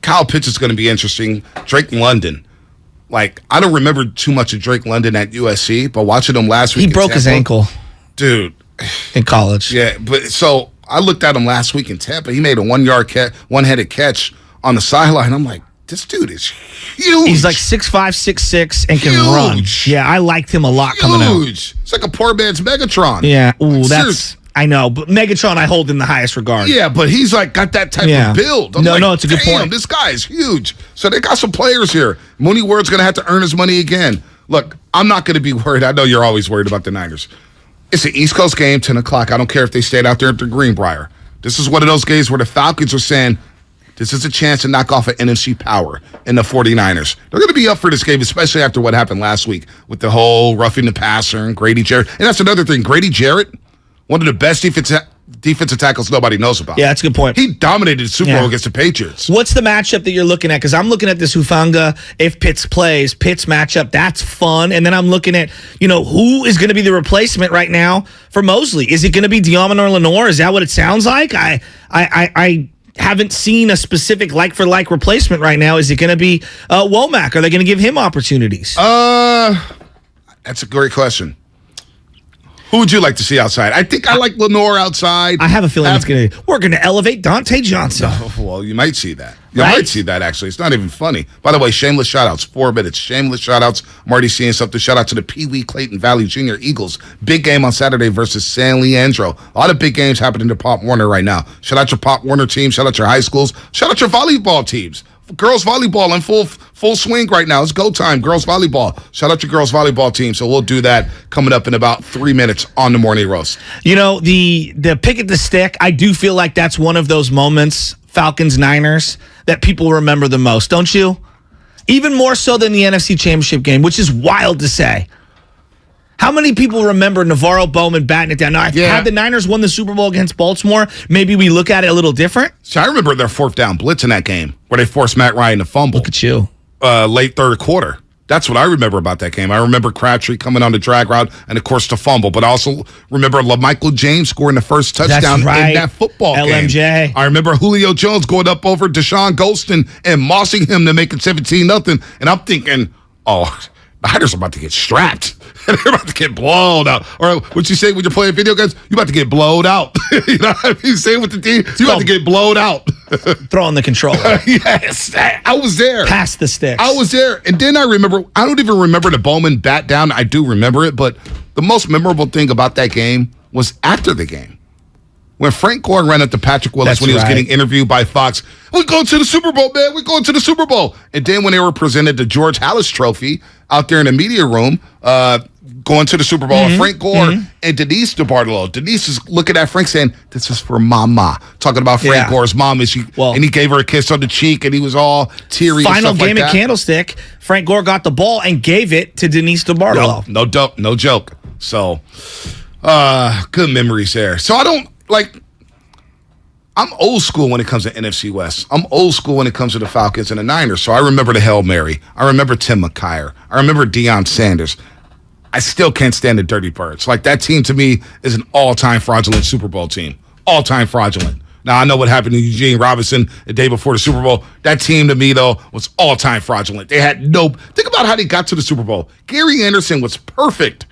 Kyle Pitts is going to be interesting. Drake London. Like, I don't remember too much of Drake London at USC, but watching him last week. He broke his ankle. Dude. In college. Yeah, but so I looked at him last week in Tampa. He made a one-headed catch on the sideline. I'm like, this dude is huge. He's like 6'5", 6'6", and can run. Yeah, I liked him a lot coming out. Huge. It's like a poor man's Megatron. Yeah. Ooh, Seriously. I know, but Megatron I hold in the highest regard. Yeah, but he's like got that type of build. No, it's a good point. This guy is huge. So they got some players here. Mooney Ward's going to have to earn his money again. Look, I'm not going to be worried. I know you're always worried about the Niners. It's an East Coast game, 10 o'clock. I don't care if they stayed out there at the Greenbrier. This is one of those games where the Falcons are saying, this is a chance to knock off an NFC power in the 49ers. They're going to be up for this game, especially after what happened last week with the whole roughing the passer and Grady Jarrett. And that's another thing. Grady Jarrett, one of the best defensive tackles nobody knows about. Yeah, that's a good point. He dominated the Super Bowl against the Patriots. What's the matchup that you're looking at? Because I'm looking at this Hufanga, if Pitts plays, Pitts matchup, that's fun. And then I'm looking at, who is going to be the replacement right now for Mosley? Is it going to be Diamond or Lenore? Is that what it sounds like? I haven't seen a specific like-for-like replacement right now. Is it going to be Womack? Are they going to give him opportunities? That's a great question. Who would you like to see outside? I think I like Lenore outside. I have a feeling we're going to elevate Dante Johnson. Oh, well, you might see that. You might see that, actually. It's not even funny. By the way, shameless shout-outs. 4 minutes. Shameless shout-outs. I'm already seeing something. Shout-out to the Pee Wee Clayton Valley Junior Eagles. Big game on Saturday versus San Leandro. A lot of big games happening to Pop Warner right now. Shout out your Pop Warner team. Shout out your high schools. Shout out your volleyball teams. Girls volleyball in full swing right now. It's go time. Girls volleyball. Shout out your girls volleyball team. So we'll do that coming up in about 3 minutes on the Morning Roast. The pick at the stick, I do feel like that's one of those moments, Falcons-Niners, that people remember the most, don't you? Even more so than the NFC Championship game, which is wild to say. How many people remember Navarro Bowman batting it down? Now, had the Niners won the Super Bowl against Baltimore, maybe we look at it a little different. So I remember their 4th down blitz in that game where they forced Matt Ryan to fumble. Look at you. Late third quarter. That's what I remember about that game. I remember Crabtree coming on the drag route and, of course, the fumble. But I also remember Michael James scoring the first touchdown in that football game. LMJ. I remember Julio Jones going up over Deshaun Golston and mossing him to make it 17-0. And I'm thinking, the Niners are about to get strapped. They're about to get blown out. Or what you say when you're playing video games? You're about to get blowed out. You know what I mean? Say with the team, you're about to get blowed out. Throwing the controller. Yes. I was there. Pass the sticks. I was there. And then I don't even remember the Bowman bat down. I do remember it. But the most memorable thing about that game was after the game. When Frank Gore ran up to Patrick Willis when he was getting interviewed by Fox, we're going to the Super Bowl, man. We're going to the Super Bowl. And then when they were presented the George Halas Trophy out there in the media room, going to the Super Bowl, Frank Gore and Denise DeBartolo. Denise is looking at Frank saying, this is for Mama. Talking about Frank Gore's mom. And he gave her a kiss on the cheek, and he was all teary Final and stuff game like at that. Candlestick, Frank Gore got the ball and gave it to Denise DeBartolo. No joke. So, good memories there. So I'm old school when it comes to NFC West. I'm old school when it comes to the Falcons and the Niners. So I remember the Hail Mary. I remember Tim McKyer. I remember Deion Sanders. I still can't stand the Dirty Birds. Like, that team to me is an all-time fraudulent Super Bowl team. All-time fraudulent. Now, I know what happened to Eugene Robinson the day before the Super Bowl. That team, to me, though, was all-time fraudulent. They had no... Think about how they got to the Super Bowl. Gary Anderson was perfect.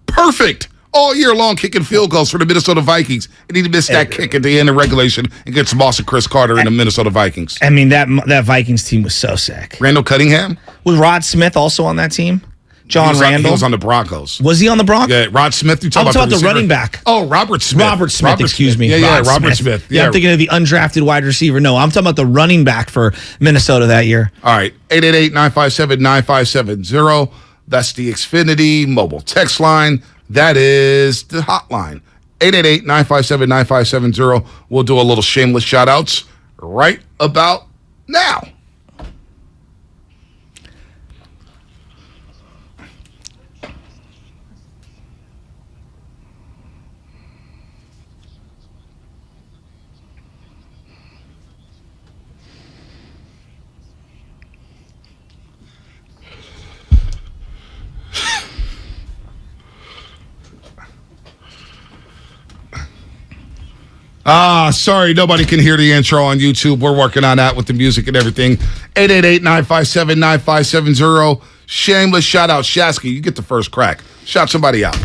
Perfect. All year long kicking field goals for the Minnesota Vikings. And he missed that kick at the end of regulation against Moss and Chris Carter and the Minnesota Vikings. I mean, that Vikings team was so sick. Randall Cunningham? Was Rod Smith also on that team? John Randall? He was on the Broncos. Was he on the Broncos? Yeah, Rod Smith. I'm talking about the running back. Oh, Robert Smith. Excuse me. Yeah, Robert Smith. Yeah, I'm thinking of the undrafted wide receiver. No, I'm talking about the running back for Minnesota that year. All right, 888-957-9570. That's the Xfinity mobile text line. That is the hotline. 888-957-9570. We'll do a little shameless shout-outs right about now. Sorry, nobody can hear the intro on YouTube. We're working on that with the music and everything. 888-957-9570. Shameless shout-out. Shasky, you get the first crack. Shout somebody out.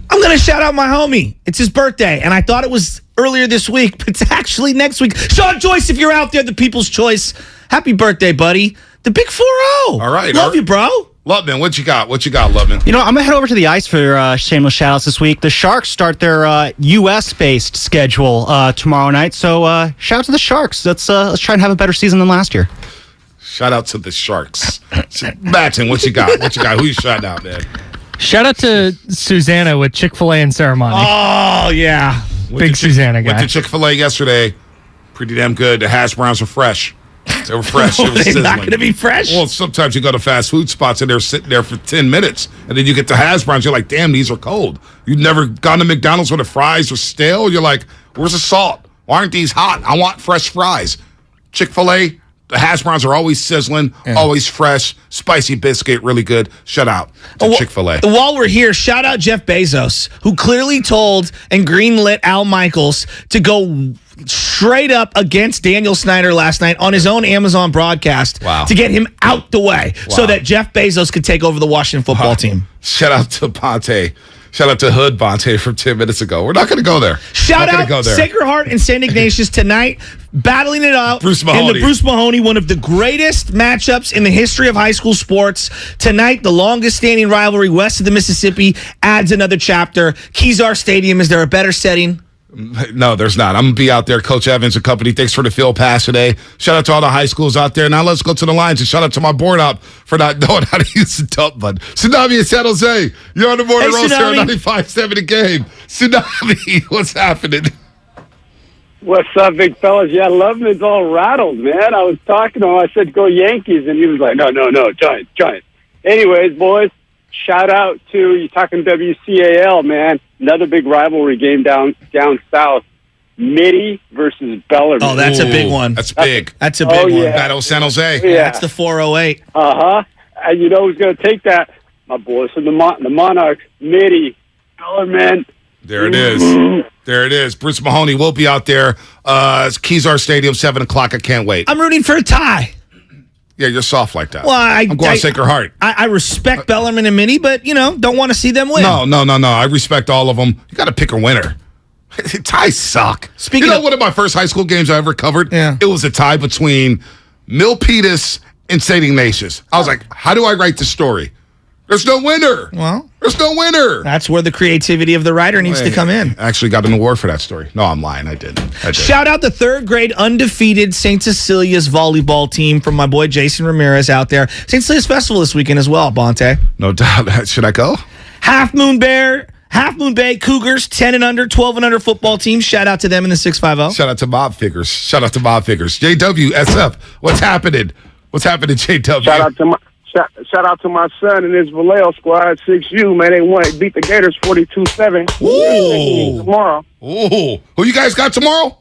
I'm going to shout out my homie. It's his birthday, and I thought it was earlier this week, but it's actually next week. Sean Joyce, if you're out there, the people's choice, happy birthday, buddy. The big 4-0. All right. Love you, bro. Lubman, what you got? Lubman? You know, I'm going to head over to the ice for shameless shout-outs this week. The Sharks start their U.S.-based schedule tomorrow night, so shout out to the Sharks. Let's try and have a better season than last year. Shout out to the Sharks. Matson, what you got? Who you shouting out, man? Shout out to Susanna with Chick-fil-A and ceremony. Oh, yeah. Big Susanna guy. Went to Chick-fil-A yesterday. Pretty damn good. The hash browns are fresh. They were fresh. It was They're not going to be fresh? Well, sometimes you go to fast food spots and they're sitting there for 10 minutes. And then you get the hash browns. You're like, damn, these are cold. You've never gone to McDonald's where the fries are stale. You're like, where's the salt? Why aren't these hot? I want fresh fries. Chick-fil-A, the hash browns are always sizzling, always fresh. Spicy biscuit, really good. Shout out to Chick-fil-A. While we're here, shout out Jeff Bezos, who clearly told and greenlit Al Michaels to go straight up against Daniel Snyder last night on his own Amazon broadcast to get him out the way so that Jeff Bezos could take over the Washington football team. Shout out to Bonte. Shout out to Hood Bonte from 10 minutes ago. We're not going to go there. Shout out Sacred Heart and St. Ignatius tonight, battling it out Bruce Mahoney. in the Bruce Mahoney, one of the greatest matchups in the history of high school sports. Tonight, the longest standing rivalry west of the Mississippi adds another chapter. Kezar Stadium, is there a better setting? No, there's not. I'm going to be out there. Coach Evans and company, thanks for the field pass today. Shout out to all the high schools out there. Now let's go to the lines, and shout out to my board op for not knowing how to use the dump button. Tsunami in San Jose. You're on the morning roast here on 95.7 The Game. Tsunami, what's happening? What's up, big fellas? Yeah, Loveman's all rattled, man. I was talking to him. I said, go Yankees. And he was like, no, Giants. Anyways, boys, shout out to, you're talking WCAL, man. Another big rivalry game down south. Mitty versus Bellarmine. Oh, that's a big one. That's big. That's a big one. Battle San Jose. Yeah, that's the 408. Uh-huh. And you know who's going to take that? My boys from the Monarchs, Mitty, Bellarmine. There it is. There it is. Bruce Mahoney will be out there. It's Kezar Stadium, 7 o'clock. I can't wait. I'm rooting for a tie. Yeah, you're soft like that. Well, I'm going Sacred Heart. I respect Bellarmine and Mitty, but, don't want to see them win. No. I respect all of them. You got to pick a winner. Ties suck. One of my first high school games I ever covered? Yeah. It was a tie between Milpitas and St. Ignatius. I was like, how do I write the story? There's no winner. Well, there's no winner. That's where the creativity of the writer needs to come in. I actually got an award for that story. No, I'm lying. I did. Shout out the third grade undefeated St. Cecilia's volleyball team from my boy Jason Ramirez out there. St. Cecilia's Festival this weekend as well, Bonte. No doubt. Should I go? Half Moon Bay Cougars, 10 and under, 12 and under football team. Shout out to them in the 650. Shout out to Mob Figures. JW, SF, what's happening? What's happening, JW? Shout out to my son and his Vallejo squad, 6U, man. They beat the Gators 42-7. Ooh. Tomorrow. Ooh. Who you guys got tomorrow?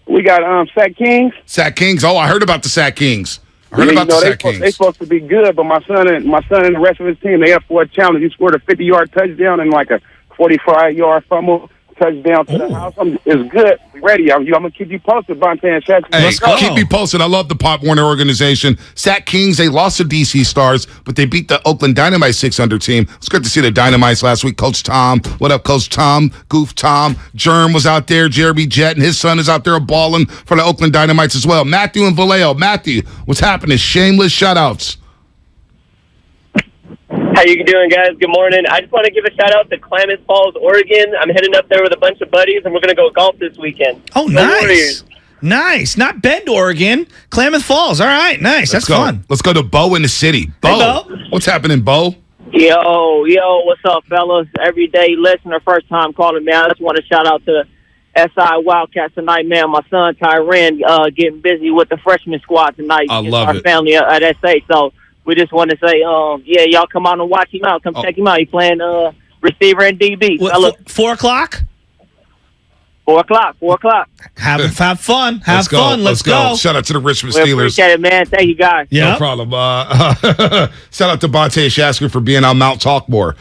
We got Sack Kings. Sack Kings. Oh, I heard about the Sack Kings. I heard about the Sack Kings. They're supposed to be good, but my son and the rest of his team, they up for a challenge. He scored a 50-yard touchdown and like a 45-yard fumble touchdown to the house. It's good. We ready. I'm going to keep you posted, Bonte and Shaq. Hey, keep me posted. I love the Pop Warner organization. Sack Kings, they lost to DC Stars, but they beat the Oakland Dynamite 600 team. It's good to see the Dynamites last week. Coach Tom. What up, Coach Tom? Goof Tom. Germ was out there. Jeremy Jett and his son is out there balling for the Oakland Dynamites as well. Matthew and Vallejo. Matthew, what's happening? Shameless shout-outs. How you doing, guys? Good morning. I just want to give a shout-out to Klamath Falls, Oregon. I'm heading up there with a bunch of buddies, and we're going to go golf this weekend. Oh, nice. Nice. Not Bend, Oregon. Klamath Falls. All right, nice. That's fun. Let's go to Bo in the city. Bo. Hey, Bo. What's happening, Bo? Yo, what's up, fellas? Everyday listener, first time calling, man. I just want to shout out to SI Wildcats tonight, man. My son, Tyran, getting busy with the freshman squad tonight. I love our it. family at SA, so we just want to say, y'all come out and watch him out. Come check him out. He's playing receiver and DB. What, 4 o'clock? 4 o'clock. 4 o'clock. Have fun. Have fun. Let's go. Shout out to the Richmond We Steelers. appreciate it, man. Thank you, guys. No problem. Shout out to Bonte Shasker for being on Mount Talkmore.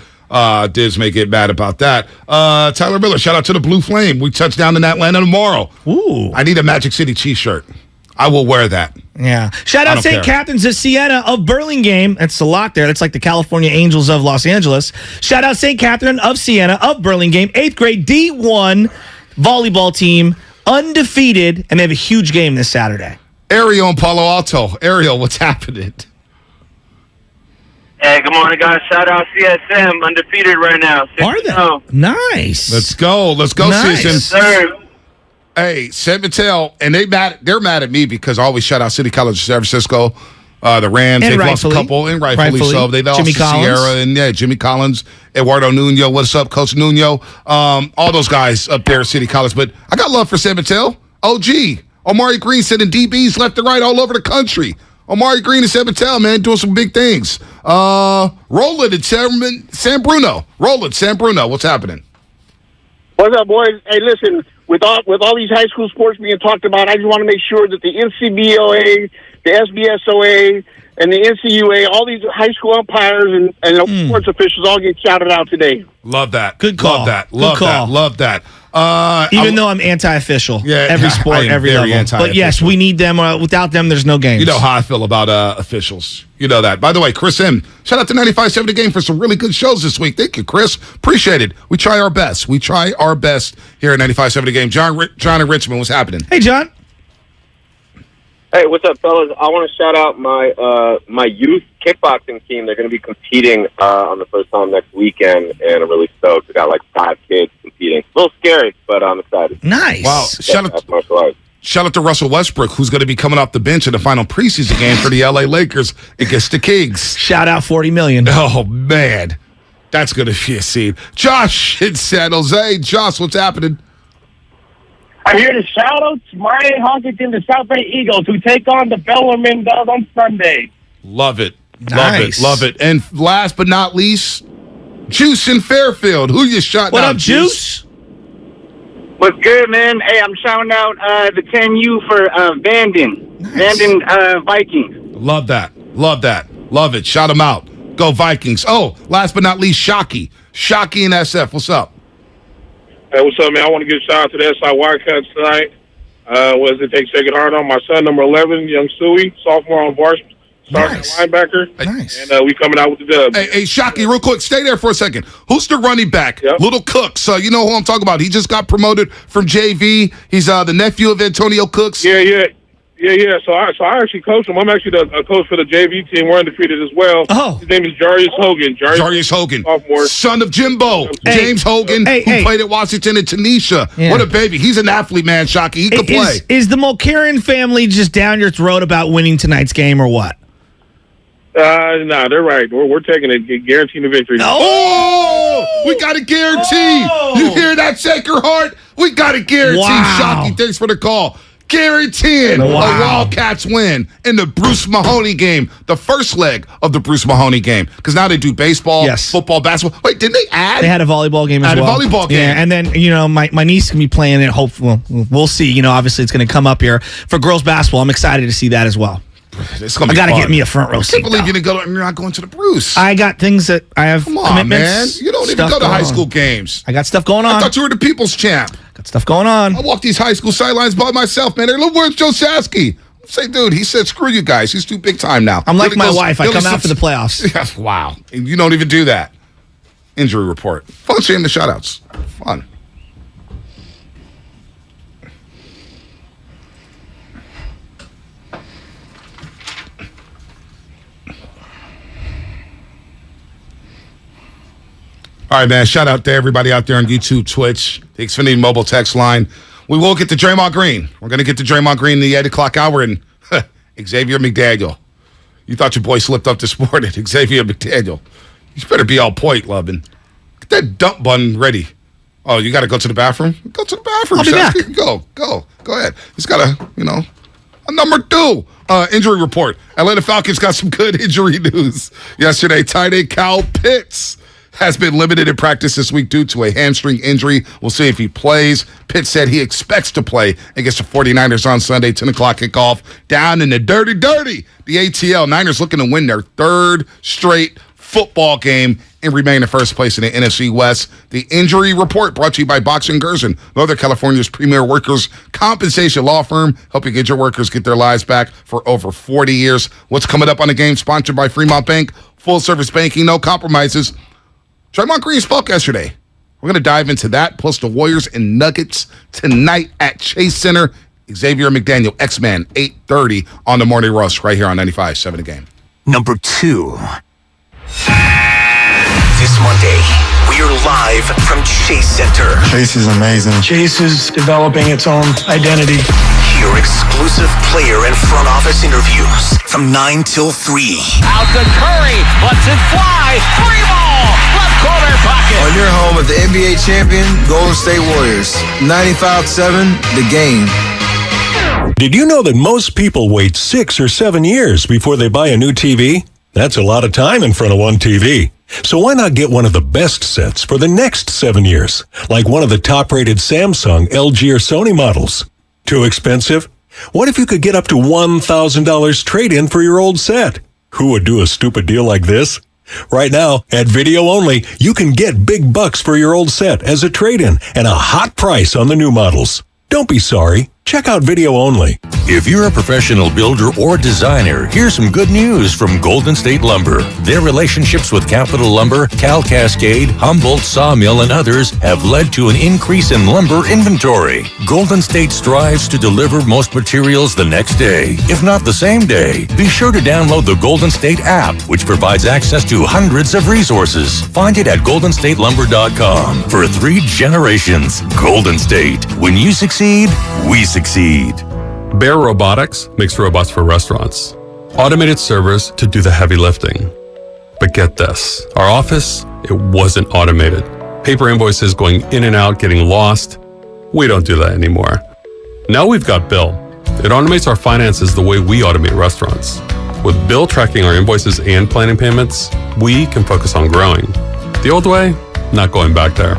Diz may get mad about that. Tyler Miller, shout out to the Blue Flame. We touch down in Atlanta tomorrow. Ooh. I need a Magic City t-shirt. I will wear that. Yeah. Shout out St. Captain's of Siena of Burlingame. That's a lot there. That's like the California Angels of Los Angeles. Shout out St. Catherine of Siena of Burlingame. 8th grade D1 volleyball team. Undefeated. And they have a huge game this Saturday. Ariel in Palo Alto. Ariel, what's happening? Hey, good morning, guys. Shout out CSM. Undefeated right now. Are they? Nice. Let's go. Let's go, Nice. CSM. Yes, sir. Hey, San Mateo, and they're mad at me because I always shout out City College of San Francisco, the Rams. And They've lost a couple, and rightfully so. They lost Jimmy to Collins. Sierra and Jimmy Collins, Eduardo Nuno. What's up, Coach Nuno? All those guys up there at City College. But I got love for San Mateo. OG, Omari Green sending DBs left and right all over the country. Omari Green and San Mateo, man, doing some big things. Roland and San Bruno. Roland, San Bruno, what's happening? What's up, boys? Hey, listen, with all these high school sports being talked about, I just want to make sure that the NCBOA, the SBSOA, and the NCUA, all these high school umpires and sports officials all get shouted out today. Love that. Good call. Love that. Good Love call. that. Love that. Even though I'm anti-official. Yeah, every I sport, am every very level. anti-official. But yes, we need them. Without them, there's no games. You know how I feel about officials. You know that. By the way, Chris M., shout out to 95.7 The Game for some really good shows this week. Thank you, Chris. Appreciate it. We try our best. We try our best here at 95.7 The Game. John in Richmond, what's happening? Hey, John. Hey, what's up, fellas? I want to shout out my youth kickboxing team. They're going to be competing on the first time next weekend, and I'm really stoked. We got like 5 kids competing. A little scary, but I'm excited. Nice. Wow. Shout out to Russell Westbrook, who's going to be coming off the bench in the final preseason game for the LA Lakers against the Kings. Shout out $40 million. Oh, man. That's going to be a scene. Josh in San Jose. Josh, what's happening? I'm here to shout out to Marion Hawkinson, the South Bay Eagles, who take on the Bellarmine Dogs on Sunday. Love it. Nice. Love it. And last but not least, Juice in Fairfield. Who you shot What out, up, Juice? What's good, man? Hey, I'm shouting out the 10U for Vanden. Nice. Vanden Vikings. Love that. Love that. Love it. Shout them out. Go Vikings. Oh, last but not least, Shockey. Shockey and SF. What's up? Hey, what's up, man? I want to give a shout out to the SI Wildcats tonight. Take second hard on my son, number 11, young Suey, sophomore on varsity, starting linebacker. Nice. And we coming out with the dub. Hey, Shockey, real quick, stay there for a second. Who's the running back? Little Cooks. You know who I'm talking about. He just got promoted from JV. He's the nephew of Antonio Cooks. Yeah. So I actually coach him. I'm actually a coach for the JV team. We're undefeated as well. Oh. His name is Jarius Hogan. Jarius Hogan, sophomore. son of Jimbo. Hey. James Hogan, who played at Washington and Tunisia. Yeah. What a baby. He's an athlete, man, Shockey. He could play. Is the Mulcairn family just down your throat about winning tonight's game or what? Nah, they're right. We're taking it, guaranteeing the victory. Oh, we got a guarantee. You hear that, Sacred Heart? We got a guarantee. Wow. Shockey, thanks for the call. Guaranteeing a Wildcats win in the Bruce Mahoney game, the first leg of the Bruce Mahoney game. Because now they do baseball, football, basketball. Wait, didn't they add? They had a volleyball game as well. A volleyball game. Yeah, and then, my niece can be playing it. Hopefully, we'll see. Obviously it's going to come up here for girls basketball. I'm excited to see that as well. It's gonna be I got to fun. get me a front row seat. I can't believe you're not going to the Bruce. I got things that I have commitments. Man. You don't even go to high school games. I got stuff going on. I thought you were the people's champ. Got stuff going on. I walk these high school sidelines by myself, man. Look, where's Joe Sasky? Say, dude, he said, screw you guys. He's too big time now. I'm like my wife. I come out for the playoffs. Yeah, wow. And you don't even do that. Injury report. Fun seeing the shutouts. Fun. All right, man. Shout out to everybody out there on YouTube, Twitch, the Xfinity mobile text line. We will get to Draymond Green. We're going to get to Draymond Green in the 8 o'clock hour and Xavier McDaniel. You thought your boy slipped up this morning. Xavier McDaniel. You better be on point, Lovin. Get that dump bun ready. Oh, you got to go to the bathroom? Go to the bathroom. I'll be back. Go ahead. He's got a number 2 injury report. Atlanta Falcons got some good injury news yesterday. Tight end Kyle Pitts has been limited in practice this week due to a hamstring injury. We'll see if he plays. Pitt said he expects to play against the 49ers on Sunday, 10 o'clock kickoff. Down in the dirty, the ATL. Niners looking to win their 3rd straight football game and remain in first place in the NFC West. The injury report brought to you by Boxing Gerson, Northern California's premier workers' compensation law firm, helping injured workers get their lives back for over 40 years. What's coming up on the game? Sponsored by Fremont Bank. Full-service banking, no compromises. Draymond Green spoke yesterday. We're going to dive into that, plus the Warriors and Nuggets tonight at Chase Center. Xavier McDaniel, X-Man, 8:30 on the Morning Rush, right here on 95.7 The Game. Number 2. This Monday, we're live from Chase Center. Chase is amazing. Chase is developing its own identity. Hear exclusive player and front office interviews from 9 till 3. Out to Curry, lets it fly, 3-ball, left corner pocket. On your home of the NBA champion, Golden State Warriors. 95.7 The Game. Did you know that most people wait 6 or 7 years before they buy a new TV? That's a lot of time in front of one TV. So why not get one of the best sets for the next 7 years, like one of the top-rated Samsung, LG, or Sony models? Too expensive? What if you could get up to $1,000 trade-in for your old set? Who would do a stupid deal like this? Right now, at Video Only, you can get big bucks for your old set as a trade-in and a hot price on the new models. Don't be sorry. Check out Video Only. If you're a professional builder or designer, here's some good news from Golden State Lumber. Their relationships with Capital Lumber, Cal Cascade, Humboldt Sawmill, and others have led to an increase in lumber inventory. Golden State strives to deliver most materials the next day, if not the same day. Be sure to download the Golden State app, which provides access to hundreds of resources. Find it at goldenstatelumber.com. For 3 generations, Golden State. When you succeed, we succeed. Bear Robotics makes robots for restaurants. Automated servers to do the heavy lifting. But get this, our office, it wasn't automated. Paper invoices going in and out, getting lost. We don't do that anymore. Now we've got Bill. It automates our finances the way we automate restaurants. With Bill tracking our invoices and planning payments, we can focus on growing. The old way, not going back there.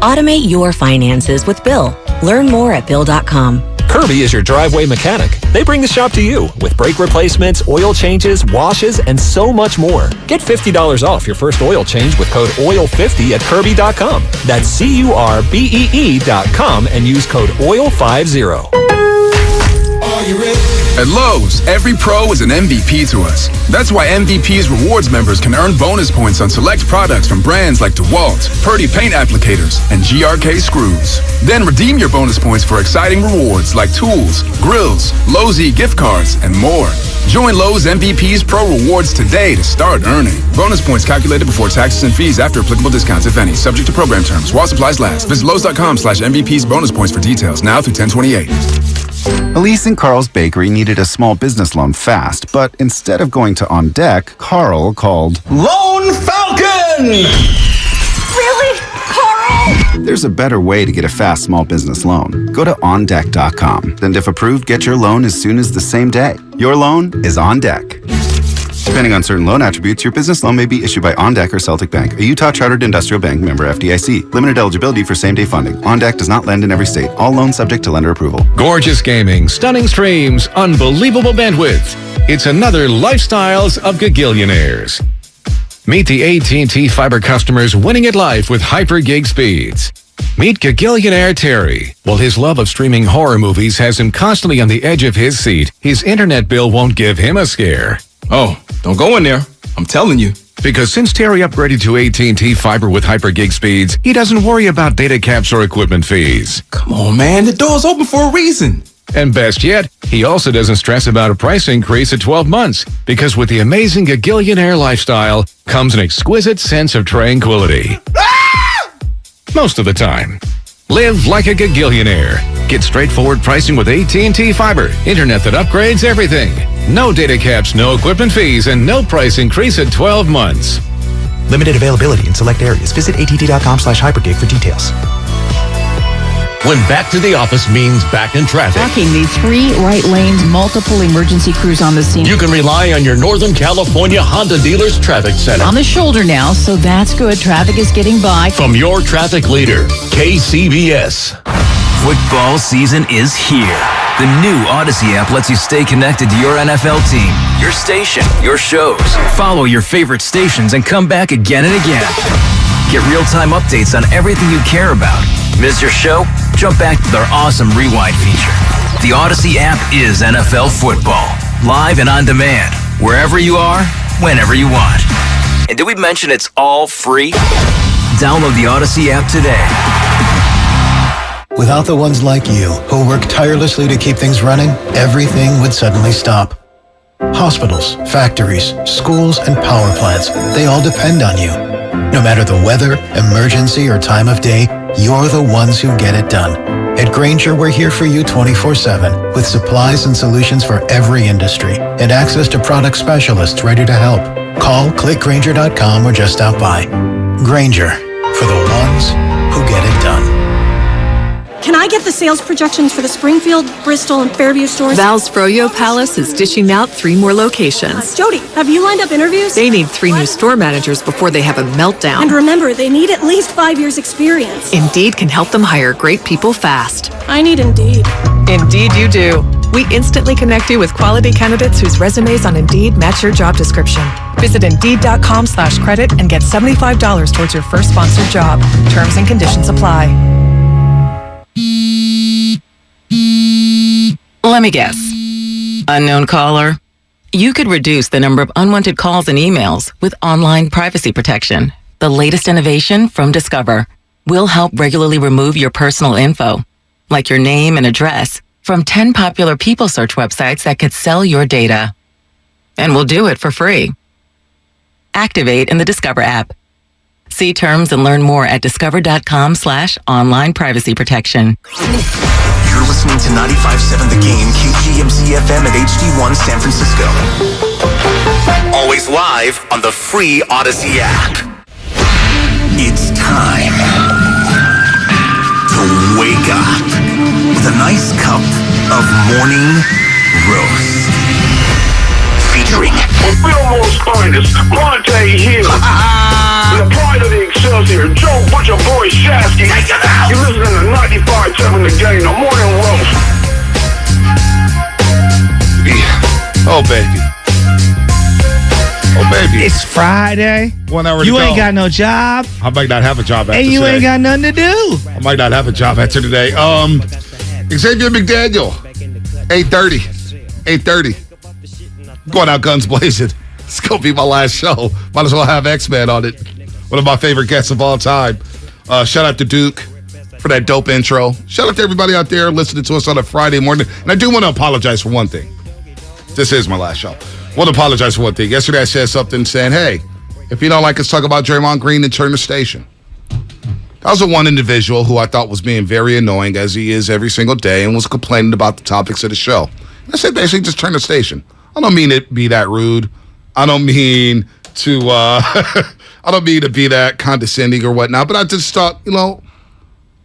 Automate your finances with Bill. Learn more at Bill.com. Kirby is your driveway mechanic. They bring the shop to you with brake replacements, oil changes, washes, and so much more. Get $50 off your first oil change with code OIL50 at Kirby.com. That's CURBEE.com and use code OIL50. Are you ready? At Lowe's, every pro is an MVP to us. That's why MVP's rewards members can earn bonus points on select products from brands like DeWalt, Purdy paint applicators, and GRK screws. Then redeem your bonus points for exciting rewards like tools, grills, Lowe's gift cards, and more. Join Lowe's MVP's Pro Rewards today to start earning. Bonus points calculated before taxes and fees after applicable discounts, if any. Subject to program terms. While supplies last. Visit Lowe's.com/MVP's bonus points for details. Now through 10/28. Elise and Carl's Bakery needed a small business loan fast, but instead of going to On Deck, Carl called Lone Falcon! Really? Carl? There's a better way to get a fast small business loan. Go to OnDeck.com. And if approved, get your loan as soon as the same day. Your loan is on deck. Depending on certain loan attributes, your business loan may be issued by OnDeck or Celtic Bank, a Utah Chartered Industrial Bank member FDIC. Limited eligibility for same-day funding. OnDeck does not lend in every state. All loans subject to lender approval. Gorgeous gaming, stunning streams, unbelievable bandwidth. It's another Lifestyles of Gagillionaires. Meet the AT&T Fiber customers winning at life with hyper-gig speeds. Meet Gagillionaire Terry. While his love of streaming horror movies has him constantly on the edge of his seat, his internet bill won't give him a scare. Oh, don't go in there. I'm telling you. Because since Terry upgraded to AT&T Fiber with hyper-gig speeds, he doesn't worry about data caps or equipment fees. Come on, man. The door's open for a reason. And best yet, he also doesn't stress about a price increase at 12 months, because with the amazing Gagillionaire lifestyle comes an exquisite sense of tranquility. Most of the time. Live like a Gagillionaire. Get straightforward pricing with AT&T Fiber. Internet that upgrades everything. No data caps, no equipment fees, and no price increase at 12 months. Limited availability in select areas. Visit att.com/hypergig for details. When back to the office means back in traffic, Blocking the 3 right lanes, multiple emergency crews on the scene. you can rely on your Northern California Honda dealers traffic center. On the shoulder now, so that's good. Traffic is getting by. From your traffic leader, KCBS. Football season is here. The new Odyssey app lets you stay connected to your NFL team, your station, your shows. Follow your favorite stations and come back again and again. Get real-time updates on everything you care about. Miss your show? Jump back to their awesome rewind feature. The Odyssey app is NFL football. Live and on demand. Wherever you are, whenever you want. And did we mention it's all free? Download the Odyssey app today. Without the ones like you, who work tirelessly to keep things running, everything would suddenly stop. Hospitals, factories, schools, and power plants, they all depend on you. No matter the weather, emergency, or time of day, you're the ones who get it done. At Grainger, we're here for you 24/7, with supplies and solutions for every industry, and access to product specialists ready to help. Call, click Grainger.com, or just stop by. Grainger, for the ones who get it done. Can I get the sales projections for the Springfield, Bristol, and Fairview stores? Val's Froyo Palace is dishing out 3 more locations. Jody, have you lined up interviews? They need 3 new store managers before they have a meltdown. And remember, they need at least 5 years experience. Indeed can help them hire great people fast. I need Indeed. Indeed you do. We instantly connect you with quality candidates whose resumes on Indeed match your job description. Visit Indeed.com/credit and get $75 towards your first sponsored job. Terms and conditions apply. Let me guess. Unknown caller? You could reduce the number of unwanted calls and emails with online privacy protection. The latest innovation from Discover will help regularly remove your personal info, like your name and address, from 10 popular people search websites that could sell your data. And we'll do it for free. Activate in the Discover app. See terms and learn more at discover.com/online privacy protection. You're listening to 95.7 The Game, KGMZ FM at HD1 San Francisco. Always live on the free Odyssey app. It's time to wake up with a nice cup of morning roast. Featuring Fillmore's finest, Monte here. The pride of the Excelsior, Joe Butcher Boy Shasky. You're listening to 95.7 The Game, the morning roast. Yeah. Oh, baby. Oh, baby. It's Friday. 1 hour to You go. ain't got no job. I might not have a job after And you today. ain't got nothing to do. I might not have a job after today. Xavier McDaniel, 8:30. 8:30. Going out guns blazing. It's going to be my last show. Might as well have X-Men on it. One of my favorite guests of all time. Shout out to Duke for that dope intro. Shout out to everybody out there listening to us on a Friday morning. And I do want to apologize for one thing. This is my last show. I want to apologize for one thing. Yesterday I said something saying, hey, if you don't like us talk about Draymond Green, then turn the station. That was the one individual who I thought was being very annoying, as he is every single day, and was complaining about the topics of the show. I said basically just turn the station. I don't mean to be that rude. I don't mean to I don't mean to be that condescending or whatnot, but I just thought,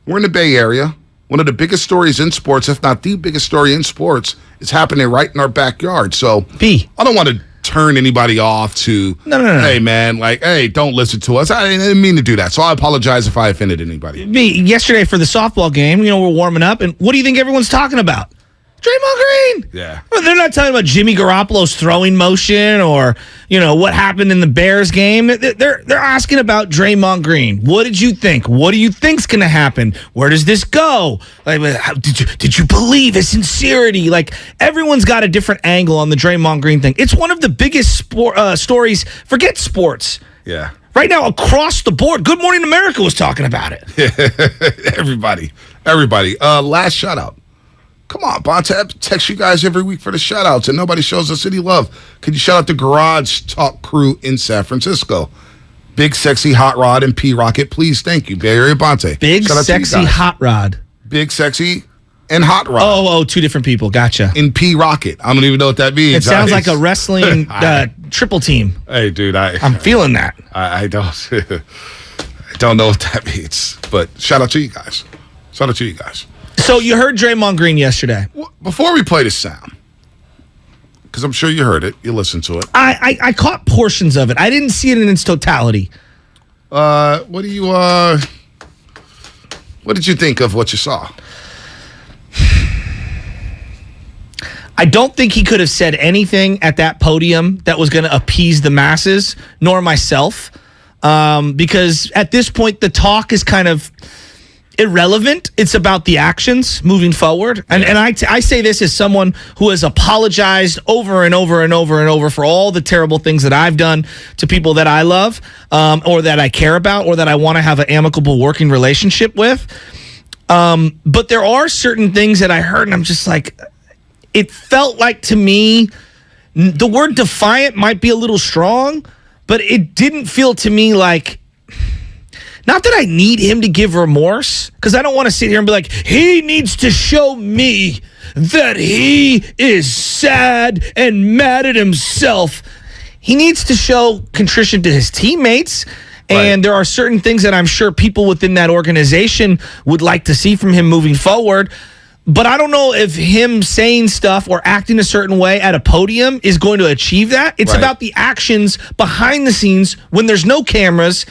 We're in the Bay Area. One of the biggest stories in sports, if not the biggest story in sports, is happening right in our backyard. So I don't want to turn anybody off to, No. hey, man, like, hey, don't listen to us. I didn't mean to do that. So I apologize if I offended anybody. Yesterday for the softball game, we're warming up, and what do you think everyone's talking about? Draymond Green. Yeah. Well, they're not talking about Jimmy Garoppolo's throwing motion or, what happened in the Bears game. They're asking about Draymond Green. What did you think? What do you think's going to happen? Where does this go? Like, did you believe his sincerity? Like, everyone's got a different angle on the Draymond Green thing. It's one of the biggest stories. Forget sports. Yeah. Right now, across the board, Good Morning America was talking about it. Everybody. Last shout out. Come on, Bonte. I text you guys every week for the shout-outs, and nobody shows us any love. Could you shout out the Garage Talk crew in San Francisco? Big, Sexy, Hot Rod, and P-Rocket, please. Thank you. Bay Area Bonte. Big, Sexy, Hot Rod. Big, Sexy, and Hot Rod. Oh, two different people. Gotcha. In P-Rocket. I don't even know what that means. It sounds like a wrestling triple team. Hey, dude. I'm feeling that. I don't I don't know what that means, but shout out to you guys. So you heard Draymond Green yesterday. Before we play the sound, because I'm sure you heard it, you listened to it. I caught portions of it. I didn't see it in its totality. What did you think of what you saw? I don't think he could have said anything at that podium that was going to appease the masses, nor myself, because at this point the talk is kind of irrelevant. It's about the actions moving forward. And I say this as someone who has apologized over and over and over and over for all the terrible things that I've done to people that I love, or that I care about, or that I want to have an amicable working relationship with. But there are certain things that I heard, and I'm just like, it felt like to me, the word defiant might be a little strong, but it didn't feel to me like, not that I need him to give remorse, because I don't want to sit here and be like, he needs to show me that he is sad and mad at himself. He needs to show contrition to his teammates. And there are certain things that I'm sure people within that organization would like to see from him moving forward. But I don't know if him saying stuff or acting a certain way at a podium is going to achieve that. It's about the actions behind the scenes when there's no cameras.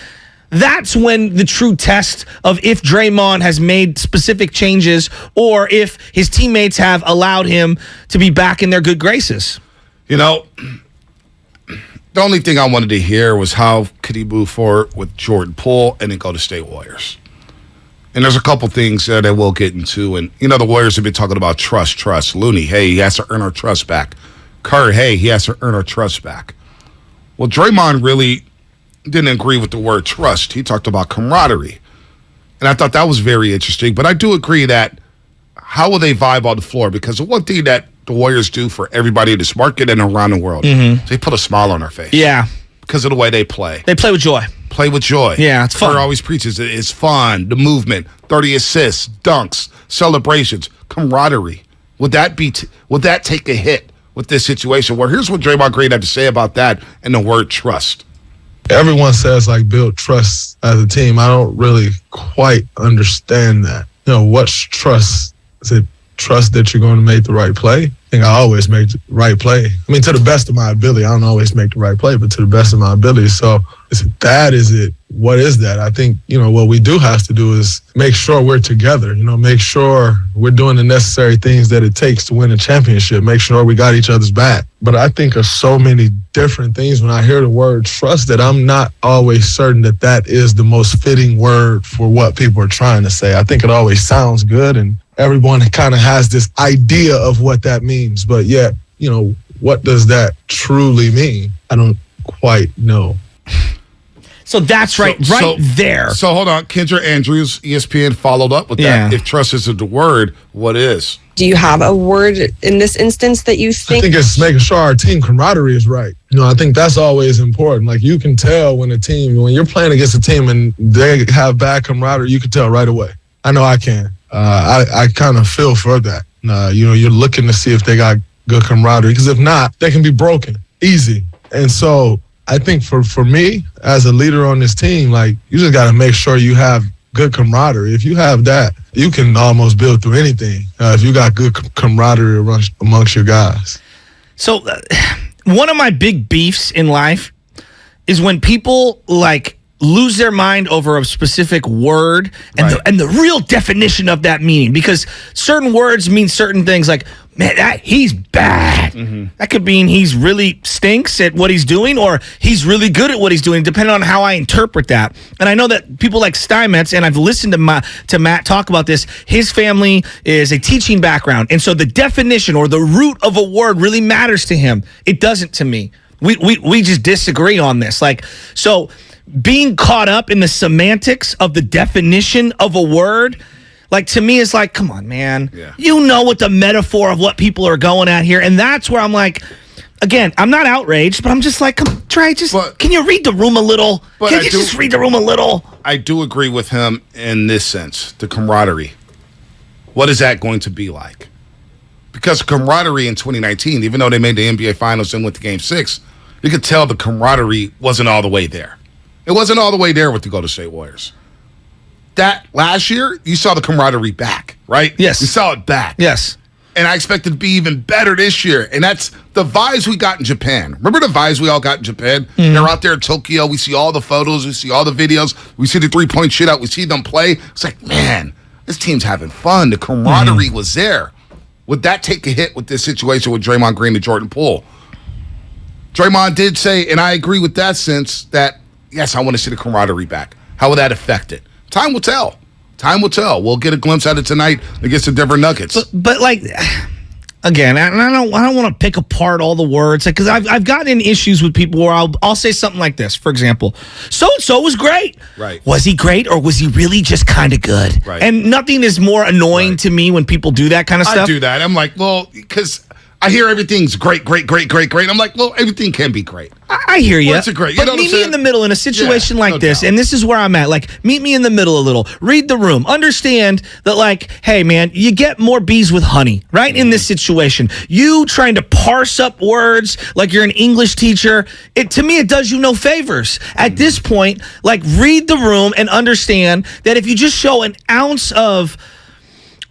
That's when the true test of if Draymond has made specific changes or if his teammates have allowed him to be back in their good graces. The only thing I wanted to hear was how could he move forward with Jordan Poole and then go to State Warriors. And there's a couple things that we'll get into. And, the Warriors have been talking about trust. Looney, hey, he has to earn our trust back. Kerr, hey, he has to earn our trust back. Well, Draymond really didn't agree with the word trust. He talked about camaraderie. And I thought that was very interesting. But I do agree that how will they vibe on the floor? Because the one thing that the Warriors do for everybody in this market and around the world, they put a smile on their face. Yeah. Because of the way they play. They play with joy. Yeah, it's fun. Kerr always preaches it's fun, the movement, 30 assists, dunks, celebrations, camaraderie. Would that take a hit with this situation? Well, here's what Draymond Green had to say about that and the word trust. Everyone says build trust as a team. I don't really quite understand that. What's trust? Is it trust that you're going to make the right play? I think I always make the right play. I mean, to the best of my ability. I don't always make the right play, but to the best of my ability. So is it that? Is it, what is that? I think, what we do have to do is make sure we're together, make sure we're doing the necessary things that it takes to win a championship, make sure we got each other's back. But I think of so many different things when I hear the word trust that I'm not always certain that is the most fitting word for what people are trying to say. I think it always sounds good and everyone kind of has this idea of what that means, but yet, what does that truly mean? I don't quite know. So that's right there. So hold on. Kendra Andrews, ESPN, followed up with that. If trust isn't the word, what is? Do you have a word in this instance that you think? I think it's making sure our team camaraderie is right. I think that's always important. You can tell when you're playing against a team and they have bad camaraderie, you can tell right away. I know I can. I kind of feel for that. You're looking to see if they got good camaraderie, because if not, they can be broken easy. And so I think for me as a leader on this team, you just got to make sure you have good camaraderie. If you have that, you can almost build through anything. If you got good camaraderie amongst your guys. So one of my big beefs in life is when people lose their mind over a specific word and the real definition of that meaning, because certain words mean certain things. Like, man, he's bad. That could mean he's really stinks at what he's doing, or he's really good at what he's doing, depending on how I interpret that. And I know that people like Steinmetz, and I've listened to Matt talk about this, his family is a teaching background. And so the definition or the root of a word really matters to him. It doesn't to me. We just disagree on this. So being caught up in the semantics of the definition of a word, to me, is like, come on, man. Yeah. You know what the metaphor of what people are going at here. And that's where I'm like, again, I'm not outraged, but I'm just like, come, Trey, can you read the room a little? Can you just read the room a little? I do agree with him in this sense, the camaraderie. What is that going to be like? Because camaraderie in 2019, even though they made the NBA Finals and went to Game 6, you could tell the camaraderie wasn't all the way there. It wasn't all the way there with the Golden State Warriors. That last year, you saw the camaraderie back, right? Yes. You saw it back. Yes. And I expect it to be even better this year. And that's the vibes we got in Japan. Remember the vibes we all got in Japan? Mm-hmm. They're out there in Tokyo. We see all the photos. We see all the videos. We see the three-point shootout. We see them play. It's like, man, this team's having fun. The camaraderie was there. Would that take a hit with this situation with Draymond Green and Jordan Poole? Draymond did say, and I agree with that sense, that, yes, I want to see the camaraderie back. How will that affect it? Time will tell. Time will tell. We'll get a glimpse at it tonight against the Denver Nuggets. But again, I don't want to pick apart all the words, because I've gotten in issues with people where I'll say something like this. For example, so-and-so was great. Right. Was he great, or was he really just kind of good? Right. And nothing is more annoying to me when people do that kind of stuff. I do that. I'm like, well, because I hear everything's great. I'm like, well, everything can be great. I hear you. Well, it's a great. But meet me in the middle in a situation like this, and this is where I'm at. Meet me in the middle a little. Read the room. Understand that, hey, man, you get more bees with honey, right? In this situation, you trying to parse up words like you're an English teacher, to me, it does you no favors. At this point, read the room and understand that if you just show an ounce of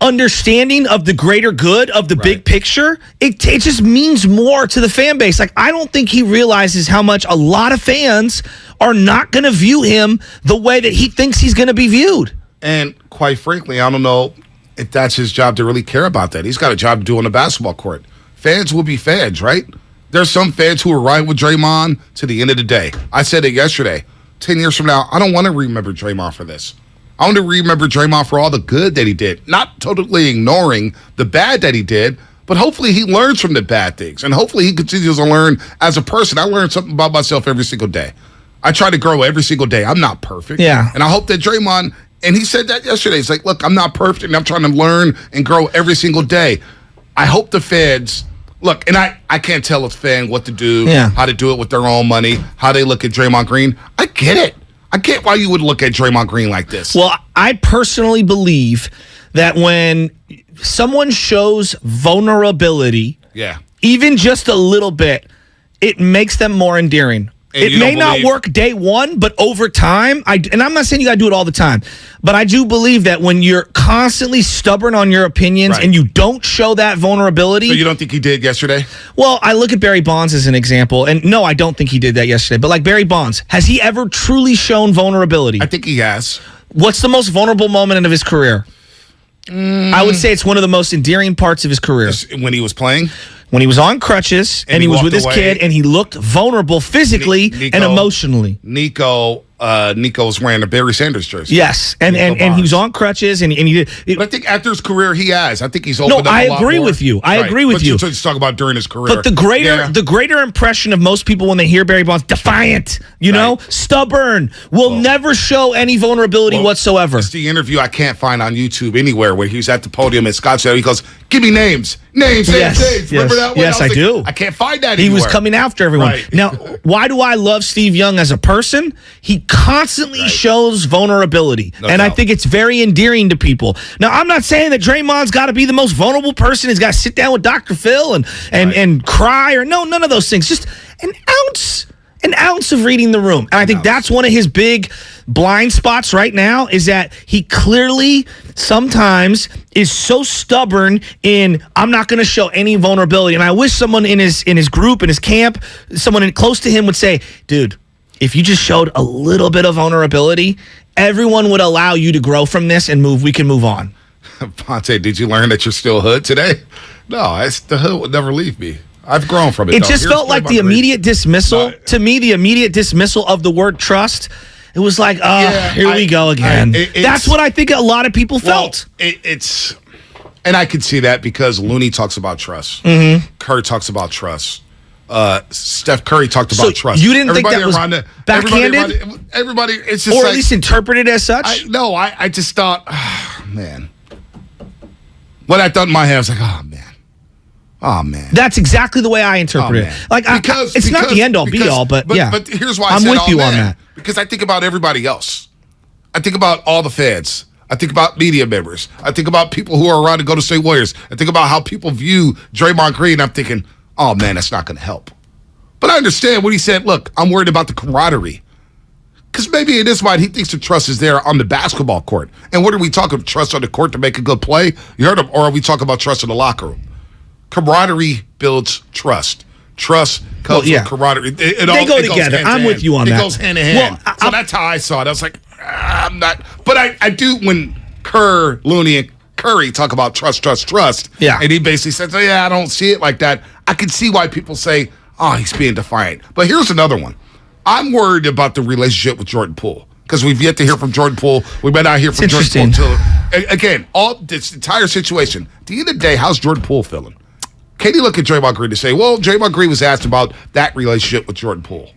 understanding of the greater good of the big picture, it just means more to the fan base. I don't think he realizes how much a lot of fans are not going to view him the way that he thinks he's going to be viewed. And quite frankly, I don't know if that's his job to really care about that. He's got a job to do on the basketball court. Fans will be fans, right? There's some fans who are riding with Draymond to the end of the day. I said it yesterday. 10 years from now, I don't want to remember Draymond for this. I want to remember Draymond for all the good that he did, not totally ignoring the bad that he did, but hopefully he learns from the bad things, and hopefully he continues to learn as a person. I learn something about myself every single day. I try to grow every single day. I'm not perfect. Yeah. And I hope that Draymond, and he said that yesterday, he's like, look, I'm not perfect, and I'm trying to learn and grow every single day. I hope the fans, look, and I can't tell a fan what to do, how to do it with their own money, how they look at Draymond Green. I get it. I get why you would look at Draymond Green like this. Well, I personally believe that when someone shows vulnerability, even just a little bit, it makes them more endearing. It may not work day one, but over time, and I'm not saying you got to do it all the time, but I do believe that when you're constantly stubborn on your opinions and you don't show that vulnerability. So you don't think he did yesterday? Well, I look at Barry Bonds as an example, and no, I don't think he did that yesterday. But Barry Bonds, has he ever truly shown vulnerability? I think he has. What's the most vulnerable moment of his career? I would say it's one of the most endearing parts of his career. When he was playing? When he was on crutches and he was with his kid and he looked vulnerable physically and emotionally. Nico was wearing a Barry Sanders jersey. Yes, and he was on crutches and he did. But I think after his career, he has. I think he's opened up a lot more. I agree with you. I agree with you. Let's talk about during his career. But the greater impression of most people when they hear Barry Bonds, defiant, stubborn, will never show any vulnerability whatsoever. It's the interview I can't find on YouTube anywhere where he was at the podium at Scottsdale. He goes, "Give me names. Names. Remember that one? Yes, I do. I can't find that anywhere. He was coming after everyone. Right. Now, why do I love Steve Young as a person? He constantly shows vulnerability. And I think it's very endearing to people. Now, I'm not saying that Draymond's got to be the most vulnerable person. He's got to sit down with Dr. Phil and cry or none of those things. Just an ounce An ounce of reading the room. And I think that's one of his big blind spots right now is that he clearly sometimes is so stubborn in, I'm not going to show any vulnerability. And I wish someone in his group, in his camp, someone close to him would say, dude, if you just showed a little bit of vulnerability, everyone would allow you to grow from this and move. We can move on. Ponte, did you learn that you're still hood today? No, the hood would never leave me. I've grown from it. It just felt like the immediate dismissal. To me, the immediate dismissal of the word trust. It was like, here we go again. That's what I think a lot of people felt. And I could see that because Looney talks about trust. Curry talks about trust. Steph Curry talked about trust. You didn't think that was backhanded? Everybody, it's just or at least interpreted as such? I just thought, man. What I thought in my head, I was like, oh, man. That's exactly the way I interpret it. Like, it's not the end-all, be-all, but yeah. But here's why I'm said, with you on that. Because I think about everybody else. I think about all the fans. I think about media members. I think about people who are around to go to State Warriors. I think about how people view Draymond Green. I'm thinking, oh, man, that's not going to help. But I understand what he said. Look, I'm worried about the camaraderie. Because maybe in his mind, he thinks the trust is there on the basketball court. And what are we talking about? Trust on the court to make a good play? You heard him. Or are we talking about trust in the locker room? Camaraderie builds trust. Trust comes with camaraderie. They go together. I'm with you on that. It goes hand in hand. So that's how I saw it. I was like, I'm not. But I do when Kerr, Looney, and Curry talk about trust. Yeah. And he basically says, I don't see it like that. I can see why people say, he's being defiant. But here's another one. I'm worried about the relationship with Jordan Poole because we've yet to hear from Jordan Poole. We may not hear from Jordan Poole until, again, all this entire situation. At the end of the day, how's Jordan Poole feeling? Can you look at Draymond Green to say, well, Draymond Green was asked about that relationship with Jordan Poole?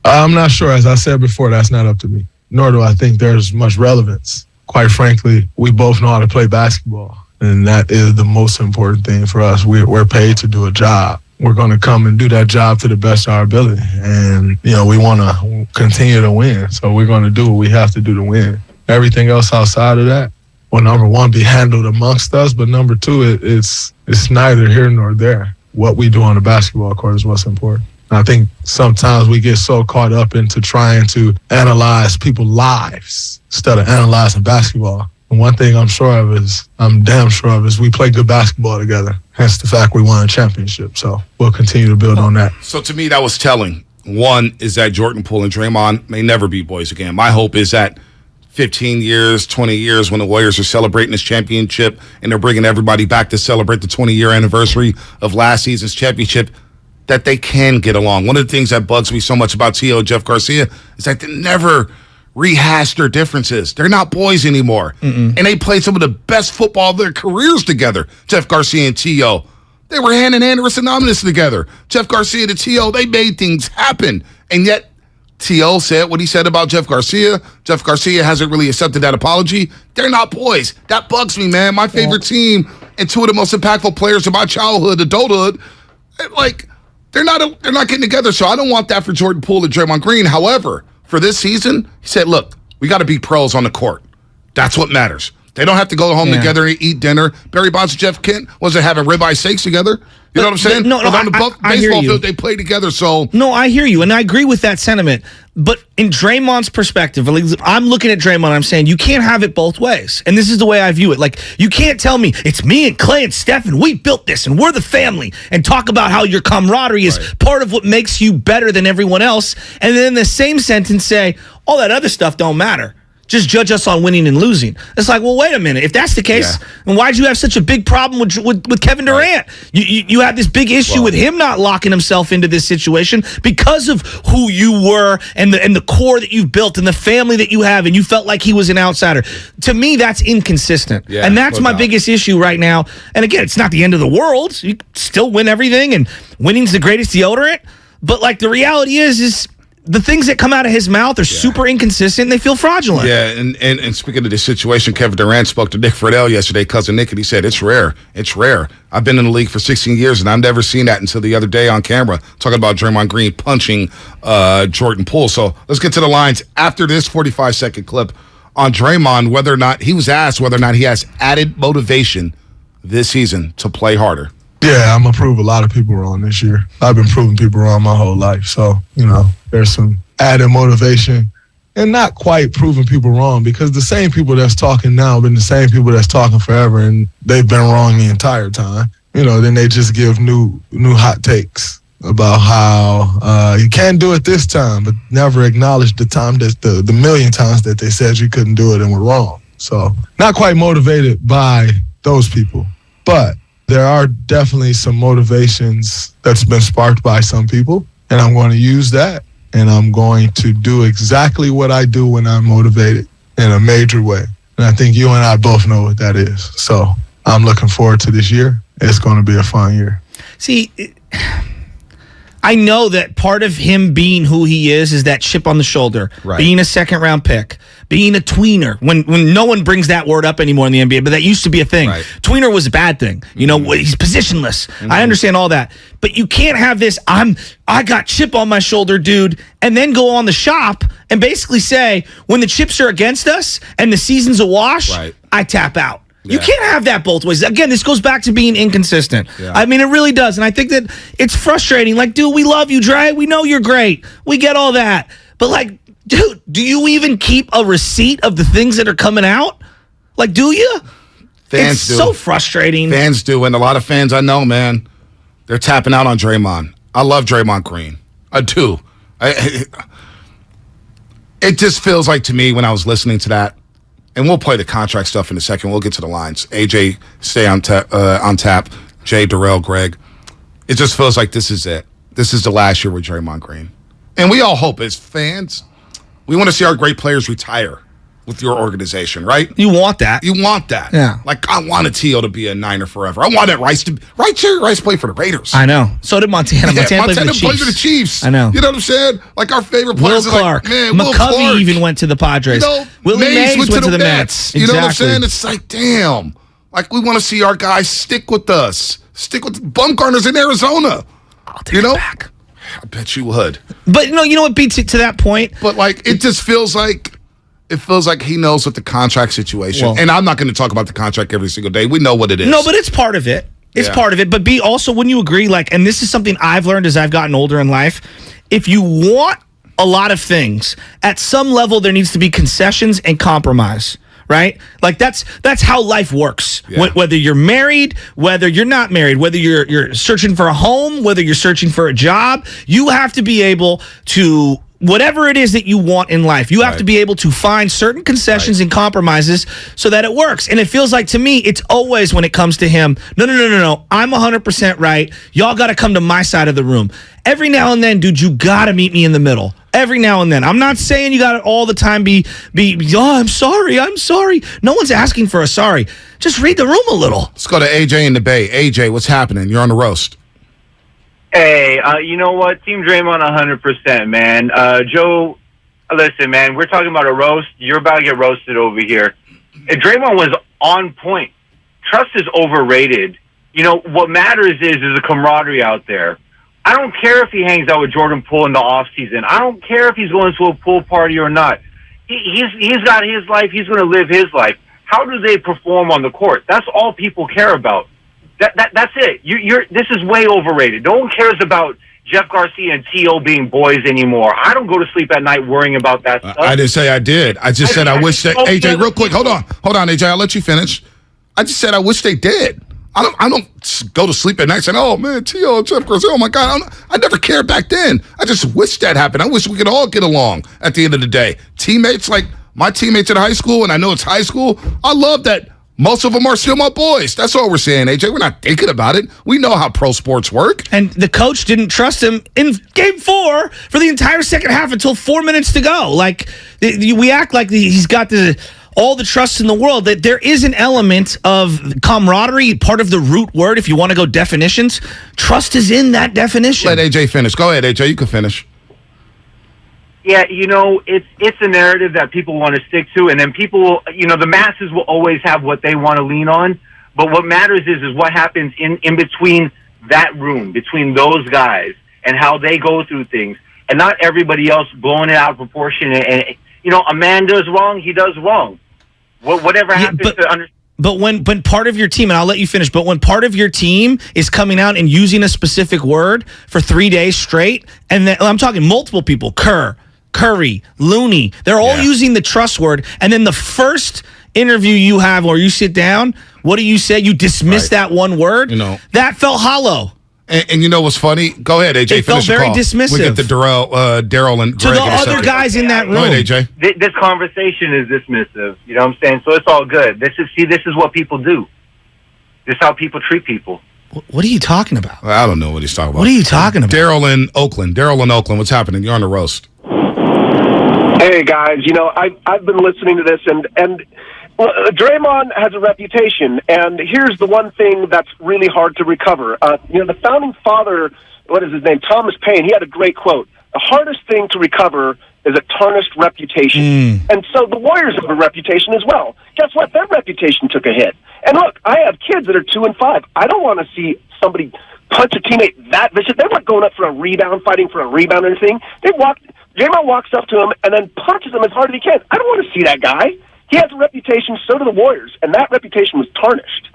I'm not sure. As I said before, that's not up to me, nor do I think there's much relevance. Quite frankly, we both know how to play basketball, and that is the most important thing for us. We're paid to do a job. We're going to come and do that job to the best of our ability. And, we want to continue to win. So we're going to do what we have to do to win. Everything else outside of that, well, number one, be handled amongst us. But number two, it's neither here nor there. What we do on the basketball court is what's important. And I think sometimes we get so caught up into trying to analyze people's lives instead of analyzing basketball. And one thing I'm damn sure of is we play good basketball together. Hence the fact we won a championship. So we'll continue to build on that. So to me, that was telling. One is that Jordan Poole and Draymond may never be boys again. My hope is that 15 years, 20 years, when the Warriors are celebrating this championship and they're bringing everybody back to celebrate the 20-year anniversary of last season's championship, that they can get along. One of the things that bugs me so much about T.O. and Jeff Garcia is that they never rehash their differences. They're not boys anymore. And they played some of the best football of their careers together, Jeff Garcia and T.O. They were hand in hand and were synonymous together. Jeff Garcia and T.O., they made things happen. And yet, T.O. said what he said about Jeff Garcia. Jeff Garcia hasn't really accepted that apology. They're not boys. That bugs me, man. My favorite team and two of the most impactful players of my childhood, adulthood, they're not getting together. So I don't want that for Jordan Poole and Draymond Green. However, for this season, he said, look, we got to be pros on the court. That's what matters. They don't have to go home together and eat dinner. Barry Bonds and Jeff Kent wasn't having ribeye steaks together. You know what I'm saying? No, on the baseball field, they play together. So no, I hear you, and I agree with that sentiment. But in Draymond's perspective, I'm looking at Draymond, I'm saying you can't have it both ways. And this is the way I view it. Like, you can't tell me it's me and Clay and Steph, and we built this, and we're the family, and talk about how your camaraderie is part of what makes you better than everyone else. And then in the same sentence say, all that other stuff don't matter. Just judge us on winning and losing. It's like, well, wait a minute. If that's the case, then why'd you have such a big problem with Kevin Durant? You had this big issue with him not locking himself into this situation because of who you were and the core that you've built and the family that you have, and you felt like he was an outsider. To me, that's inconsistent. Yeah, and that's my biggest issue right now. And again, it's not the end of the world. You still win everything, and winning's the greatest deodorant. But the reality is the things that come out of his mouth are super inconsistent, and they feel fraudulent. Yeah, and speaking of this situation, Kevin Durant spoke to Nick Friedel yesterday, cousin Nick, and he said, it's rare. It's rare. I've been in the league for 16 years, and I've never seen that until the other day on camera, talking about Draymond Green punching Jordan Poole. So let's get to the lines after this 45-second clip on Draymond, whether or not he was asked whether or not he has added motivation this season to play harder. Yeah, I'm going to prove a lot of people wrong this year. I've been proving people wrong my whole life. So, there's some added motivation and not quite proving people wrong because the same people that's talking now have been the same people that's talking forever, and they've been wrong the entire time. Then they just give new hot takes about how you can't do it this time, but never acknowledge the time that the million times that they said you couldn't do it and were wrong. So not quite motivated by those people, but there are definitely some motivations that's been sparked by some people, and I'm going to use that, and I'm going to do exactly what I do when I'm motivated in a major way. And I think you and I both know what that is. So I'm looking forward to this year. It's going to be a fun year. See, I know that part of him being who he is that chip on the shoulder, being a second-round pick, being a tweener, when no one brings that word up anymore in the NBA, but that used to be a thing. Right. Tweener was a bad thing. He's positionless. I understand all that. But you can't have this, I got chip on my shoulder, dude, and then go on the shop and basically say, when the chips are against us and the season's a wash, I tap out. You can't have that both ways. Again, this goes back to being inconsistent. Yeah. I mean, it really does. And I think that it's frustrating. Like, dude, we love you, Dre. We know you're great. We get all that. But, like, dude, do you even keep a receipt of the things that are coming out? Like, do you? Fans do. It's so frustrating. Fans do. And a lot of fans I know, man, they're tapping out on Draymond. I love Draymond Green. I do. It just feels like to me when I was listening to that, and we'll play the contract stuff in a second. We'll get to the lines. AJ, stay on tap. Jay, Darrell, Greg. It just feels like this is it. This is the last year with Draymond Green. And we all hope as fans, we want to see our great players retire with your organization, right? You want that. You want that. Yeah. Like, I wanted T.O. to be a Niner forever. I wanted Rice to... Right, Jerry Rice played for the Raiders. I know. So did Montana. Yeah, Montana played for the Chiefs. I know. You know what I'm saying? Like, our favorite players. Will Clark. Will Clark even went to the Padres. Willie Mays went to the Mets. You know what I'm saying? It's like, damn. Like, we want to see our guys stick with us. Stick with Bumgarner's in Arizona. I'll take it back. I bet you would. But, you know what beats it to that point? But, like, it just feels like... It feels like he knows what the contract situation. Well, and I'm not going to talk about the contract every single day. We know what it is. No, but it's part of it. It's part of it. But also, wouldn't you agree, like, and this is something I've learned as I've gotten older in life, if you want a lot of things, at some level there needs to be concessions and compromise. Right? Like that's how life works. Yeah. Whether you're married, whether you're not married, whether you're searching for a home, whether you're searching for a job, you have to be able to... Whatever it is that you want in life, you have to be able to find certain concessions and compromises so that it works. And it feels like, to me, it's always when it comes to him, no, I'm 100% right. Y'all got to come to my side of the room. Every now and then, dude, you got to meet me in the middle. Every now and then. I'm not saying you got to all the time be, I'm sorry. No one's asking for a sorry. Just read the room a little. Let's go to AJ in the Bay. AJ, what's happening? You're on the roast. Hey, you know what? Team Draymond 100%, man. Joe, listen, man, we're talking about a roast. You're about to get roasted over here. Draymond was on point. Trust is overrated. You know, what matters is the camaraderie out there. I don't care if he hangs out with Jordan Poole in the offseason. I don't care if he's going to a pool party or not. He's got his life. He's going to live his life. How do they perform on the court? That's all people care about. That's it. This is way overrated. No one cares about Jeff Garcia and T.O. being boys anymore. I don't go to sleep at night worrying about that stuff. I didn't say I did. I just said I wish that... AJ, real quick, hold on, AJ. I'll let you finish. I just said I wish they did. I don't go to sleep at night saying, oh, man, T.O. and Jeff Garcia, oh, my God. I never cared back then. I just wish that happened. I wish we could all get along at the end of the day. Teammates, like my teammates in high school, and I know it's high school, I love that. Most of them are still my boys. That's all we're saying, AJ. We're not thinking about it. We know how pro sports work. And the coach didn't trust him in Game 4 for the entire second half until 4 minutes to go. Like, we act like he's got all the trust in the world. That there is an element of camaraderie, part of the root word, if you want to go definitions. Trust is in that definition. Let AJ finish. Go ahead, AJ. You can finish. Yeah, you know, it's a narrative that people want to stick to, and then people, you know, the masses will always have what they want to lean on, but what matters is what happens in between that room, between those guys, and how they go through things, and not everybody else blowing it out of proportion, and you know, a man does wrong, he does wrong. Whatever happens to understand. But when part of your team, and I'll let you finish, but when part of your team is coming out and using a specific word for 3 days straight, and then I'm talking multiple people, Curry, Looney, they're all using the trust word, and then the first interview you have or you sit down, what do you say? You dismiss that one word? That felt hollow. And you know what's funny? Go ahead, AJ. It felt very dismissive. We get the Daryl and to Greg the other guys in that room. Go ahead, AJ. This conversation is dismissive. You know what I'm saying? So it's all good. This is what people do. This is how people treat people. What are you talking about? I don't know what he's talking about. What are you talking about? Daryl in Oakland, what's happening? You're on the roast. Hey, guys. I've been listening to this, and Draymond has a reputation, and here's the one thing that's really hard to recover. The founding father, what is his name, Thomas Paine, he had a great quote. The hardest thing to recover is a tarnished reputation. And so the Warriors have a reputation as well. Guess what? Their reputation took a hit. And look, I have kids that are 2 and 5. I don't want to see somebody punch a teammate that vicious. They're not going up for a rebound, fighting for a rebound or anything. Draymond walks up to him and then punches him as hard as he can. I don't want to see that guy. He has a reputation, so do the Warriors, and that reputation was tarnished.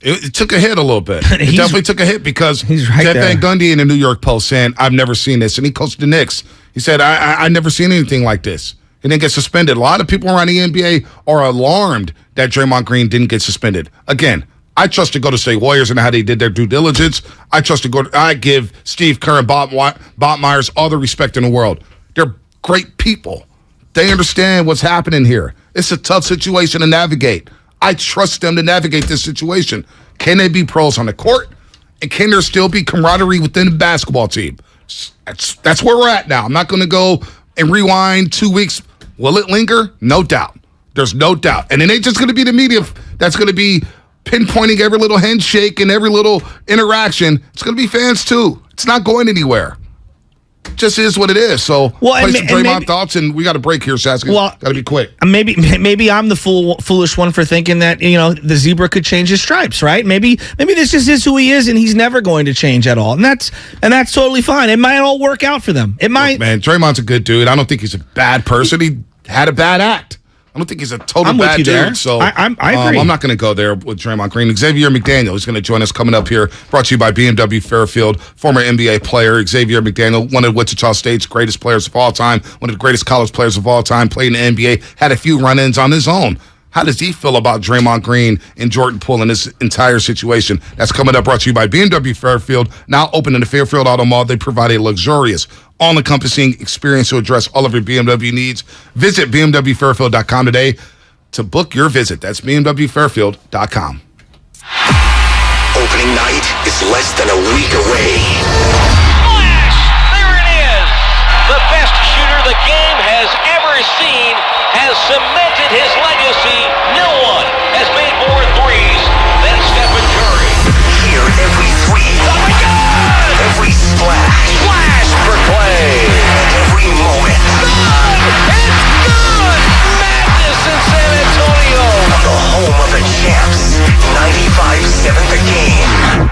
It took a hit a little bit. It definitely took a hit because Jeff there. Van Gundy in the New York Post saying, I've never seen this. And he coached the Knicks. He said, I never seen anything like this. He didn't get suspended. A lot of people around the NBA are alarmed that Draymond Green didn't get suspended. Again, I trust the Golden State Warriors and how they did their due diligence. I give Steve Kerr and Bob Myers all the respect in the world. They're great people. They understand what's happening here. It's a tough situation to navigate. I trust them to navigate this situation. Can they be pros on the court? And can there still be camaraderie within the basketball team? That's where we're at now. I'm not going to go and rewind 2 weeks. Will it linger? No doubt. There's no doubt. And it ain't just going to be the media that's going to be pinpointing every little handshake and every little interaction. It's going to be fans too. It's not going anywhere. Just is what it is. So, play some Draymond thoughts, and we got a break here, Saskia. Got to be quick. Maybe I'm the foolish one for thinking that the zebra could change his stripes, right? Maybe this just is who he is, and he's never going to change at all, and that's totally fine. It might all work out for them. It might. Look, man, Draymond's a good dude. I don't think he's a bad person. He had a bad act. I don't think he's a total bad dude. There. So I agree. I'm not going to go there with Draymond Green. Xavier McDaniel is going to join us coming up here. Brought to you by BMW Fairfield, former NBA player Xavier McDaniel, one of Wichita State's greatest players of all time, one of the greatest college players of all time, played in the NBA, had a few run-ins on his own. How does he feel about Draymond Green and Jordan Poole in this entire situation? That's coming up, brought to you by BMW Fairfield. Now open in the Fairfield Auto Mall. They provide a luxurious, all-encompassing experience to address all of your BMW needs. Visit BMWFairfield.com today to book your visit. That's BMWFairfield.com. Opening night is less than a week away. Flash! There it is! The best shooter the game has ever seen has cemented his legacy. No one has made more threes than Stephen Curry. Hear every three. Oh my God! Every splash. Flash for Clay. And every moment. Good! It's good! Madness in San Antonio. The home of the champs. 95-7 the game.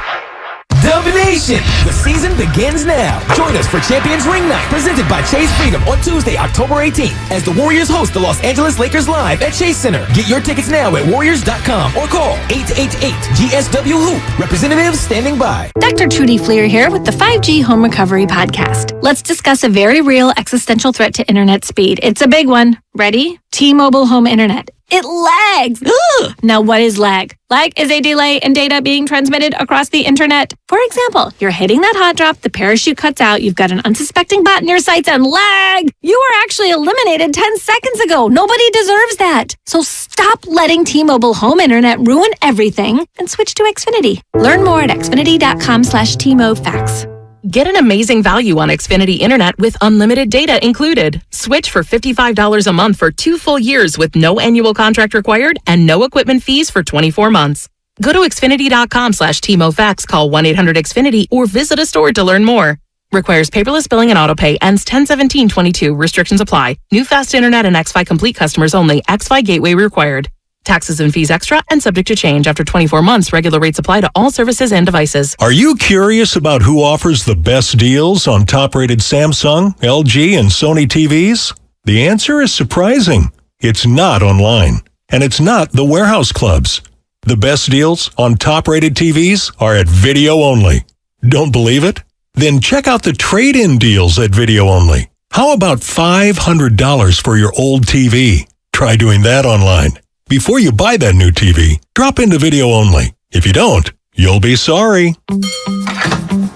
Domination! The season begins now. Join us for Champions Ring Night, presented by Chase Freedom on Tuesday, October 18th, as the Warriors host the Los Angeles Lakers live at Chase Center. Get your tickets now at Warriors.com or call 888-GSW-HOOP. Representatives standing by. Dr. Trudy Fleer here with the 5G Home Recovery Podcast. Let's discuss a very real existential threat to internet speed. It's a big one. Ready? T-Mobile Home Internet. It lags. Ugh. Now, what is lag? Lag is a delay in data being transmitted across the internet. For example, you're hitting that hot drop, the parachute cuts out, you've got an unsuspecting bot in your sights, and lag! You were actually eliminated 10 seconds ago. Nobody deserves that. So stop letting T-Mobile Home Internet ruin everything and switch to Xfinity. Learn more at xfinity.com/TMOFax. Get an amazing value on Xfinity Internet with unlimited data included. Switch for $55 a month for 2 full years with no annual contract required and no equipment fees for 24 months. Go to xfinity.com/TMOFax, call 1-800-XFINITY, or visit a store to learn more. Requires paperless billing and autopay. Ends 10/17/22. Restrictions apply. New fast internet and xFi Complete customers only. xFi Gateway required. Taxes and fees extra and subject to change. After 24 months, regular rates apply to all services and devices. Are you curious about who offers the best deals on top-rated Samsung, LG, and Sony TVs? The answer is surprising. It's not online, and it's not the warehouse clubs. The best deals on top-rated TVs are at Video Only. Don't believe it? Then check out the trade-in deals at Video Only. How about $500 for your old TV? Try doing that online. Before you buy that new TV, drop into Video Only. If you don't, you'll be sorry.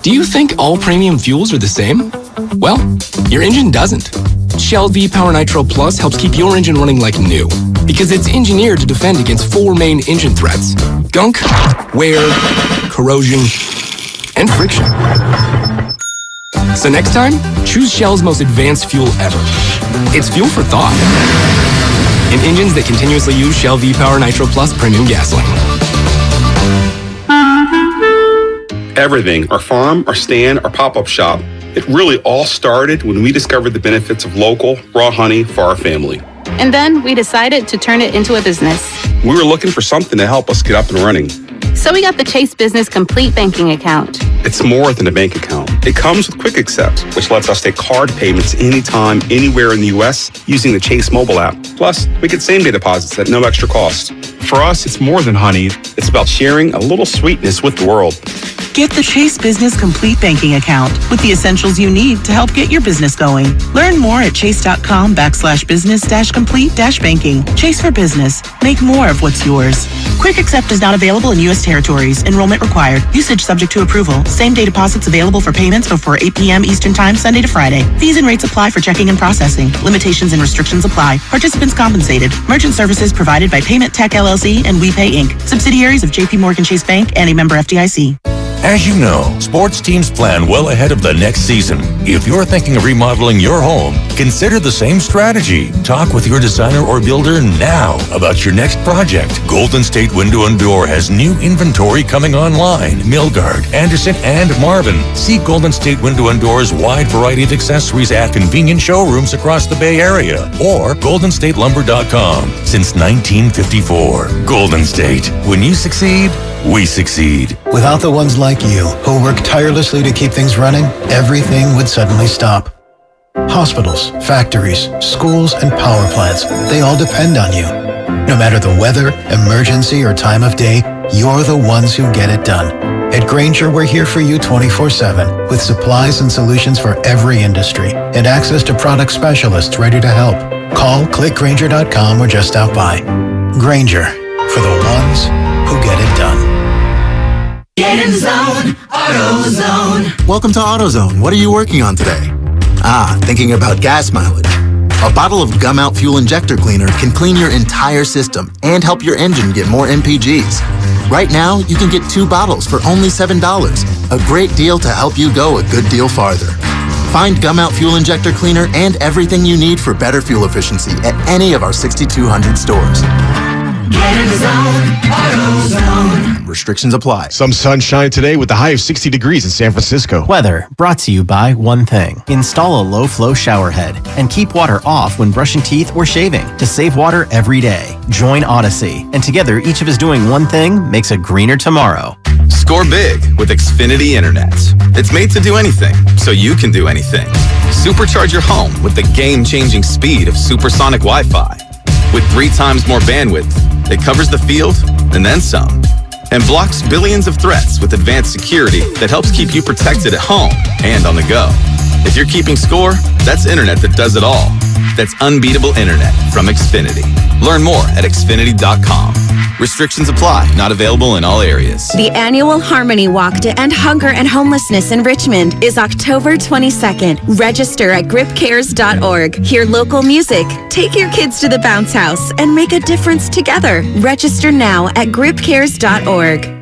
Do you think all premium fuels are the same? Well, your engine doesn't. Shell V-Power Nitro Plus helps keep your engine running like new because it's engineered to defend against 4 main engine threats: gunk, wear, corrosion, and friction. So next time, choose Shell's most advanced fuel ever. It's fuel for thought. In engines that continuously use Shell V-Power Nitro Plus premium gasoline. Everything, our farm, our stand, our pop-up shop, it really all started when we discovered the benefits of local, raw honey for our family. And then we decided to turn it into a business. We were looking for something to help us get up and running. So we got the Chase Business Complete Banking Account. It's more than a bank account. It comes with Quick Accept, which lets us take card payments anytime, anywhere in the U.S. using the Chase mobile app. Plus, we get same-day deposits at no extra cost. For us, it's more than honey. It's about sharing a little sweetness with the world. Get the Chase Business Complete Banking Account with the essentials you need to help get your business going. Learn more at chase.com/business-complete-banking. Chase for business. Make more of what's yours. Quick Accept is not available in U.S. territories. Enrollment required. Usage subject to approval. Same-day deposits available for payments before 8 p.m. Eastern Time, Sunday to Friday. Fees and rates apply for checking and processing. Limitations and restrictions apply. Participants compensated. Merchant services provided by Payment Tech LLC and WePay Inc. Subsidiaries of J.P. Morgan Chase Bank and a member FDIC. As you know, sports teams plan well ahead of the next season. If you're thinking of remodeling your home, consider the same strategy. Talk with your designer or builder now about your next project. Golden State Window and Door has new inventory coming online. Milgard, Anderson, and Marvin. See Golden State Window and Door's wide variety of accessories at convenient showrooms across the Bay Area or goldenstatelumber.com. Since 1954, Golden State. When you succeed, we succeed. Without the ones like you, who work tirelessly to keep things running, everything would suddenly stop. Hospitals, factories, schools, and power plants, they all depend on you. No matter the weather, emergency, or time of day, you're the ones who get it done. At Grainger, we're here for you 24/7 with supplies and solutions for every industry and access to product specialists ready to help. Call, click Grainger.com, or just stop by. Grainger, for the ones who get it done. Get in the zone, AutoZone. Welcome to AutoZone. What are you working on today? Thinking about gas mileage. A bottle of Gum Out Fuel Injector Cleaner can clean your entire system and help your engine get more MPGs. Right now, you can get 2 bottles for only $7. A great deal to help you go a good deal farther. Find Gum Out Fuel Injector Cleaner and everything you need for better fuel efficiency at any of our 6,200 stores. Get in the zone, AutoZone. Restrictions apply. Some sunshine today with a high of 60 degrees in San Francisco. Weather brought to you by One Thing. Install a low-flow shower head and keep water off when brushing teeth or shaving to save water every day. Join Odyssey, and together each of us doing one thing makes a greener tomorrow. Score big with Xfinity Internet. It's made to do anything, so you can do anything. Supercharge your home with the game-changing speed of supersonic Wi-Fi. With 3 times more bandwidth, it covers the field and then some. And blocks billions of threats with advanced security that helps keep you protected at home and on the go. If you're keeping score, that's internet that does it all. That's unbeatable internet from Xfinity. Learn more at Xfinity.com. Restrictions apply. Not available in all areas. The annual Harmony Walk to End Hunger and Homelessness in Richmond is October 22nd. Register at gripcares.org. Hear local music, take your kids to the bounce house, and make a difference together. Register now at gripcares.org.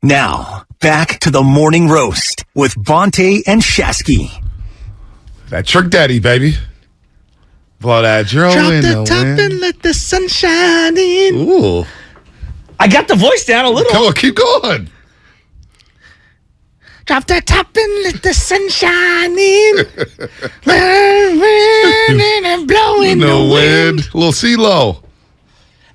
Now, back to the morning roast with Bonte and Shasky. That Trick Daddy, baby. Blow that drill Drop in the top wind. and let the sun shine in. Ooh. I got the voice down a little. Come on, keep going. Drop the top and let the sun shine in. and blowing No wind. Little CeeLo.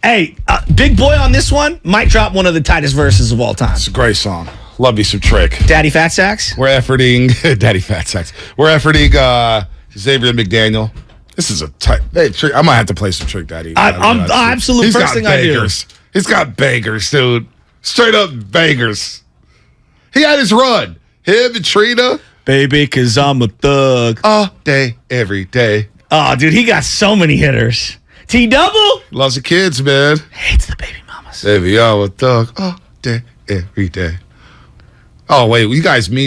Hey, Big Boy on this one might drop one of the tightest verses of all time. It's a great song. Love me some Trick. Daddy Fat Sacks? We're efforting Daddy Fat Sacks. We're efforting Xavier McDaniel. This is a tight. Hey, Trick, I might have to play some Trick Daddy. I'm absolute He's first got thing bangers. I do. He's got bangers, dude. Straight up bangers. He had his run. Him and Trina. Baby, cause I'm a thug. All day, every day. Oh, dude, he got so many hitters. T-double? Loves the kids, man. Hates the baby mamas. Baby, I'm a thug. All day, every day. Oh, wait. You guys had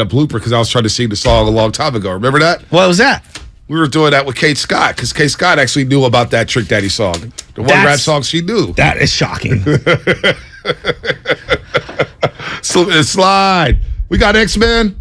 a blooper because I was trying to sing the song a long time ago. Remember that? What was that? We were doing that with Kate Scott because Kate Scott actually knew about that Trick Daddy song. The one rap song she knew. That is shocking. Slide. We got X-Men.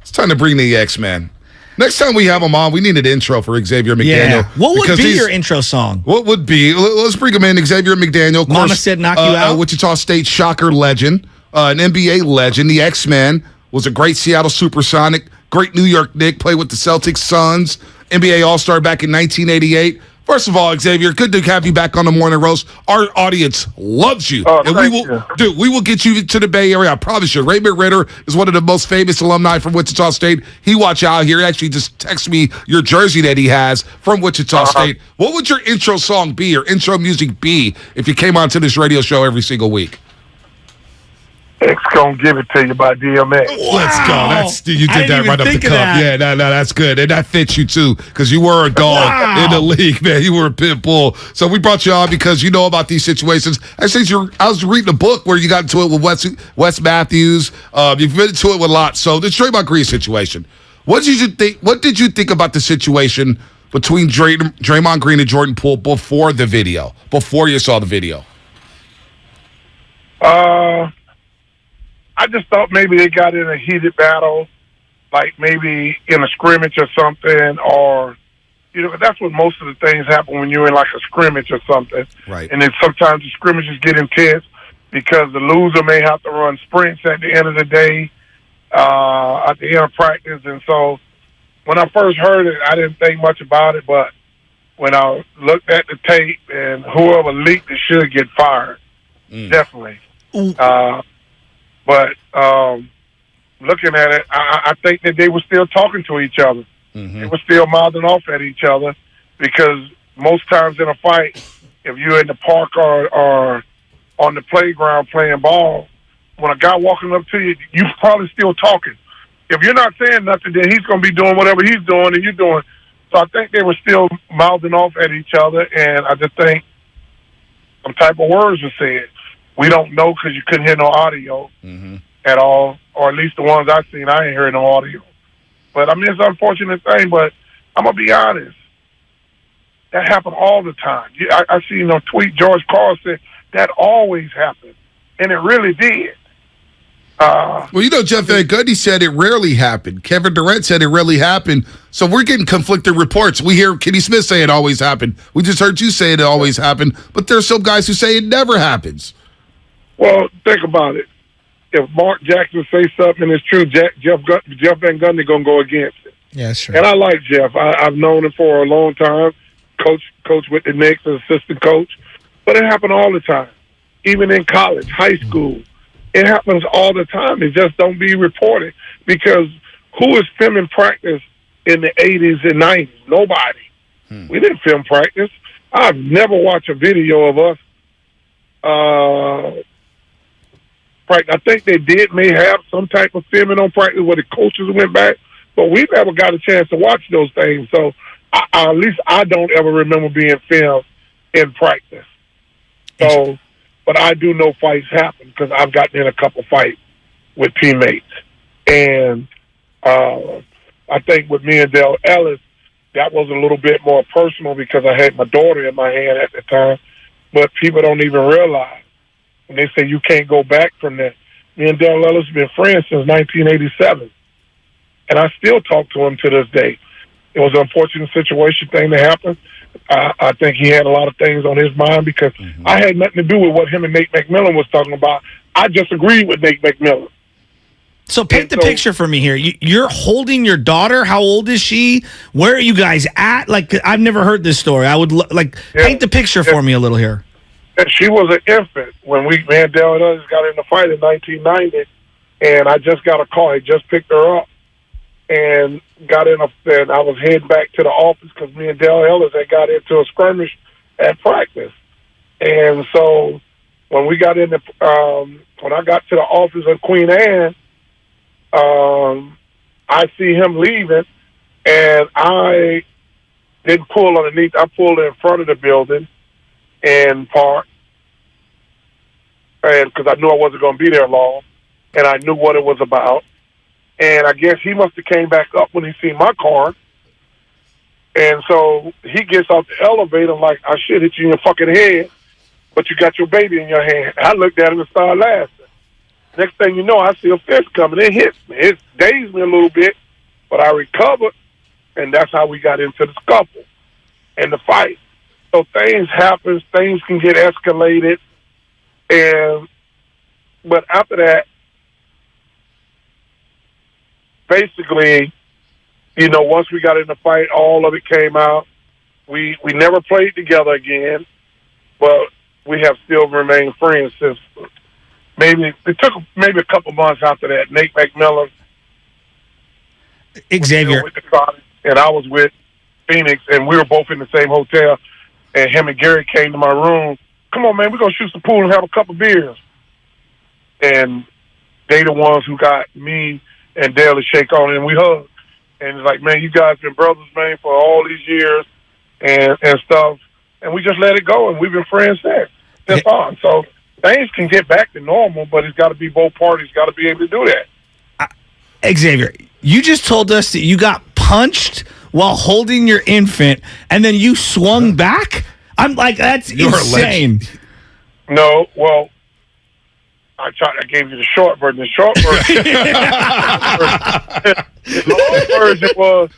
It's time to bring the X-Men. Next time we have him on, we need an intro for Xavier McDaniel. Yeah. What would be your intro song? What would be? Let's bring him in. Xavier McDaniel. Of Mama course, said knock you out. Wichita State Shocker legend. An NBA legend. The X-Men. Was a great Seattle Supersonic. Great New York Knick. Played with the Celtics, Suns. NBA All-Star back in 1988. First of all, Xavier, good to have you back on the Morning Roast. Our audience loves you. And we will get you to the Bay Area. I promise you. Raymond Ritter is one of the most famous alumni from Wichita State. He watch out here. He actually just text me your jersey that he has from Wichita State. What would your intro song be or intro music be if you came onto this radio show every single week? X gonna give it to you by DMX. Wow. Let's go. You did that right up the cuff. Yeah, no, that's good. And that fits you too, because you were a dog in the league, man. You were a pit bull. So we brought you on because you know about these situations. I was reading a book where you got into it with Wes Matthews. You've been into it with a lot. So the Draymond Green situation. What did you think about the situation between Draymond Green and Jordan Poole before the video? Before you saw the video? I just thought maybe they got in a heated battle, like maybe in a scrimmage or something, or, that's what most of the things happen when you're in like a scrimmage or something. Right. And then sometimes the scrimmages get intense because the loser may have to run sprints at the end of the day, at the end of practice. And so when I first heard it, I didn't think much about it, but when I looked at the tape and whoever leaked it should get fired. Definitely. But looking at it, I think that they were still talking to each other. They were still mouthing off at each other because most times in a fight, if you're in the park or on the playground playing ball, when a guy walking up to you, you're probably still talking. If you're not saying nothing, then he's going to be doing whatever he's doing and you're doing. So I think they were still mouthing off at each other, and I just think some type of words were said. We don't know because you couldn't hear no audio at all, or at least the ones I've seen, I ain't heard no audio. But, I mean, it's an unfortunate thing, but I'm going to be honest. That happened all the time. I seen a tweet George Carl said, that always happened, and it really did. Jeff Van Gundy said it rarely happened. Kevin Durant said it rarely happened. So we're getting conflicting reports. We hear Kenny Smith say it always happened. We just heard you say it always happened. But there's some guys who say it never happens. Well, think about it. If Mark Jackson says something it's true, Jeff Van Gundy going to go against it. Yeah, sure. And I like Jeff. I've known him for a long time. Coach with the Knicks, assistant coach. But it happened all the time. Even in college, high school. It happens all the time. It just don't be reported. Because who is filming practice in the 80s and 90s? Nobody. We didn't film practice. I've never watched a video of us practice. I think they may have some type of filming on practice where the coaches went back, but we never got a chance to watch those things. So at least I don't ever remember being filmed in practice. So, but I do know fights happen because I've gotten in a couple fights with teammates. And I think with me and Dale Ellis, that was a little bit more personal because I had my daughter in my hand at the time. But people don't even realize. And they say you can't go back from that. Me and Dale Ellis have been friends since 1987. And I still talk to him to this day. It was an unfortunate situation thing that happened. I think he had a lot of things on his mind because I had nothing to do with what him and Nate McMillan was talking about. I just agreed with Nate McMillan. So paint the picture for me here. You're holding your daughter. How old is she? Where are you guys at? Like, I've never heard this story. I would paint the picture for me a little here. And she was an infant when me and Dale and others got in the fight in 1990, and I just got a call. I just picked her up and and I was heading back to the office because me and Dale Ellis had got into a skirmish at practice. And so when we got when I got to the office of Queen Anne, I see him leaving, and I didn't pull underneath. I pulled in front of the building and parked, and because I knew I wasn't going to be there long, and I knew what it was about. And I guess he must have came back up when he seen my car. And so he gets off the elevator like, I should hit you in your fucking head, but you got your baby in your hand. I looked at him and started laughing. Next thing you know, I see a fist coming. It hits me. It dazed me a little bit, but I recovered, and that's how we got into the scuffle and the fight. So things happen. Things can get escalated. But after that, basically, you know, once we got in the fight, all of it came out. We never played together again, but we have still remained friends since. It took maybe a couple months after that. Nate McMillan, Xavier, with the Chronic, and I was with Phoenix, and we were both in the same hotel. And him and Gary came to my room. Come on, man, we're gonna shoot some pool and have a couple beers. And they the ones who got me and Dale to shake on, and we hugged. And it's like, man, you guys been brothers, man, for all these years and stuff. And we just let it go, and we've been friends since. That's on. So things can get back to normal, but it's got to be both parties got to be able to do that. Xavier, you just told us that you got punched while holding your infant, and then you swung back? I'm like, that's insane. No, well, I gave you the short version. The short version. The long version was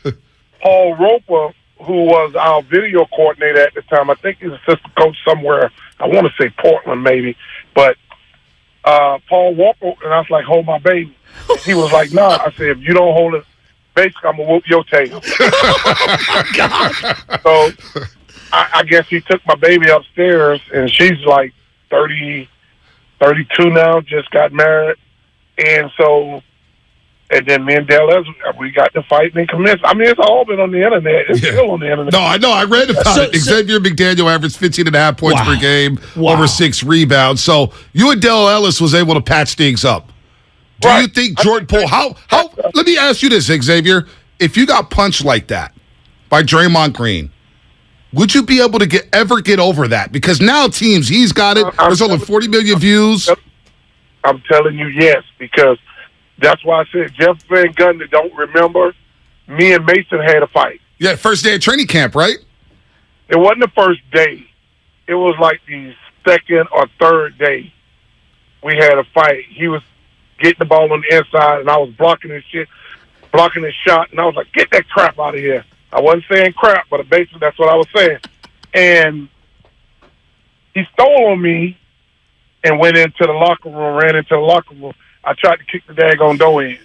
Paul Roper, who was our video coordinator at the time. I think he's an assistant coach somewhere. I want to say Portland, maybe. But Paul Roper, and I was like, hold my baby. And he was like, nah. I said, if you don't hold it, basically, I'm going to whoop your tail. So I guess he took my baby upstairs, and she's like 32 now, just got married. And so, and then me and Dale, we got to fight and commence. I mean, it's all been on the internet. It's still on the internet. No, I know. I read about it. Xavier McDaniel averaged 15.5 points per game, over 6 rebounds. So you and Dale Ellis was able to patch things up. Do you think Jordan Poole, how, let me ask you this, Xavier. If you got punched like that by Draymond Green, would you be able to ever get over that? Because now teams, he's got it. There's only 40 million views. I'm telling you, yes, because that's why I said Jeff Van Gundy don't remember. Me and Mason had a fight. Yeah, first day of training camp, right? It wasn't the first day. It was like the second or third day we had a fight. He was getting the ball on the inside, and I was blocking his shot, and I was like, get that crap out of here. I wasn't saying crap, but basically that's what I was saying. And he stole on me and went into the locker room, ran into the locker room. I tried to kick the daggone door in.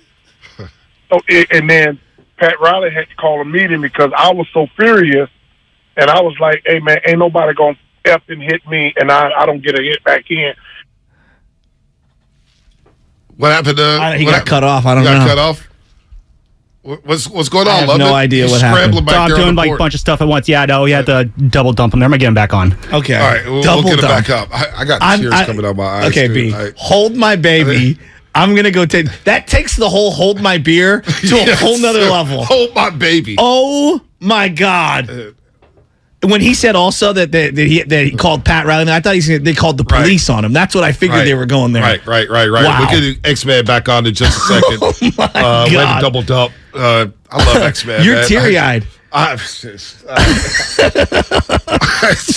And then Pat Riley had to call a meeting because I was so furious, and I was like, hey, man, ain't nobody going to effing hit me, and I don't get a hit back in. What happened to He got cut off. I don't know. Got cut off? What's going on, I have Love? no idea what happened. I'm doing like a bunch of stuff at once. Yeah, no, he had to double dump him there. I'm going to get him back on. Okay. All right, we'll get it back up. I got tears coming out my eyes. Okay, dude. B. Hold my baby. I'm going to go take... That takes the whole hold my beer to a whole nother level. Hold my baby. Oh, my God. When he said also that he called Pat Riley, I thought they called the police on him. That's what I figured they were going there. Right. Wow. We'll get X-Man back on in just a second. Oh, my God. We had to double dump. I love X-Man. You're teary-eyed. It's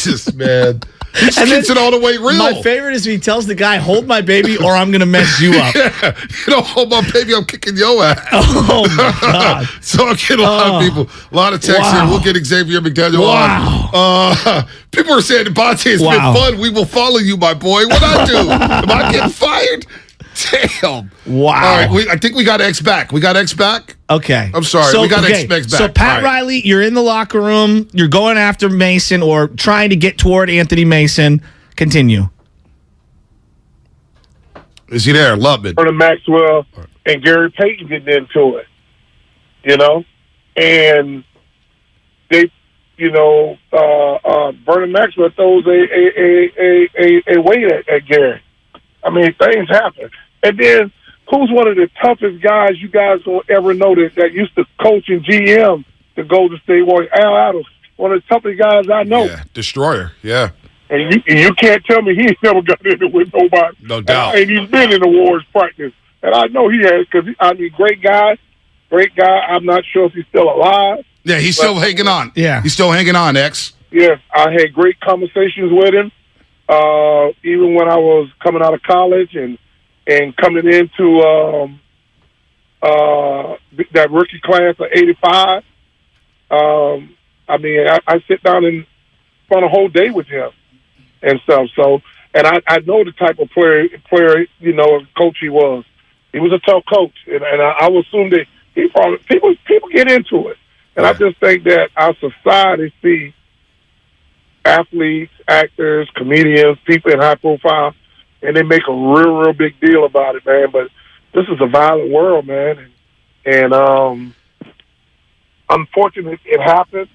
just, man... He just gets it all the way real. My favorite is he tells the guy, hold my baby or I'm going to mess you up. Yeah. You don't hold my baby, I'm kicking your ass. Oh, my God. So I get a lot of people, a lot of texts here. We'll get Xavier McDaniel on. People are saying, Devontae, it's been fun. We will follow you, my boy. What'd I do? Am I getting fired? Damn. Wow. All right, I think we got X back. We got X back? Okay. I'm sorry. We got X back. So Pat Riley, you're in the locker room. You're going after Mason or trying to get toward Anthony Mason. Continue. Is he there? Lubman. Vernon Maxwell and Gary Payton getting into it, and they, Vernon Maxwell throws a weight at Gary. I mean, things happen. And then, who's one of the toughest guys you guys will ever know that used to coach and GM the Golden State Warriors? Al Adams, one of the toughest guys I know. Yeah, destroyer. Yeah. And you can't tell me he's never got into it with nobody. No doubt. And he's been in the Warriors practice. And I know he has because, great guy. I'm not sure if he's still alive. Yeah, he's still hanging on. Yeah. He's still hanging on, X. Yes, I had great conversations with him, even when I was coming out of college and coming into that rookie class of 85. I sit down and spend a whole day with him and stuff. So, and I know the type of player, coach he was. He was a tough coach, and I would assume that he probably people get into it. And I just think that our society sees athletes, actors, comedians, people in high profile, and they make a real big deal about it, man. But this is a violent world, man. And unfortunately, it happened.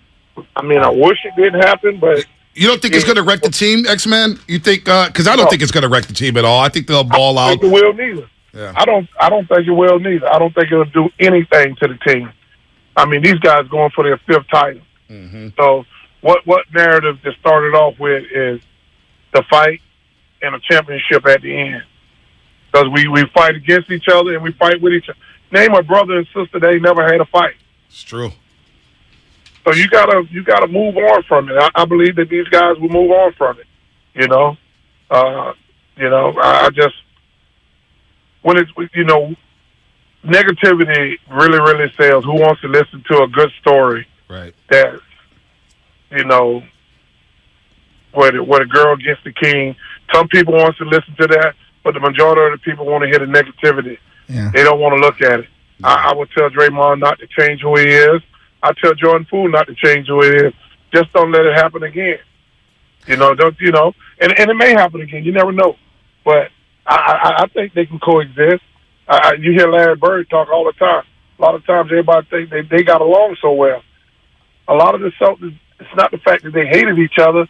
I mean, I wish it didn't happen, but... You don't think it's going to wreck the team, X-Man? You think... Because I don't think it's going to wreck the team at all. I think they'll ball out. I don't think it will neither. Yeah. I don't think it will neither. I don't think it'll do anything to the team. I mean, these guys going for their fifth title. Mm-hmm. So what narrative that started off with is the fight and a championship at the end. Because we fight against each other and we fight with each other. Name a brother and sister they never had a fight. It's true. So you gotta move on from it. I believe that these guys will move on from it. I just when it's negativity really sells. Who wants to listen to a good story? Right. That where the girl gets the king. Some people want to listen to that, but the majority of the people want to hear the negativity. Yeah. They don't want to look at it. I would tell Draymond not to change who he is. I tell Jordan Poole not to change who he is. Just don't let it happen again. And it may happen again. You never know. But I think they can coexist. You hear Larry Bird talk all the time. A lot of times everybody think they got along so well. A lot of it's not the fact that they hated each other.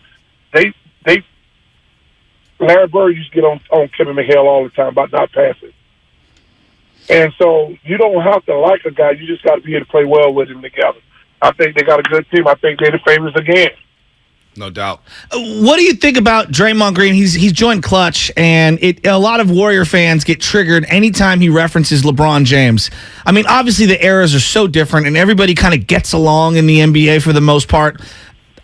Larry Bird used to get on Kevin McHale all the time about not passing. And so you don't have to like a guy. You just got to be able to play well with him together. I think they got a good team. I think they're the favorites again. No doubt. What do you think about Draymond Green? He's joined Clutch, and a lot of Warrior fans get triggered anytime he references LeBron James. I mean, obviously the eras are so different, and everybody kind of gets along in the NBA for the most part.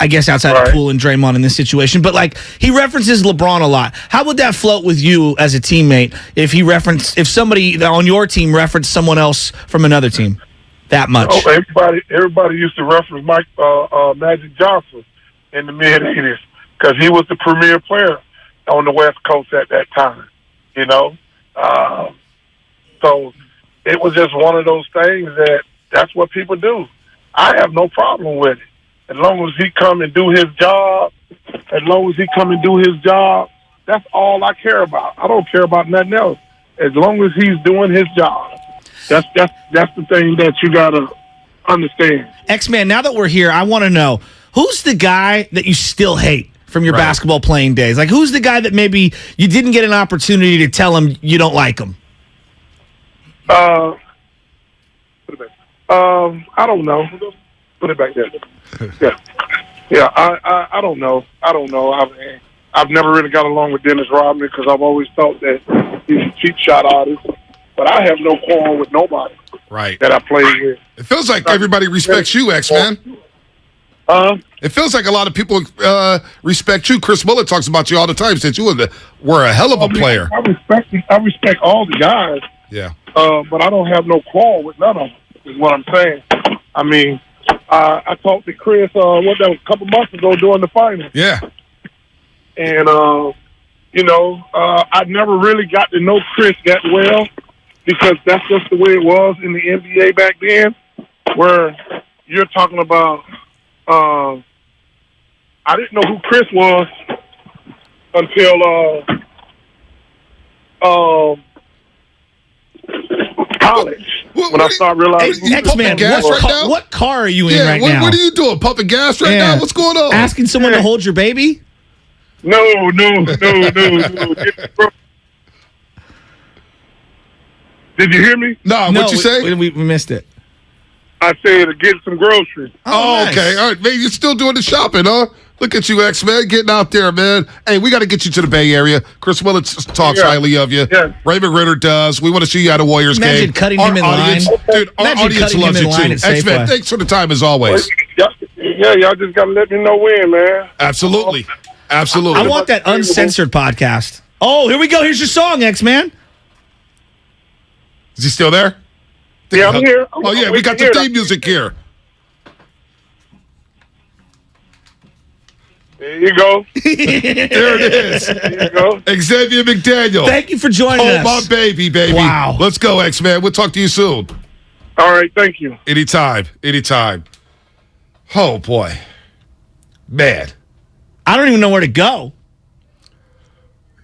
I guess outside of Poole and Draymond in this situation. But, he references LeBron a lot. How would that float with you as a teammate if somebody on your team referenced someone else from another team that much? Oh, everybody used to reference Magic Johnson in the mid-'80s because he was the premier player on the West Coast at that time, So it was just one of those things that's what people do. I have no problem with it. As long as he come and do his job, that's all I care about. I don't care about nothing else. As long as he's doing his job, that's the thing that you gotta understand. X-Man, now that we're here, I want to know, who's the guy that you still hate from your basketball playing days? Who's the guy that maybe you didn't get an opportunity to tell him you don't like him? I don't know. Put it back there. Yeah. I don't know. I've never really got along with Dennis Rodman because I've always thought that he's a cheap shot artist. But I have no quarrel with nobody. Right. That I played with. It feels like everybody respects you, X-Man. It feels like a lot of people respect you. Chris Muller talks about you all the time since you were a hell of a player. I respect all the guys. Yeah. But I don't have no quarrel with none of them, is what I'm saying. I mean, I talked to Chris a couple months ago during the finals. Yeah. And, I never really got to know Chris that well because that's just the way it was in the NBA back then, where you're talking about I didn't know who Chris was until college. When I started realizing, X-Man, what car are you in right now? What are you doing? Pumping gas right now? What's going on? Asking someone to hold your baby? No. Did you hear me? No, what'd you say? We missed it. I said to get some groceries. Oh, okay. All right. Man, you're still doing the shopping, huh? Look at you, X-Man, getting out there, man. Hey, we got to get you to the Bay Area. Chris Willett talks highly of you. Yeah. Raymond Ritter does. We want to see you at a Warriors game. Imagine cutting him in line. Dude, our audience loves you, too. X-Man, thanks for the time, as always. Yeah, y'all just got to let me know when, man. Absolutely. I want that uncensored podcast. Oh, here we go. Here's your song, X-Man. Is he still there? Yeah, I'm here. Oh, yeah, we got the theme music here. There you go. There it is. There you go. Xavier McDaniel. Thank you for joining us. Oh, my baby. Wow. Let's go, X-Man. We'll talk to you soon. All right, thank you. Anytime. Oh, boy. Man. I don't even know where to go.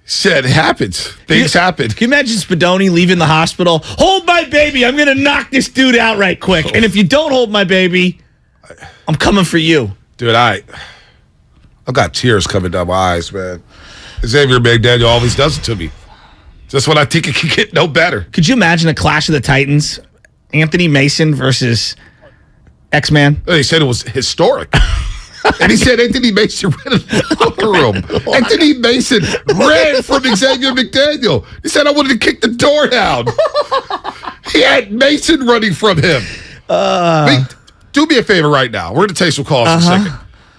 Shit, it happens. Things happen. Can you imagine Spadoni leaving the hospital? Hold my baby. I'm going to knock this dude out right quick. And if you don't hold my baby, I'm coming for you. Dude, I've got tears coming down my eyes, man. Xavier McDaniel always does it to me. Just when I think it can get no better. Could you imagine a Clash of the Titans? Anthony Mason versus X-Man? He said it was historic. And he said Anthony Mason ran in the locker room. Anthony Mason ran from Xavier McDaniel. He said, I wanted to kick the door down. He had Mason running from him. Do me a favor right now. We're going to take some calls in a second.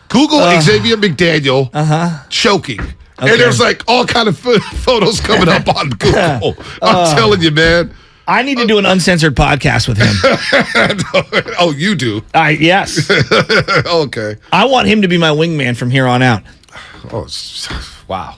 Google Xavier McDaniel choking. Okay. And there's like all kind of photos coming up on Google. I'm telling you, man. I need to do an uncensored podcast with him. Oh, you do? Yes. Okay. I want him to be my wingman from here on out. Oh, wow.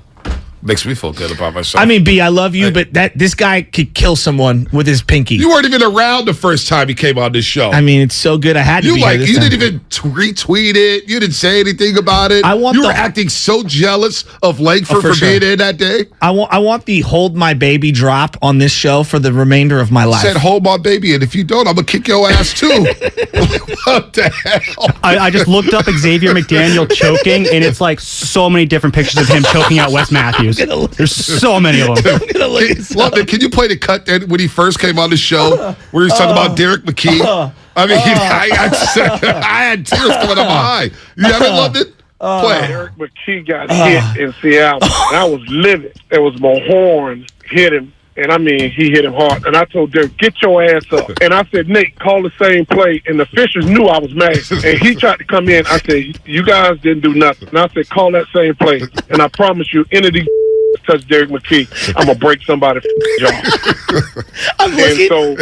Makes me feel good about myself. I mean, B, I love you, but this guy could kill someone with his pinky. You weren't even around the first time he came on this show. I mean, it's so good. I had to be here this you time. didn't even retweet it. You didn't say anything about it. You were acting so jealous of Langford for being in that day. I want the hold my baby drop on this show for the remainder of my life. Said hold my baby, and if you don't, I'm going to kick your ass too. What the hell? I just looked up Xavier McDaniel choking, and it's like so many different pictures of him choking out Wes Matthews. There's so many of them. London, can you play the cut when he first came on the show where he was talking about Derek McKee? I mean, I had tears coming up my eye. You haven't loved it? Play. Derek McKee got hit in Seattle, and I was livid. There was Mahorn hit him, and I mean, he hit him hard. And I told Derek, get your ass up. And I said, Nate, call the same play. And the Fishers knew I was mad. And he tried to come in. I said, you guys didn't do nothing. And I said, call that same play. And I promise you, any of these touch Derek McKee, I'm going to break somebody's jaw. And so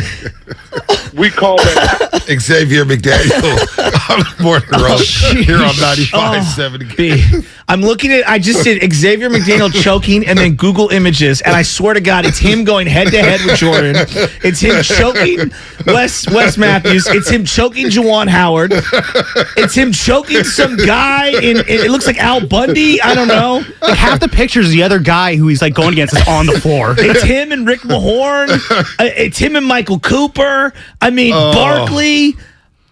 we call that Xavier McDaniel on the morning road here on 95.7. I'm looking at, I just did Xavier McDaniel choking and then Google Images, and I swear to God, it's him going head-to-head with Jordan. It's him choking Wes Matthews. It's him choking Juwan Howard. It's him choking some guy it looks like Al Bundy. I don't know. Like half the pictures, the other guy who he's like going against is on the floor. It's him and Rick Mahorn. It's him and Michael Cooper. I mean, Barkley.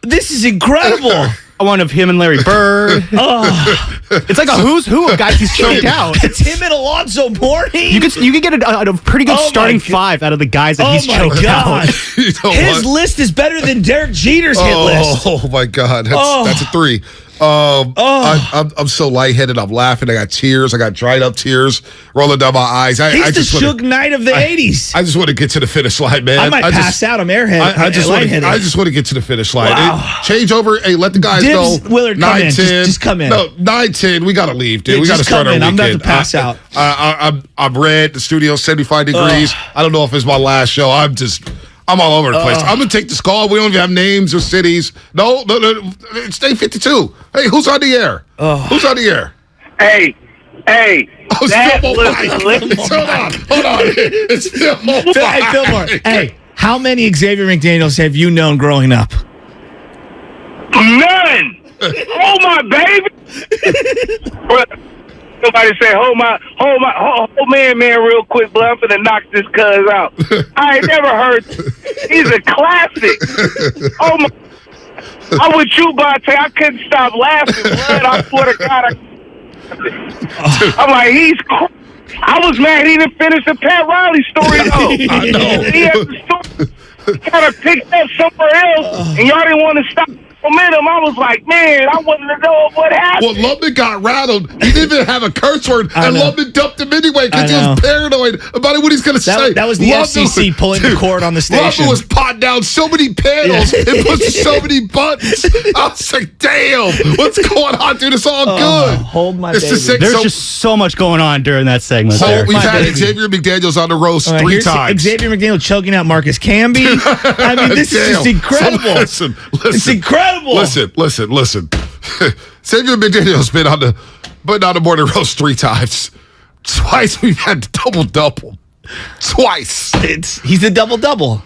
This is incredible. One of him and Larry Bird. It's like a who's who of guys he's choked out. It's him and Alonzo Mourning. You could get a pretty good starting five out of the guys that he's choked out. His list is better than Derek Jeter's hit list. Oh my God, that's a 3. I'm so lightheaded. I'm laughing. I got tears. I got dried up tears rolling down my eyes. He's the Suge Knight of the 80s. I just want to get to the finish line, man. I might pass out. I'm airhead. I just want to get to the finish line. Wow. Change over. Hey, let the guys know. Willard, 9-10. Just come in. No, 9-10. We got to leave, dude. Yeah, we got to start our weekend. I'm about to pass out. I'm red. The studio's 75 degrees. I don't know if it's my last show. I'm all over the place. I'm going to take this call. We don't even have names or cities. No. It's day 52. Hey, who's on the air? Who's on the air? Hey. Oh, Hold on. It's Fillmore. Hey, Fillmore. Hey, how many Xavier McDaniels have you known growing up? None. Oh, my baby. Somebody say, hold man, real quick, blood. I'm finna knock this cuz out. I ain't never heard. He's a classic. Oh my! I'm with you, Bonte. I couldn't stop laughing, blood. I swear to God. I'm like, I was mad he didn't finish the Pat Riley story though. I know. He had the story. Kind of picked up somewhere else, and y'all didn't want to stop. Momentum. I was like, man, I wanted to know what happened. Well, Lubman got rattled. He didn't even have a curse word, and Lubman dumped him anyway because he was paranoid about what he's going to say. That was the FCC pulling the cord on the station. Lubman was potting down so many panels and pushed so many buttons. I was like, damn, what's going on, dude? It's all good. Hold my It's baby. There's just so much going on during that segment. there. We've had Xavier McDaniels on the roast three times. Xavier McDaniel choking out Marcus Camby. I mean, this is just incredible. Listen. It's incredible. Listen. Xavier McDaniel's been on the morning roast three times. Twice we've had the double-double. Twice. He's the double-double.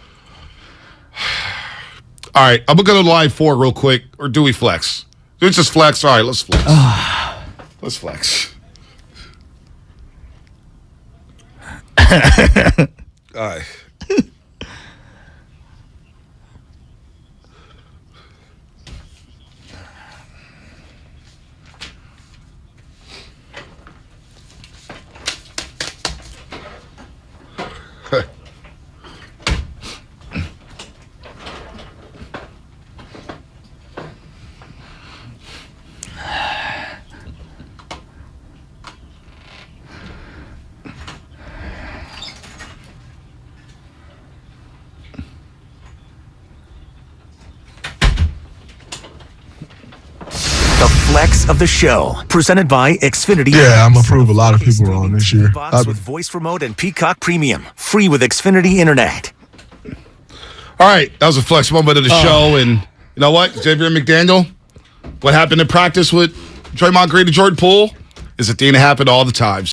All right, I'm going to go to line 4 real quick. Or do we flex? Do we just flex? All right, let's flex. Let's flex. All right. The flex of the show, presented by Xfinity. Yeah, I'm approve a lot of people wrong this year. Box with voice remote and Peacock Premium, free with Xfinity Internet. All right, that was a flex moment of the show, and you know what, Xavier McDaniel, what happened in practice with Draymond Green and Jordan Poole is a thing that happened all the time.